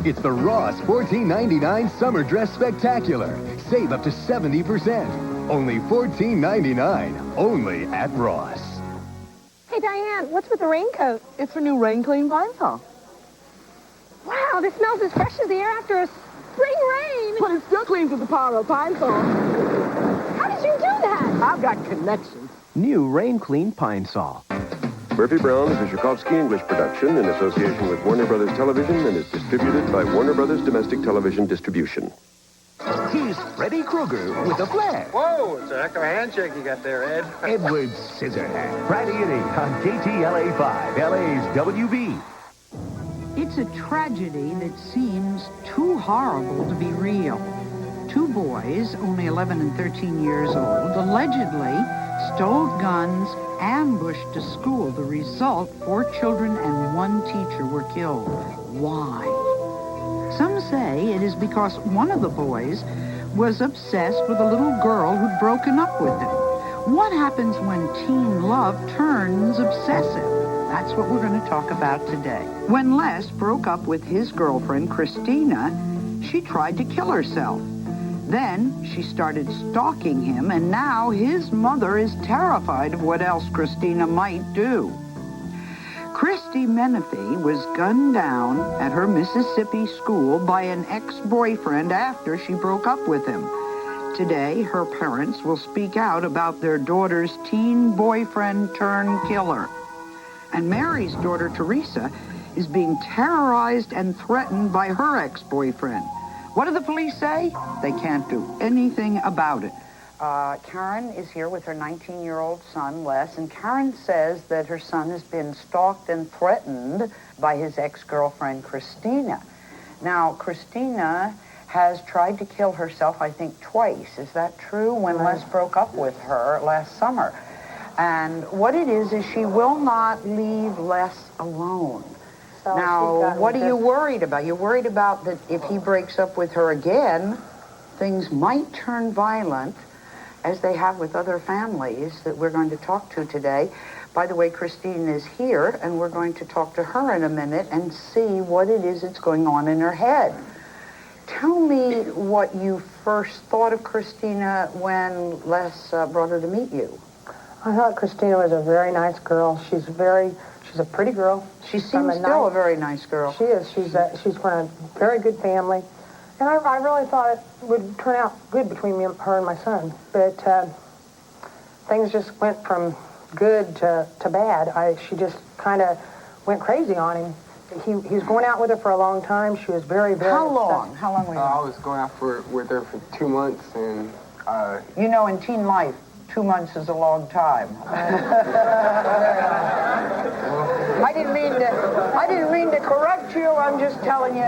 It's the Ross $14.99 Summer Dress Spectacular. Save up to 70%. Only $14.99. Only at Ross. Hey, Diane, what's with the raincoat? It's for new Rain Clean Pine Sol. Wow, this smells as fresh as the air after a spring rain. But it still cleans with the power of Pine Sol. How did you do that? I've got connections. New Rain Clean Pine Sol. Murphy Brown is a Tchaikovsky English production in association with Warner Brothers Television and is distributed by Warner Brothers Domestic Television Distribution. Here's Freddy Krueger with a flag. Whoa, it's a heck of a handshake you got there, Ed. Edward Scissorhands. Friday at 8 on KTLA 5, LA's WB. It's a tragedy that seems too horrible to be real. Two boys, only 11 and 13 years old, allegedly stole guns, ambushed a school. The result, 4 children and 1 teacher were killed. Why? Some say it is because one of the boys was obsessed with a little girl who'd broken up with him. What happens when teen love turns obsessive? That's what we're going to talk about today. When Les broke up with his girlfriend, Christina, she tried to kill herself. Then she started stalking him, and now his mother is terrified of what else Christina might do. Christy Menifee was gunned down at her Mississippi school by an ex-boyfriend after she broke up with him. Today, her parents will speak out about their daughter's teen boyfriend-turned-killer. And Mary's daughter, Teresa, is being terrorized and threatened by her ex-boyfriend. What do the police say? They can't do anything about it. Karen is here with her 19-year-old son, Les, and Karen says that her son has been stalked and threatened by his ex-girlfriend, Christina. Now, Christina has tried to kill herself, I think, twice. Is that true? When Les broke up with her last summer. And what it is she will not leave Les alone. So now, what are you worried about? You're worried about that if he breaks up with her again, things might turn violent, as they have with other families that we're going to talk to today. By the way, Christine is here, and we're going to talk to her in a minute and see what it is that's going on in her head. Tell me what you first thought of Christina when Les brought her to meet you. I thought Christina was a very nice girl. She's a pretty girl. She seems still a very nice girl. She is. She's from a very good family. And I really thought it would turn out good between her and my son. But things just went from good to bad. She just kind of went crazy on him. He was going out with her for a long time. She was very, very How upset. long? How long were you? I was going out with her for 2 months, and you know, in teen life, 2 months is a long time. I didn't mean to correct you. I'm just telling you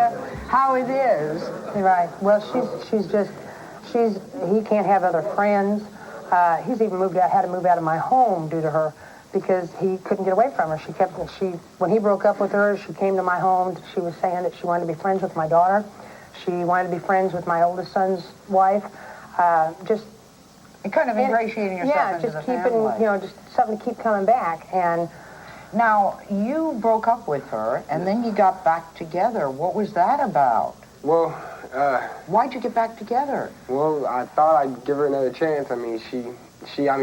how it is. Right. Well, he can't have other friends. He's even had to move out of my home due to her because he couldn't get away from her. When he broke up with her, she came to my home. She was saying that she wanted to be friends with my daughter. She wanted to be friends with my oldest son's wife. You're kind of ingratiating yourself into the family. Just something to keep coming back. And now, you broke up with her, and then you got back together. What was that about? Well, why'd you get back together? Well, I thought I'd give her another chance. I mean,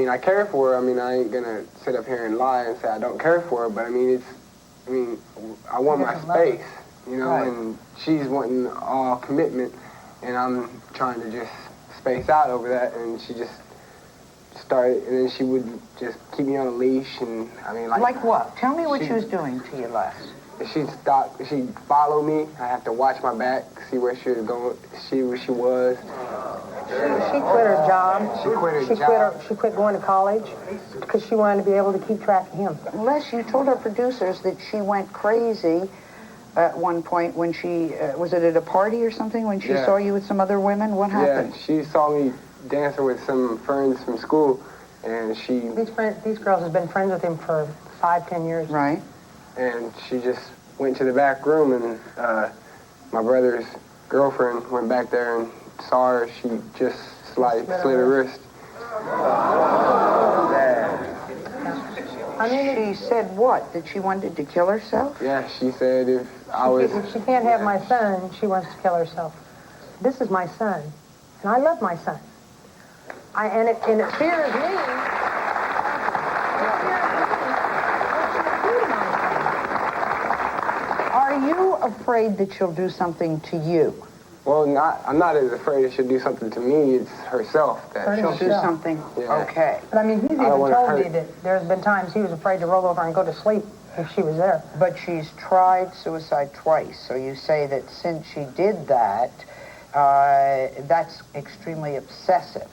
I care for her. I mean, I ain't gonna sit up here and lie and say I don't care for her, but I want my space, Right. and she's wanting all commitment, and I'm trying to just space out over that, and she just started, and then she would just keep me on a leash, and Like what? Tell me what she was doing to you, Les. She'd follow me. I have to watch my back, see where she was going, see where she was. She quit her job. She She quit going to college because she wanted to be able to keep track of him. Les, you told our producers that she went crazy at one point when she, was it at a party or something, when she saw you with some other women? What happened? Yeah, she saw me dancing with some friends from school, and These girls have been friends with him for 5-10 years. Right. And she just went to the back room, and my brother's girlfriend went back there and saw her. She just slid her wrist. She said what? That she wanted to kill herself? Yeah, she said if she can't have my son, she wants to kill herself. This is my son, and I love my son. And it fears me. Are you afraid that she'll do something to you? Well, I'm not as afraid that she'll do something to me. It's herself that she'll do something. Yeah. Okay. But I mean, he's even told me that there's been times he was afraid to roll over and go to sleep if she was there. But she's tried suicide twice. So you say that since she did that, that's extremely obsessive.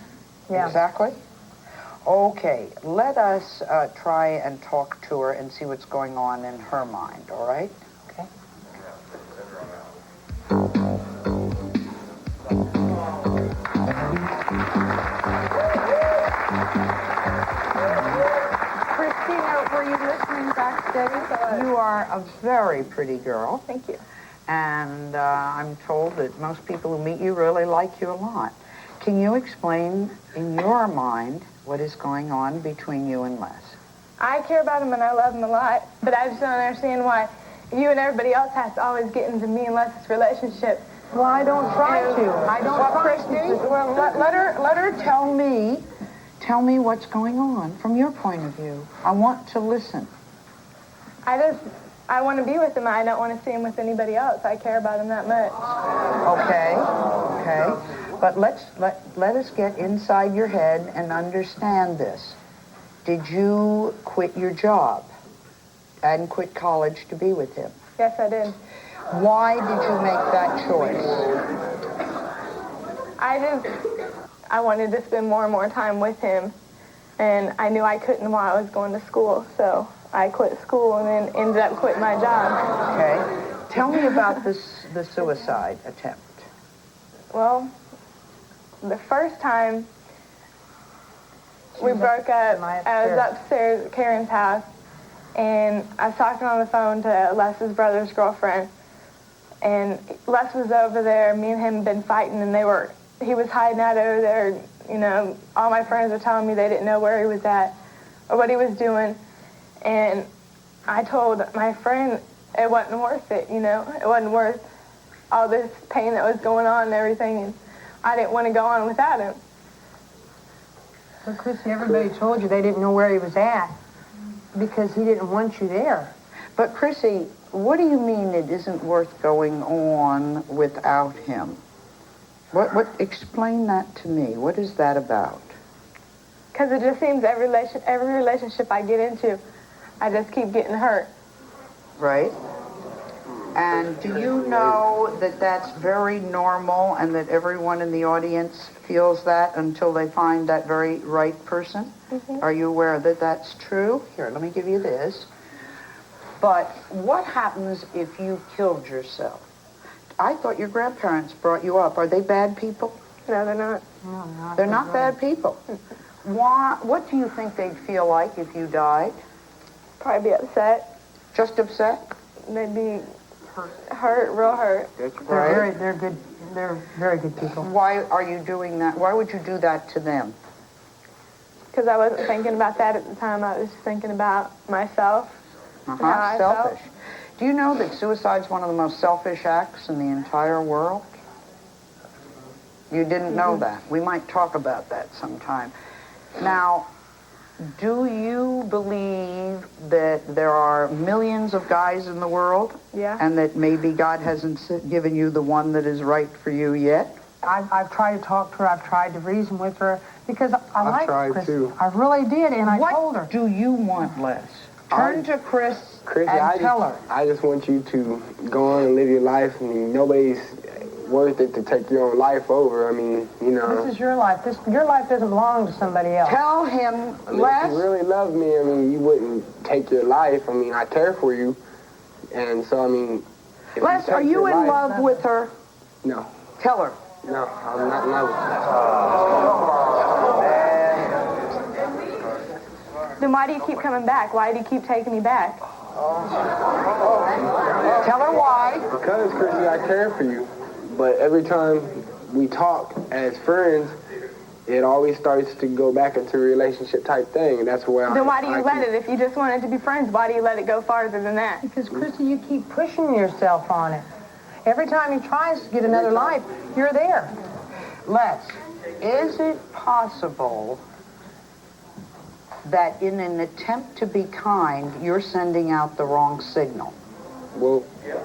Yeah. Exactly? Okay. Let us try and talk to her and see what's going on in her mind, all right? Okay. Christina, were you listening backstage? You are a very pretty girl. Thank you. And I'm told that most people who meet you really like you a lot. Can you explain, in your mind, what is going on between you and Les? I care about him and I love him a lot, but I just don't understand why you and everybody else has to always get into me and Les's relationship. Well, I don't try to. I don't try to. Well, let her tell me what's going on from your point of view. I want to listen. I want to be with him. I don't want to see him with anybody else. I care about him that much. Okay. But let us get inside your head and understand this. Did you quit your job? and quit college to be with him. Yes, I did. Why did you make that choice? I wanted to spend more and more time with him, and I knew I couldn't while I was going to school, so I quit school and then ended up quitting my job. Okay. Tell me about the suicide attempt. Well, the first time we broke up, I was upstairs at Karen's house, and I was talking on the phone to Les's brother's girlfriend, and Les was over there. Me and him had been fighting, and he was hiding out over there. You know, all my friends were telling me they didn't know where he was at or what he was doing, and I told my friend it wasn't worth it. You know, it wasn't worth all this pain that was going on and everything, and I didn't want to go on without him. But Chrissy, everybody told you they didn't know where he was at because he didn't want you there. But Chrissy, what do you mean it isn't worth going on without him? Explain that to me. What is that about? Because it just seems every relationship I get into, I just keep getting hurt. Right. And do you know that that's very normal and that everyone in the audience feels that until they find that very right person? Mm-hmm. Are you aware that that's true? Here, let me give you this. But what happens if you killed yourself? I thought your grandparents brought you up. Are they bad people? No, they're not. No, not. They're not bad people. Why? What do you think they'd feel like if you died? Probably be upset. Just upset? They'd be hurt, real hurt. They're good. They're very good people. Why are you doing that? Why would you do that to them? Because I wasn't thinking about that at the time. I was thinking about myself. Selfish. Do you know that suicide's one of the most selfish acts in the entire world? You didn't know that. We might talk about that sometime. Now, do you believe that there are millions of guys in the world? Yeah. And that maybe God hasn't given you the one that is right for you yet? I've tried to talk to her. I've tried to reason with her because I like Chris. Too. I really did, and I told her. What do you want, Les? Turn to Chris and tell her. I just want you to go on and live your life. I mean, nobody's worth it to take your own life over. I mean, you know. This is your life. Your life doesn't belong to somebody else. Tell him, Les. If you really loved me, I mean, you wouldn't take your life. I mean, I care for you. And so, I mean. Les, are you in love with her? No. Tell her. No, I'm not in love with her. Then why do you keep coming back? Why do you keep taking me back? Tell her why. Because, Chrissy, I care for you. But every time we talk as friends, it always starts to go back into a relationship type thing. And that's where Then why do you let it? If you just wanted to be friends, why do you let it go farther than that? Because, Chrissy, you keep pushing yourself on it. Every time he tries to get another life, you're there. Les, is it possible that in an attempt to be kind, you're sending out the wrong signal? Well, yeah.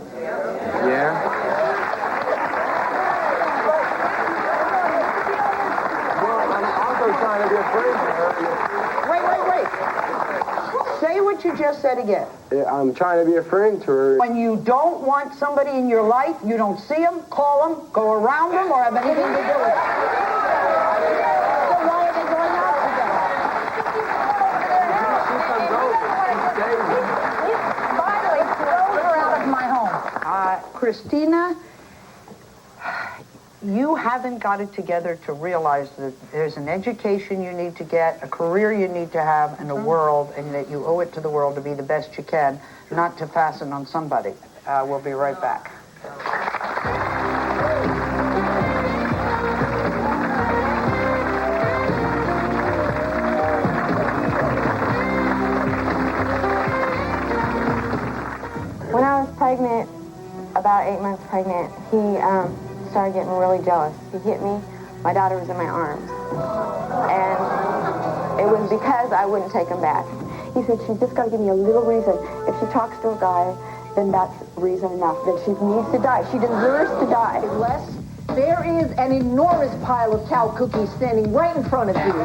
Well, I'm also trying to be a friend to her. Wait. Say what you just said again. I'm trying to be a friend to her. When you don't want somebody in your life, you don't see them, call them, go around them, or have anything to do with them. So why are they going out together? Finally, throws her out of my home. Christina, you haven't got it together to realize that there's an education you need to get, a career you need to have, and a world, and that you owe it to the world to be the best you can, not to fasten on somebody. We'll be right back. When I was pregnant, about 8 months pregnant, he started getting really jealous. He hit me. My daughter was in my arms. And it was because I wouldn't take him back. He said, she's just got to give me a little reason. If she talks to a guy, then that's reason enough. That she needs to die. She deserves to die. Les, there is an enormous pile of cow cookies standing right in front of you. Wait a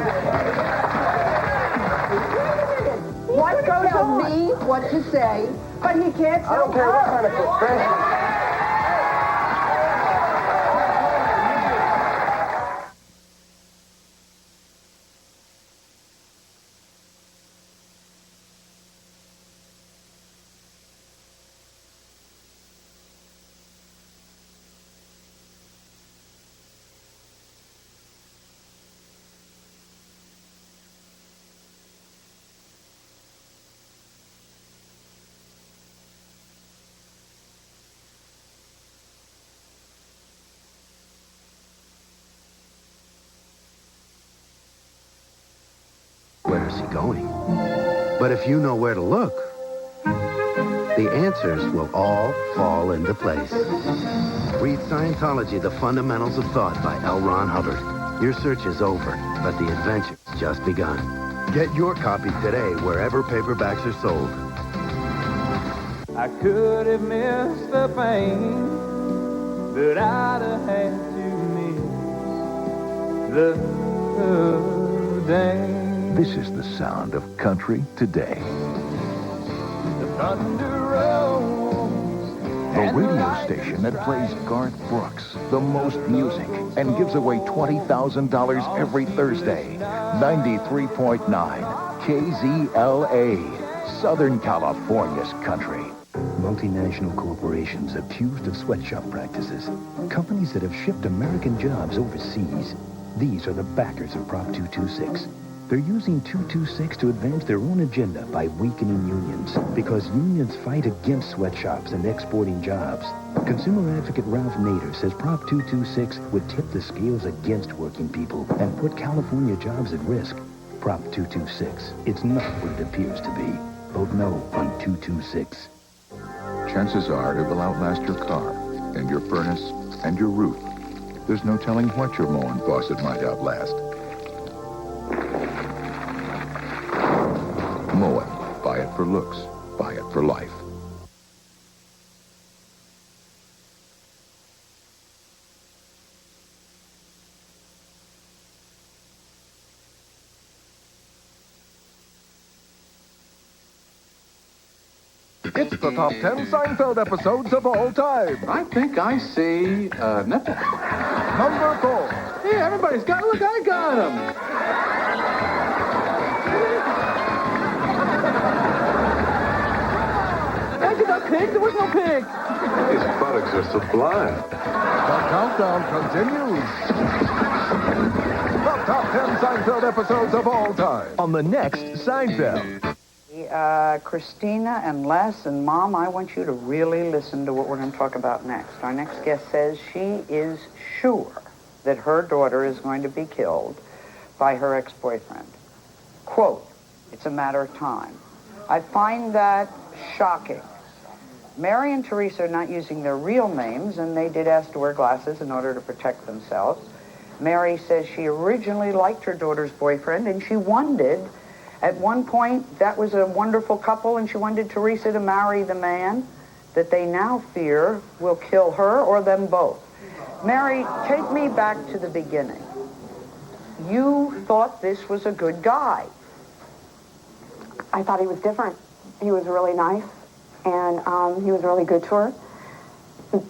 minute. wants to tell me what to say, but he can't tell I don't care what kind her. of confession. Where's he going? But if you know where to look, the answers will all fall into place. Read Scientology, The Fundamentals of Thought by L. Ron Hubbard. Your search is over, but the adventure's just begun. Get your copy today wherever paperbacks are sold. I could have missed the pain, but I'd have had to miss the day. This is the sound of country today. The thunder rolls. The radio station that plays Garth Brooks, the most music, and gives away $20,000 every Thursday. 93.9 KZLA, Southern California's country. Multinational corporations accused of sweatshop practices. Companies that have shipped American jobs overseas. These are the backers of Prop 226. They're using 226 to advance their own agenda by weakening unions, because unions fight against sweatshops and exporting jobs. Consumer advocate Ralph Nader says Prop 226 would tip the scales against working people and put California jobs at risk. Prop 226. It's not what it appears to be. Vote no on 226. Chances are it will outlast your car, and your furnace, and your roof. There's no telling what your Moen faucet might outlast. Moen. Buy it for looks. Buy it for life. It's the top 10 Seinfeld episodes of all time. I think I see nipple. Number 4. Hey, everybody's got, look, I got him. Thank you, that pig. There was no pig. His buttocks are sublime. The countdown continues. The top 10 Seinfeld episodes of all time. On the next Seinfeld. Christina and Les and Mom, I want you to really listen to what we're going to talk about next. Our next guest says she is sure that her daughter is going to be killed by her ex-boyfriend. Quote, "It's a matter of time." I find that shocking. Mary and Teresa are not using their real names, and they did ask to wear glasses in order to protect themselves. Mary says she originally liked her daughter's boyfriend, and she wanted, at one point, that was a wonderful couple, and she wanted Teresa to marry the man that they now fear will kill her or them both. Mary, take me back to the beginning. You thought this was a good guy. I thought he was different. He was really nice, and he was really good to her.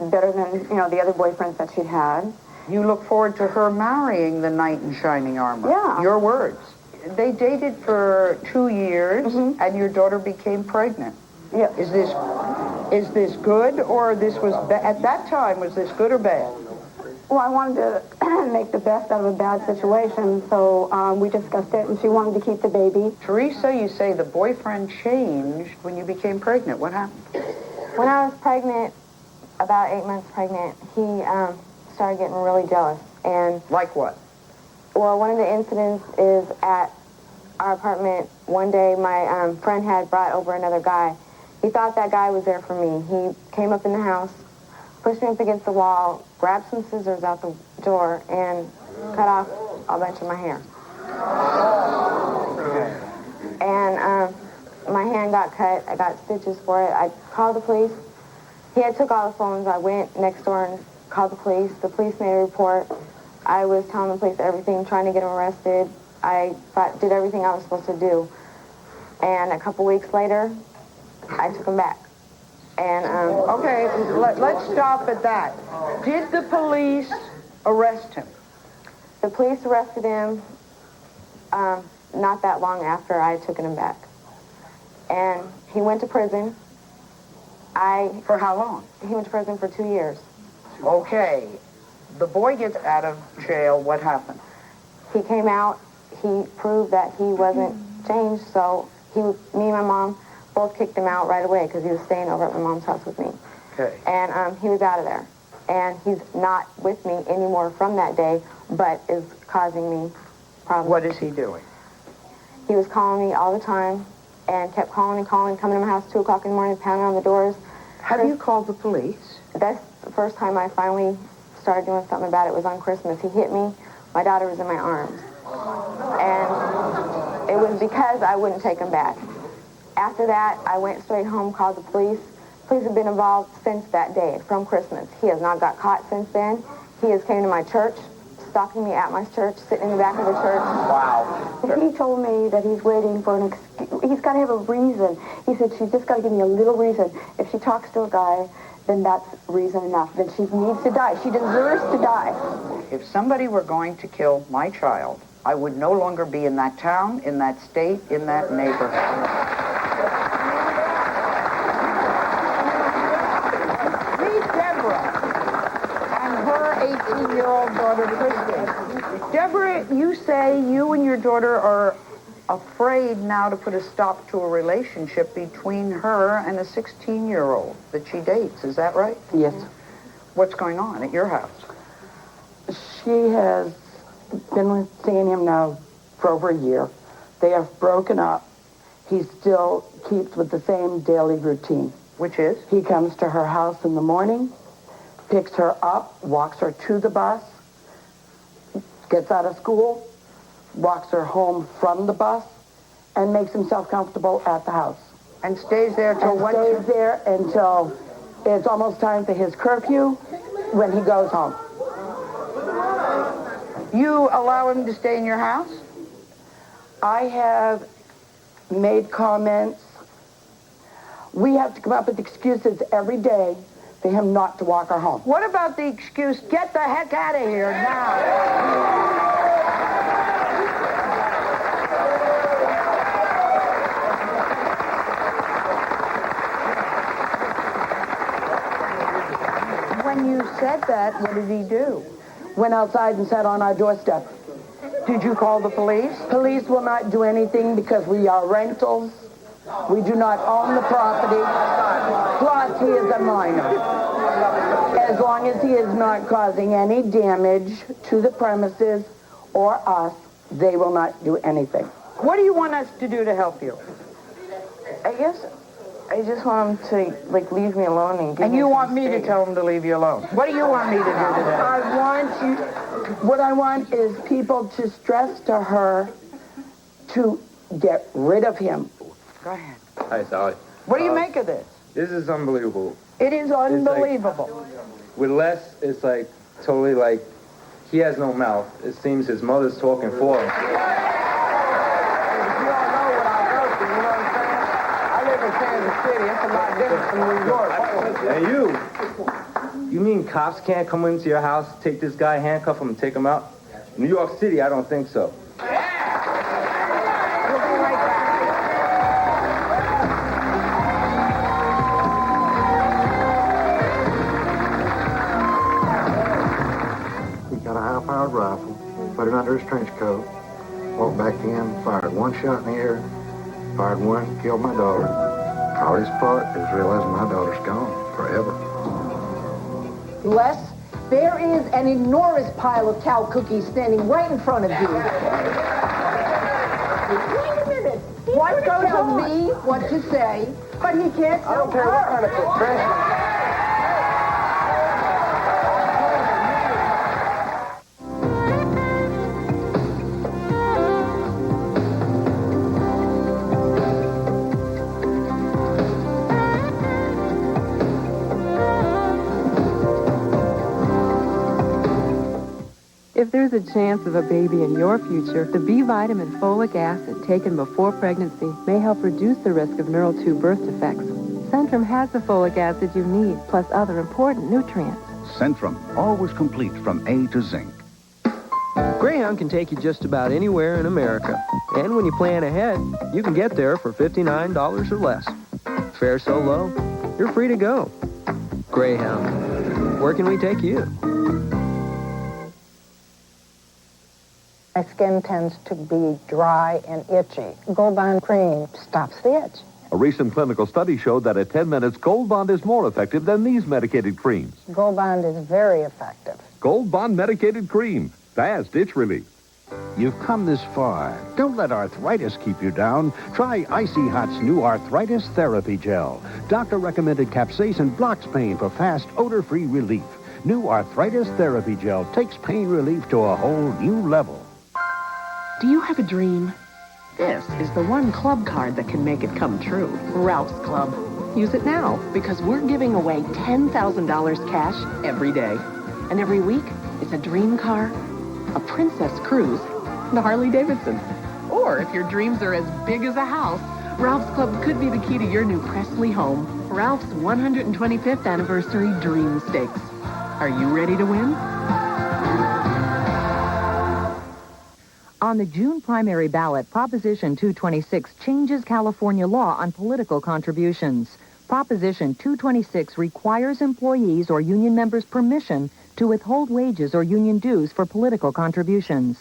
Better than, the other boyfriends that she'd had. You look forward to her marrying the knight in shining armor. Yeah. Your words. They dated for 2 years, and your daughter became pregnant. Yeah. Is this good, or this was at that time, was this good or bad? Well, I wanted to make the best out of a bad situation, so we discussed it, and she wanted to keep the baby. Teresa, you say the boyfriend changed when you became pregnant. What happened? When I was pregnant, about 8 months pregnant, he started getting really jealous. And like what? Well, one of the incidents is at our apartment. One day, my friend had brought over another guy. He thought that guy was there for me. He came up in the house, pushed me up against the wall, grabbed some scissors out the door, and cut off a bunch of my hair. And my hand got cut. I got stitches for it. I called the police. He had took all the phones. I went next door and called the police. The police made a report. I was telling the police everything, trying to get him arrested. I did everything I was supposed to do. And a couple weeks later, I took him back. And Okay, let's stop at that. Did the police arrest him? The police arrested him not that long after I took him back. And he went to prison. For how long? He went to prison for 2 years. Okay. The boy gets out of jail. What happened? He came out. He proved that he wasn't changed, so me and my mom both kicked him out right away because he was staying over at my mom's house with me. Okay. And he was out of there. And he's not with me anymore from that day, but is causing me problems. What is he doing? He was calling me all the time and kept calling and calling, coming to my house 2 o'clock in the morning, pounding on the doors. Have you called the police? That's the first time I finally started doing something about it was on Christmas. He hit me. My daughter was in my arms. And it was because I wouldn't take him back. After that, I went straight home, called the police. Police have been involved since that day, from Christmas. He has not got caught since then. He has came to my church, stalking me at my church, sitting in the back of the church. Wow. He told me that he's waiting for an excuse. He's got to have a reason. He said, she's just got to give me a little reason. If she talks to a guy, then that's reason enough. Then she needs to die. She deserves to die. If somebody were going to kill my child, I would no longer be in that town, in that state, in that neighborhood. Meet Deborah and her 18-year-old daughter, Kristen. Deborah, you say you and your daughter are afraid now to put a stop to a relationship between her and a 16-year-old that she dates. Is that right? Yes. What's going on at your house? She has been seeing him now for over a year. They have broken up. He still keeps with the same daily routine. Which is? He comes to her house in the morning, picks her up, walks her to the bus, gets out of school, walks her home from the bus, and makes himself comfortable at the house. And stays there till what? Stays there until it's almost time for his curfew when he goes home. You allow him to stay in your house? I have made comments. We have to come up with excuses every day for him not to walk her home. What about the excuse, get the heck out of here now? When you said that, what did he do? Went outside and sat on our doorstep. Did you call the police? Police will not do anything because we are rentals. We do not own the property. Plus, he is a minor. As long as he is not causing any damage to the premises or us, they will not do anything. What do you want us to do to help you? I guess I just want him to, leave me alone and give And me you some want me to space. tell him to leave you alone? What do you want me to do today? What I want is people to stress to her to get rid of him. Go ahead. Hi, Sally. What do you make of this? This is unbelievable. It is unbelievable. With Les, it's totally he has no mouth. It seems his mother's talking for him. City. It's a lot different from New York. And you mean cops can't come into your house, take this guy, handcuff him, and take him out? New York City, I don't think so. He got a high-powered rifle, put it under his trench coat, walked back in, fired one shot in the air, fired one, killed my daughter. Hardest part is realizing my daughter's gone forever. Les, there is an enormous pile of cow cookies standing right in front of you. Wait a minute. What goes tell me what to say, but he can't tell I don't care what kind of profession. If there's a chance of a baby in your future, the B vitamin folic acid taken before pregnancy may help reduce the risk of neural tube birth defects. Centrum has the folic acid you need, plus other important nutrients. Centrum, always complete from A to zinc. Greyhound can take you just about anywhere in America. And when you plan ahead, you can get there for $59 or less. Fare so low, you're free to go. Greyhound, where can we take you? My skin tends to be dry and itchy. Gold Bond cream stops the itch. A recent clinical study showed that at 10 minutes, Gold Bond is more effective than these medicated creams. Gold Bond is very effective. Gold Bond medicated cream. Fast itch relief. You've come this far. Don't let arthritis keep you down. Try Icy Hot's new Arthritis Therapy Gel. Doctor-recommended capsaicin blocks pain for fast, odor-free relief. New Arthritis Therapy Gel takes pain relief to a whole new level. Do you have a dream? This is the one club card that can make it come true. Ralph's Club. Use it now, because we're giving away $10,000 cash every day. And every week, it's a dream car, a princess cruise, and a Harley Davidson. Or if your dreams are as big as a house, Ralph's Club could be the key to your new Presley home. Ralph's 125th Anniversary Dream Stakes. Are you ready to win? On the June primary ballot, Proposition 226 changes California law on political contributions. Proposition 226 requires employees or union members' permission to withhold wages or union dues for political contributions.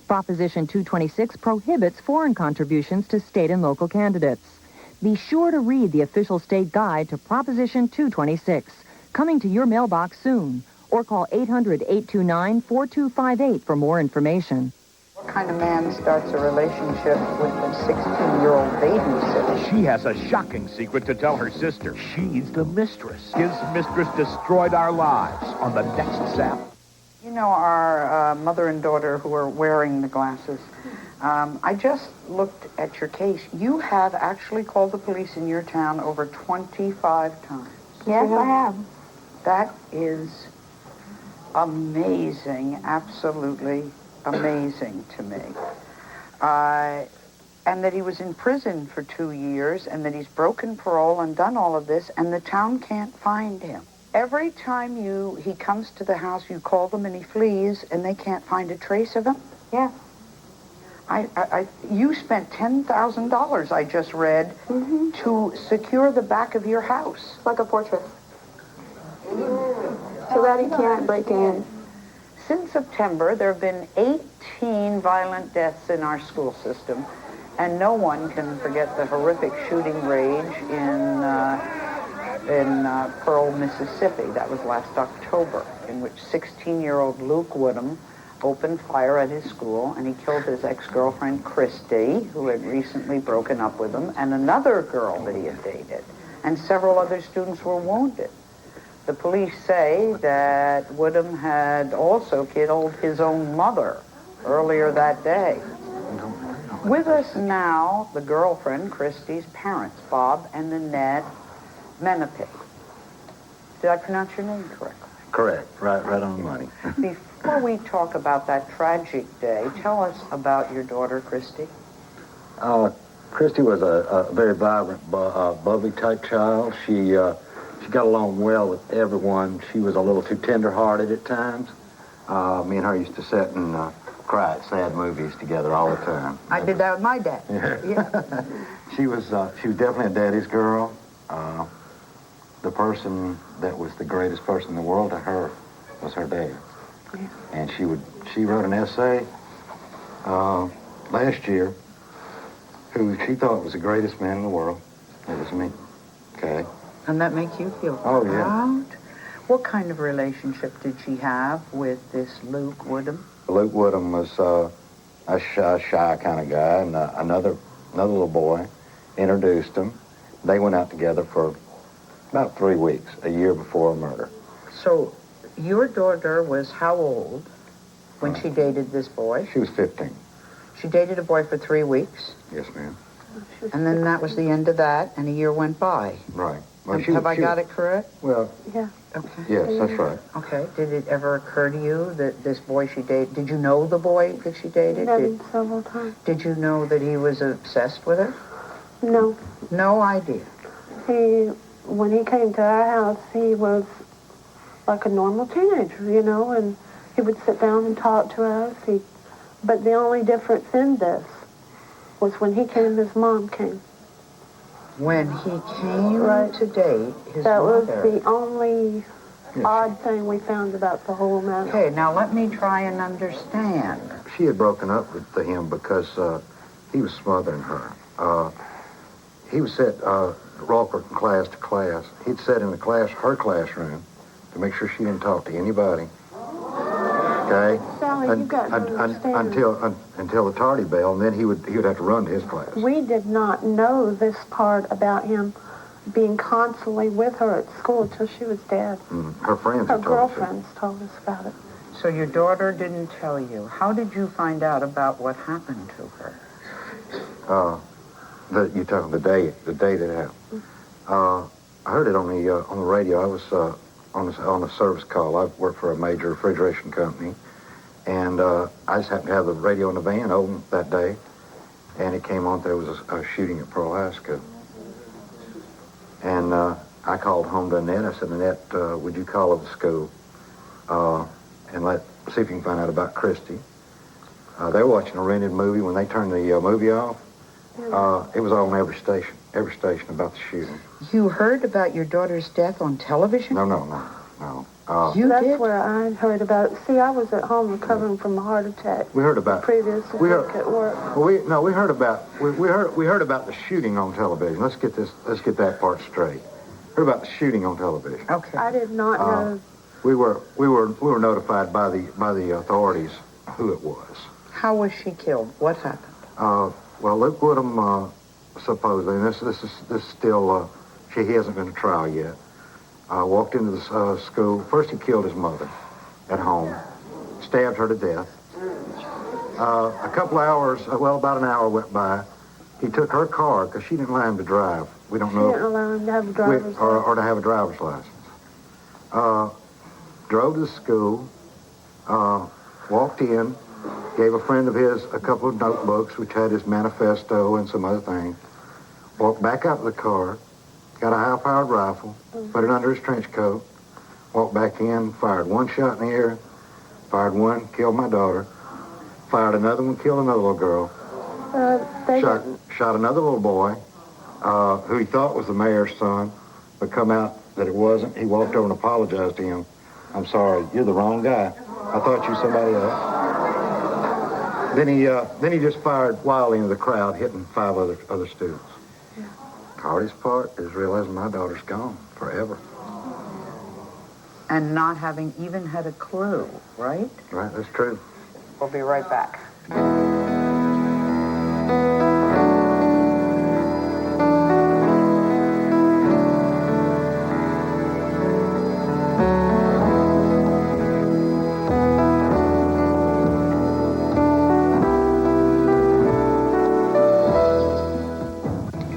Proposition 226 prohibits foreign contributions to state and local candidates. Be sure to read the official state guide to Proposition 226, coming to your mailbox soon, or call 800-829-4258 for more information. What kind of man starts a relationship with a 16-year-old babysitter? She has a shocking secret to tell her sister. She's the mistress. His mistress destroyed our lives on the next Zap. You know, our mother and daughter who are wearing the glasses, I just looked at your case. You have actually called the police in your town over 25 times. Yes, I have. That is amazing, absolutely amazing to me. And that he was in prison for 2 years, and that he's broken parole and done all of this, and the town can't find him. Every time he comes to the house, you call them and he flees, and they can't find a trace of him? Yeah. You spent $10,000, I just read, to secure the back of your house. Like a fortress. So that he can't break in. Since September, there have been 18 violent deaths in our school system, and no one can forget the horrific shooting rage in Pearl, Mississippi. That was last October, in which 16-year-old Luke Woodham opened fire at his school, and he killed his ex-girlfriend, Christy, who had recently broken up with him, and another girl that he had dated, and several other students were wounded. The police say that Woodham had also killed his own mother earlier that day. With us now, the girlfriend, Christy's parents, Bob and Nanette Menipik. Did I pronounce your name correctly? Correct. Right on the money. Before we talk about that tragic day, tell us about your daughter, Christy. Christy was a very vibrant, bubbly-type child. She got along well with everyone. She was a little too tender-hearted at times. Me and her used to sit and cry at sad movies together all the time. I did that with my dad. Yeah. She was definitely a daddy's girl. The person that was the greatest person in the world to her was her dad. Yeah. And she wrote an essay last year who she thought was the greatest man in the world. It was me. Okay. And that makes you feel proud? Yeah. What kind of relationship did she have with this Luke Woodham? Luke Woodham was a shy kind of guy, and another little boy introduced him. They went out together for about 3 weeks, a year before a murder. So your daughter was how old when she dated this boy? She was 15. She dated a boy for 3 weeks? Yes, ma'am. And then that was the end of that, and a year went by. Right. Well, Have I got it correct? Well, Yeah. Okay. yes, that's right. Okay. Did it ever occur to you that this boy she dated, did you know the boy that she dated? Met him several times. Did you know that he was obsessed with her? No. No idea. When he came to our house, he was like a normal teenager, you know, and he would sit down and talk to us. But the only difference in this was when he came, his mom came. When he came to date his That mother. was the only odd thing we found about the whole matter. Okay, now let me try and understand. She had broken up with him because he was smothering her. He was set Walker from class to class. He'd sit in her classroom to make sure she didn't talk to anybody. Okay? Sally, you've got to understand. Until the tardy bell, and then he would have to run to his class. We did not know this part about him being constantly with her at school until she was dead. Her friends Her had told us. girlfriends told us about it. So your daughter didn't tell you. How did you find out about what happened to her? You're talking the day that happened. I heard it on the radio. I was on a service call. I worked for a major refrigeration company, and I just happened to have the radio in the van open that day, and it came on. There was a shooting at Pearl High School, and I called home to Annette. I said, Annette, would you call up the school and see if you can find out about Christy? They were watching a rented movie. When they turned the movie off, it was on every station about the shooting. You heard about your daughter's death on television? No. That's where I heard about it. See, I was at home recovering from a heart attack. We heard about previous week at work. Well, we heard about the shooting on television. Let's get that part straight. Heard about the shooting on television. Okay. I did not know. We were notified by the authorities who it was. How was she killed? What happened? Well, Luke Woodham supposedly, and this is still he hasn't been to trial yet. Walked into the school. First, he killed his mother at home, stabbed her to death. A couple hours, about an hour went by. He took her car because she didn't allow him to drive. We don't know. She didn't allow him to have a driver's license. Or to have a driver's license. Drove to the school, walked in, gave a friend of his a couple of notebooks which had his manifesto and some other things. Walked back out of the car, got a high-powered rifle, put it under his trench coat, walked back in, fired one shot in the air, fired one, killed my daughter, fired another one, killed another little girl, shot another little boy, who he thought was the mayor's son, but come out that it wasn't. He walked over and apologized to him. I'm sorry, you're the wrong guy. I thought you were somebody else. Then he just fired wildly into the crowd, hitting 5 other students. Hardest part is realizing my daughter's gone forever. And not having even had a clue, right? Right, that's true. We'll be right back.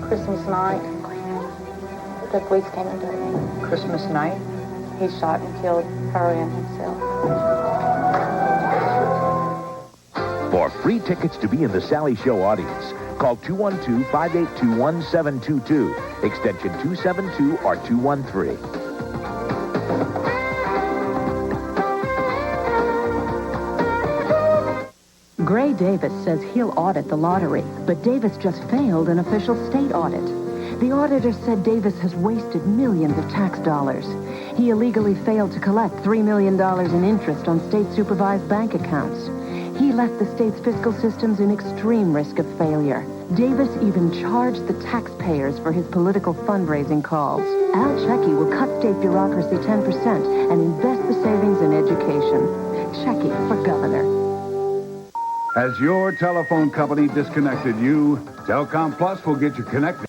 Christmas night, the police came and took me. Christmas night? He shot and killed her and himself. For free tickets to be in the Sally Show audience, call 212-582-1722, extension 272 or 213. Gray Davis says he'll audit the lottery, but Davis just failed an official state audit. The auditor said Davis has wasted millions of tax dollars. He illegally failed to collect $3 million in interest on state-supervised bank accounts. He left the state's fiscal systems in extreme risk of failure. Davis even charged the taxpayers for his political fundraising calls. Al Checky will cut state bureaucracy 10% and invest the savings in education. Checky for governor. Has your telephone company disconnected you? Telcom Plus will get you connected.